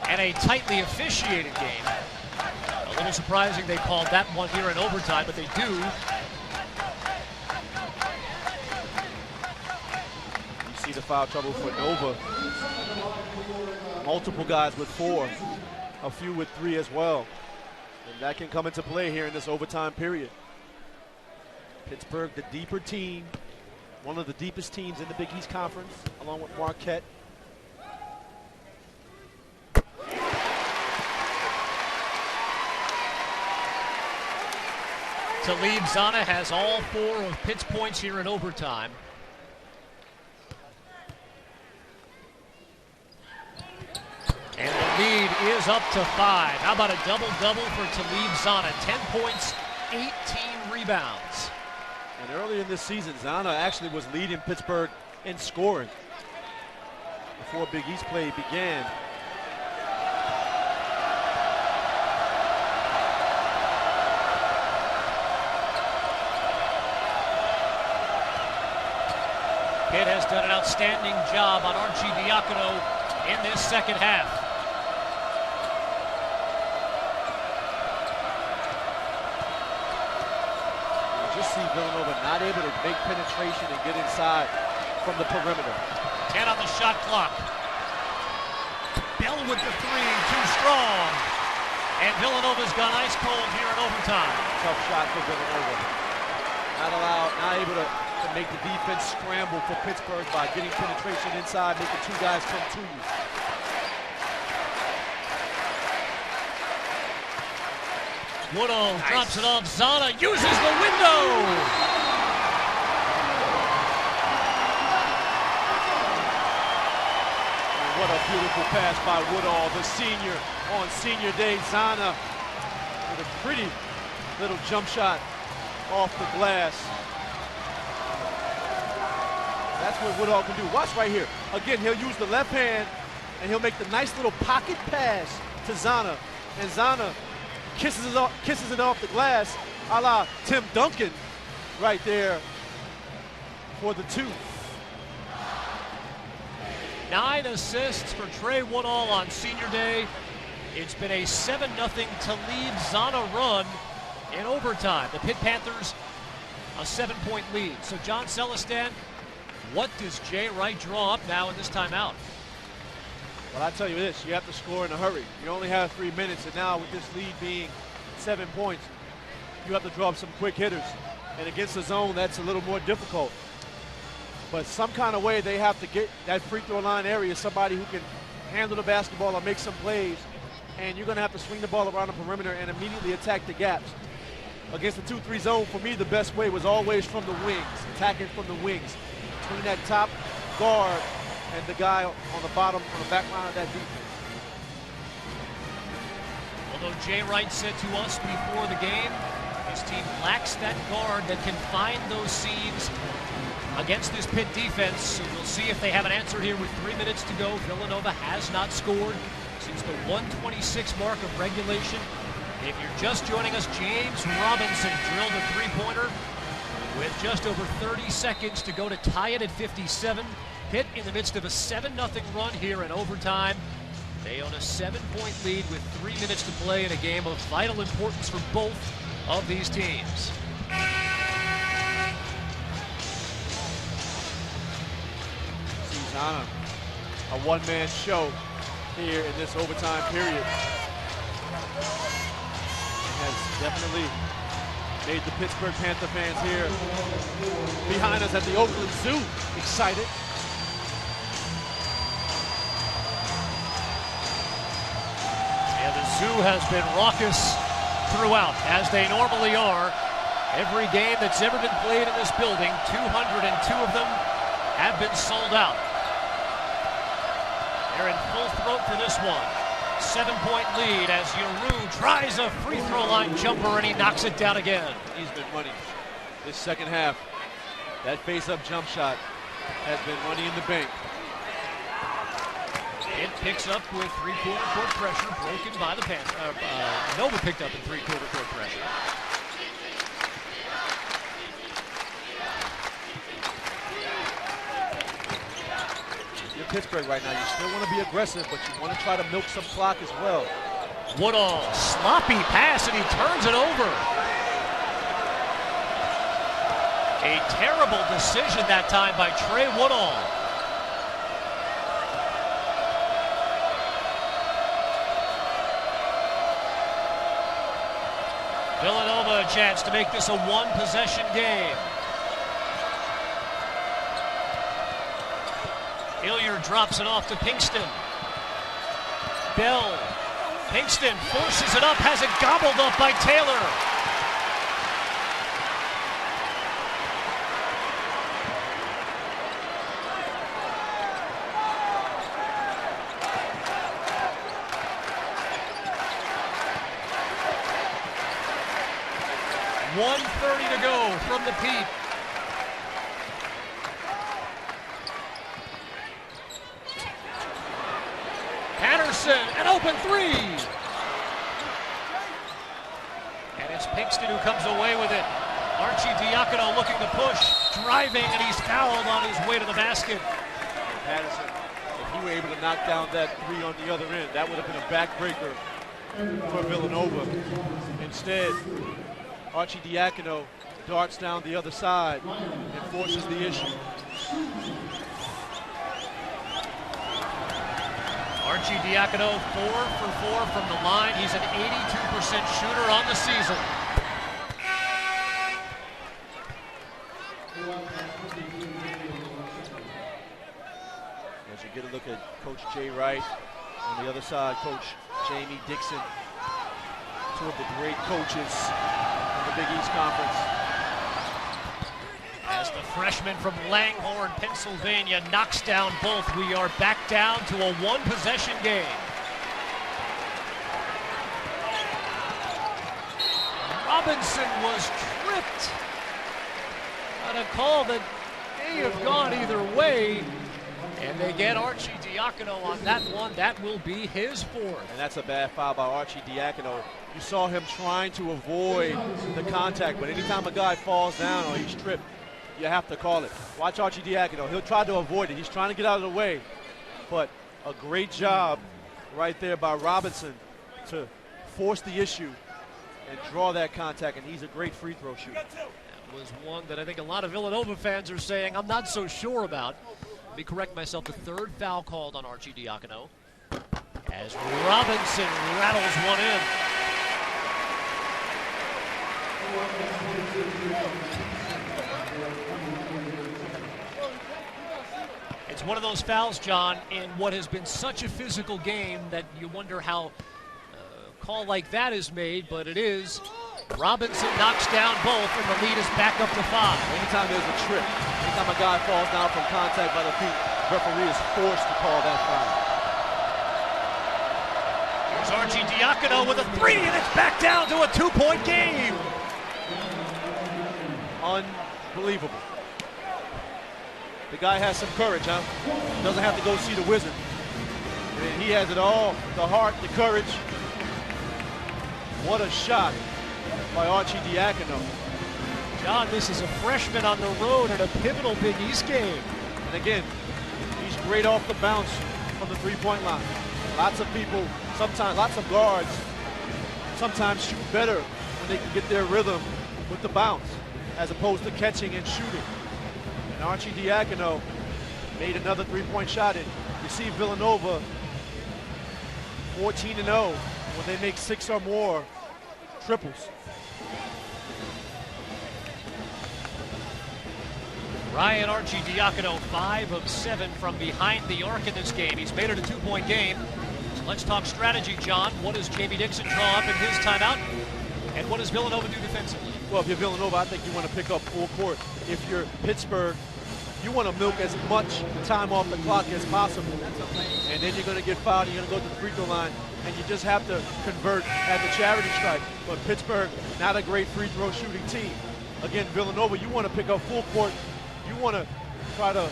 and a tightly officiated game, a little surprising they called that one here in overtime, but they do. You see the foul trouble for Nova. Multiple guys with 4, a few with 3 as well. And that can come into play here in this overtime period. Pittsburgh, the deeper team, one of the deepest teams in the Big East Conference, along with Marquette. Talib Zana has all 4 of Pitt's points here in overtime. And the lead is up to 5. How about a double-double for Talib Zana? 10 points, 18 rebounds. And earlier in this season, Zana actually was leading Pittsburgh in scoring before Big East play began. Pitt has done an outstanding job on Arcidiacono in this second half. You just see Villanova not able to make penetration and get inside from the perimeter. 10 on the shot clock. Bell with the 3, too strong. And Villanova's gone ice cold here in overtime. Tough shot for Villanova. Not able to make the defense scramble for Pittsburgh by getting penetration inside, making 2 guys come to you. Woodall drops it off. Zana uses the window. And what a beautiful pass by Woodall, the senior on senior day. Zana with a pretty little jump shot off the glass. That's what Woodall can do. Watch right here. Again, he'll use the left hand, and he'll make the nice little pocket pass to Zana. And Zana kisses it off the glass, a la Tim Duncan right there for the 2. 9 assists for Trey Woodall on senior day. It's been a 7-0 Talib Zana run in overtime. The Pitt Panthers, a 7-point lead. So John Celestin, what does Jay Wright draw up now in this timeout? Well, I tell you this, you have to score in a hurry. You only have 3 minutes, and now with this lead being 7 points, you have to draw up some quick hitters. And against the zone, that's a little more difficult. But some kind of way they have to get that free throw line area, somebody who can handle the basketball or make some plays. And you're going to have to swing the ball around the perimeter and immediately attack the gaps. Against the 2-3 zone, for me, the best way was always from the wings, attacking from the wings. Between that top guard and the guy on the bottom, on the back line of that defense. Although Jay Wright said to us before the game, his team lacks that guard that can find those seams against this Pitt defense. So we'll see if they have an answer here with 3 minutes to go. Villanova has not scored since the 126 mark of regulation. If you're just joining us, James Robinson drilled a 3-pointer with just over 30 seconds to go to tie it at 57. Pitt in the midst of a 7-0 run here in overtime. They own a 7-point lead with 3 minutes to play in a game of vital importance for both of these teams. Zana, a one-man show here in this overtime period. Has definitely made the Pittsburgh Panther fans here behind us at the Oakland Zoo excited. And the Zoo has been raucous throughout, as they normally are. Every game that's ever been played in this building, 202 of them have been sold out. They're in full throat for this one. 7-point lead as Giroux tries a free throw line jumper and he knocks it down again. He's been running this second half. That face-up jump shot has been money in the bank. It picks up with three-quarter court pressure broken by the Panthers. Nova picked up in three-quarter court pressure. You're Pittsburgh right now. You still want to be aggressive, but you want to try to milk some clock as well. Woodall, sloppy pass, and he turns it over. A terrible decision that time by Trey Woodall. Villanova a chance to make this a one-possession game. Hilliard drops it off to Pinkston. Bell. Pinkston forces it up, has it gobbled up by Taylor. .130 to go from the Pitt. Patterson, an open three. And it's Pinkston who comes away with it. Arcidiacono looking to push, driving, and he's fouled on his way to the basket. Patterson, if he were able to knock down that three on the other end, that would have been a backbreaker for Villanova. Instead, Arcidiacono darts down the other side and forces the issue. Arcidiacono 4 for 4 from the line. He's an 82% shooter on the season. As you get a look at Coach Jay Wright, on the other side, Coach Jamie Dixon, two of the great coaches in the Big East Conference. As the freshman from Langhorne, Pennsylvania knocks down both, we are back down to a one-possession game. Robinson was tripped on a call that may have gone either way, and they get Arcidiacono on that one. That will be his fourth. And that's a bad foul by Arcidiacono. You saw him trying to avoid the contact, but anytime a guy falls down or he's tripped, you have to call it. Watch Arcidiacono. He'll try to avoid it. He's trying to get out of the way, but a great job right there by Robinson to force the issue and draw that contact, and he's a great free throw shooter. That was one that I think a lot of Villanova fans are saying I'm not so sure about. Let me correct myself. The third foul called on Arcidiacono as Robinson rattles one in. It's one of those fouls, John, in what has been such a physical game that you wonder how a call like that is made, but it is. Robinson knocks down both, and the lead is back up to 5. Anytime there's a trip, anytime a guy falls down from contact by the feet, referee is forced to call that foul. Here's Arcidiacono with a three, and it's back down to a 2-point game. Unbelievable. The guy has some courage, huh? Doesn't have to go see the wizard. And he has it all, the heart, the courage. What a shot by Arcidiacono. John, this is a freshman on the road in a pivotal Big East game. And again, he's great off the bounce from the three-point line. Lots of people, sometimes, lots of guards, sometimes shoot better when they can get their rhythm with the bounce, as opposed to catching and shooting. And Arcidiacono made another three-point shot. And you see Villanova 14-0 when they make 6 or more triples. Ryan Arcidiacono, 5 of 7 from behind the arc in this game. He's made it a 2-point game. So let's talk strategy, John. What does Jamie Dixon draw up in his timeout? And what does Villanova do defensively? Well, if you're Villanova, I think you want to pick up full court. If you're Pittsburgh, you want to milk as much time off the clock as possible. And then you're going to get fouled, and you're going to go to the free throw line, and you just have to convert at the charity stripe. But Pittsburgh, not a great free throw shooting team. Again, Villanova, you want to pick up full court. You want to try to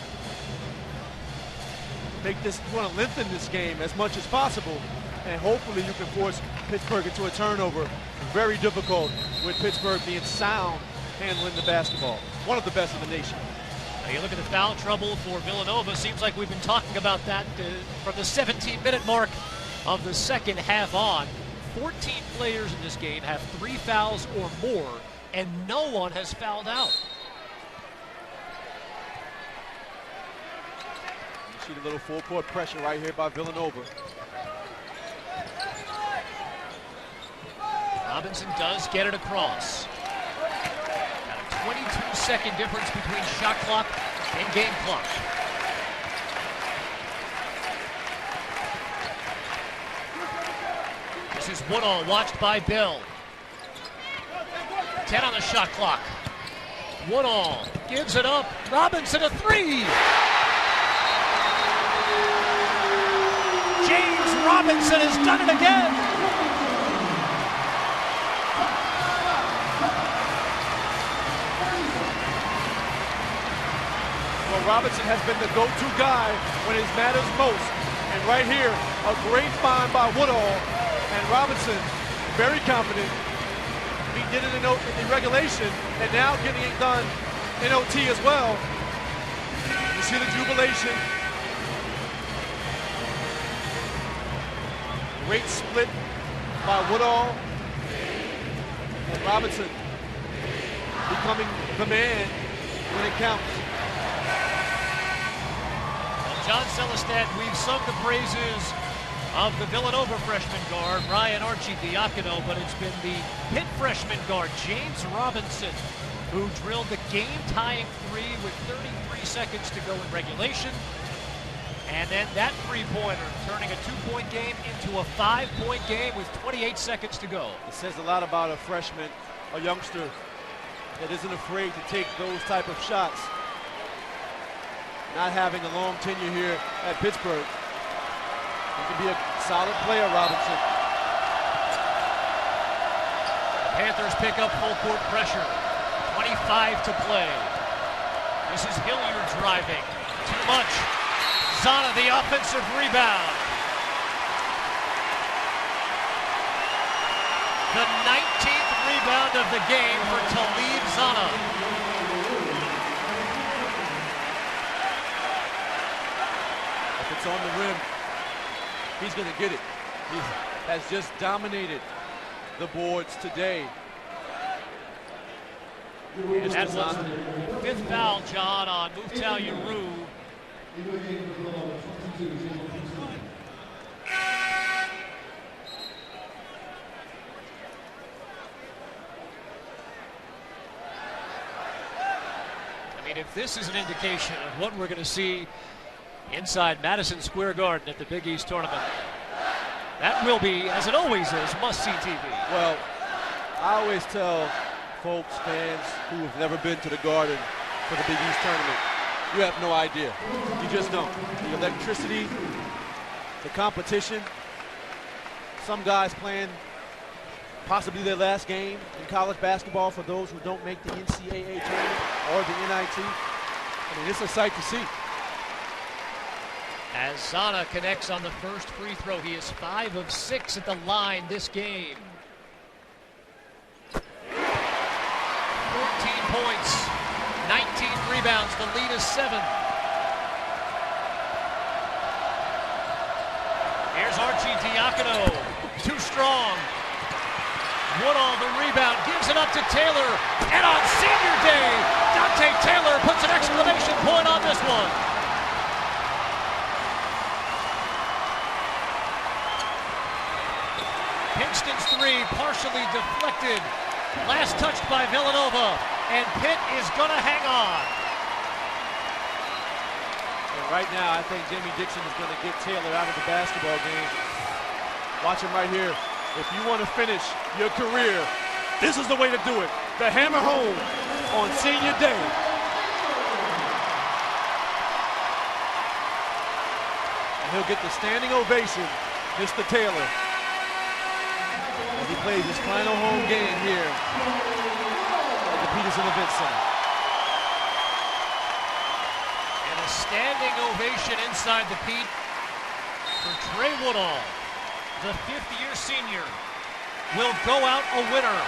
you want to lengthen this game as much as possible, and hopefully you can force Pittsburgh into a turnover. Very difficult with Pittsburgh being sound handling the basketball. One of the best in the nation. Now you look at the foul trouble for Villanova. Seems like we've been talking about that from the 17-minute mark of the second half on. 14 players in this game have 3 fouls or more, and no one has fouled out. You see the little full court pressure right here by Villanova. Robinson does get it across. Got a 22-second difference between shot clock and game clock. This is Woodall, watched by Bell. 10 on the shot clock. Woodall gives it up. Robinson a 3. James Robinson has done it again. Well, Robinson has been the go-to guy when it matters most. And right here, a great find by Woodall. And Robinson, very confident. He did it in regulation, and now getting it done in OT as well. You see the jubilation. Great split by Woodall. And Robinson becoming the man when it counts. John Celestat, we've sung the praises of the Villanova freshman guard, Ryan Arcidiacono, but it's been the Pitt freshman guard, James Robinson, who drilled the game-tying 3 with 33 seconds to go in regulation. And then that three-pointer, turning a 2-point game into a 5-point game with 28 seconds to go. It says a lot about a freshman, a youngster that isn't afraid to take those type of shots. Not having a long tenure here at Pittsburgh. He can be a solid player, Robinson. The Panthers pick up full court pressure. 25 to play. This is Hilliard driving. Too much. Zana, the offensive rebound. The 19th rebound of the game for Talib Zana. If it's on the rim, he's going to get it. He has just dominated the boards today. And that was the 5th foul, John, on Muftau Yuru. I mean, if this is an indication of what we're going to see inside Madison Square Garden at the Big East Tournament, that will be, as it always is, must-see TV. Well, I always tell folks, fans who have never been to the Garden for the Big East Tournament, you have no idea. You just don't. The electricity, the competition, some guys playing possibly their last game in college basketball for those who don't make the NCAA tournament or the NIT. I mean, it's a sight to see. As Zana connects on the first free throw, he is 5 of 6 at the line this game. 14 points, 19 rebounds, the lead is 7. Here's Arcidiacono, too strong. Woodall the rebound, gives it up to Taylor, and on senior day, Dante Taylor puts an exclamation point on this one. Pinkston's 3 partially deflected. Last touched by Villanova, and Pitt is going to hang on. And right now, I think Jamie Dixon is going to get Taylor out of the basketball game. Watch him right here. If you want to finish your career, this is the way to do it. the hammer home on senior day. And he'll get the standing ovation, Mr. Taylor, as he plays his final home game here at the Peterson Event Center. And a standing ovation inside the Pete for Trey Woodall, the fifth-year senior, will go out a winner.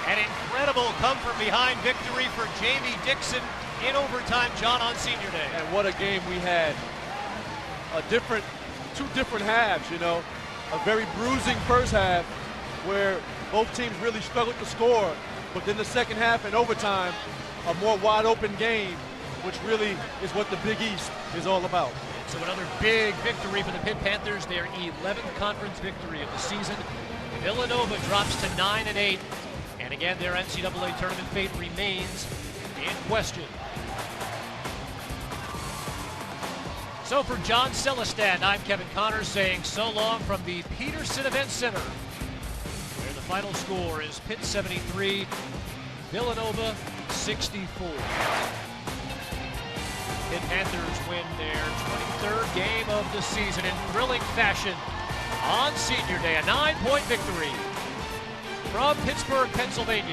An incredible come-from-behind victory for Jamie Dixon in overtime, John, on Senior Day. And what a game we had. Two different halves, you know. A very bruising first half where both teams really struggled to score, but then the second half in overtime, a more wide-open game, which really is what the Big East is all about. So another big victory for the Pitt Panthers, their 11th conference victory of the season. Villanova drops to 9-8, and again, their NCAA tournament fate remains in question. So for John Celestin, I'm Kevin Connors saying so long from the Peterson Event Center, where the final score is Pitt 73, Villanova 64. Pitt Panthers win their 23rd game of the season in thrilling fashion on Senior Day, a 9-point victory from Pittsburgh, Pennsylvania.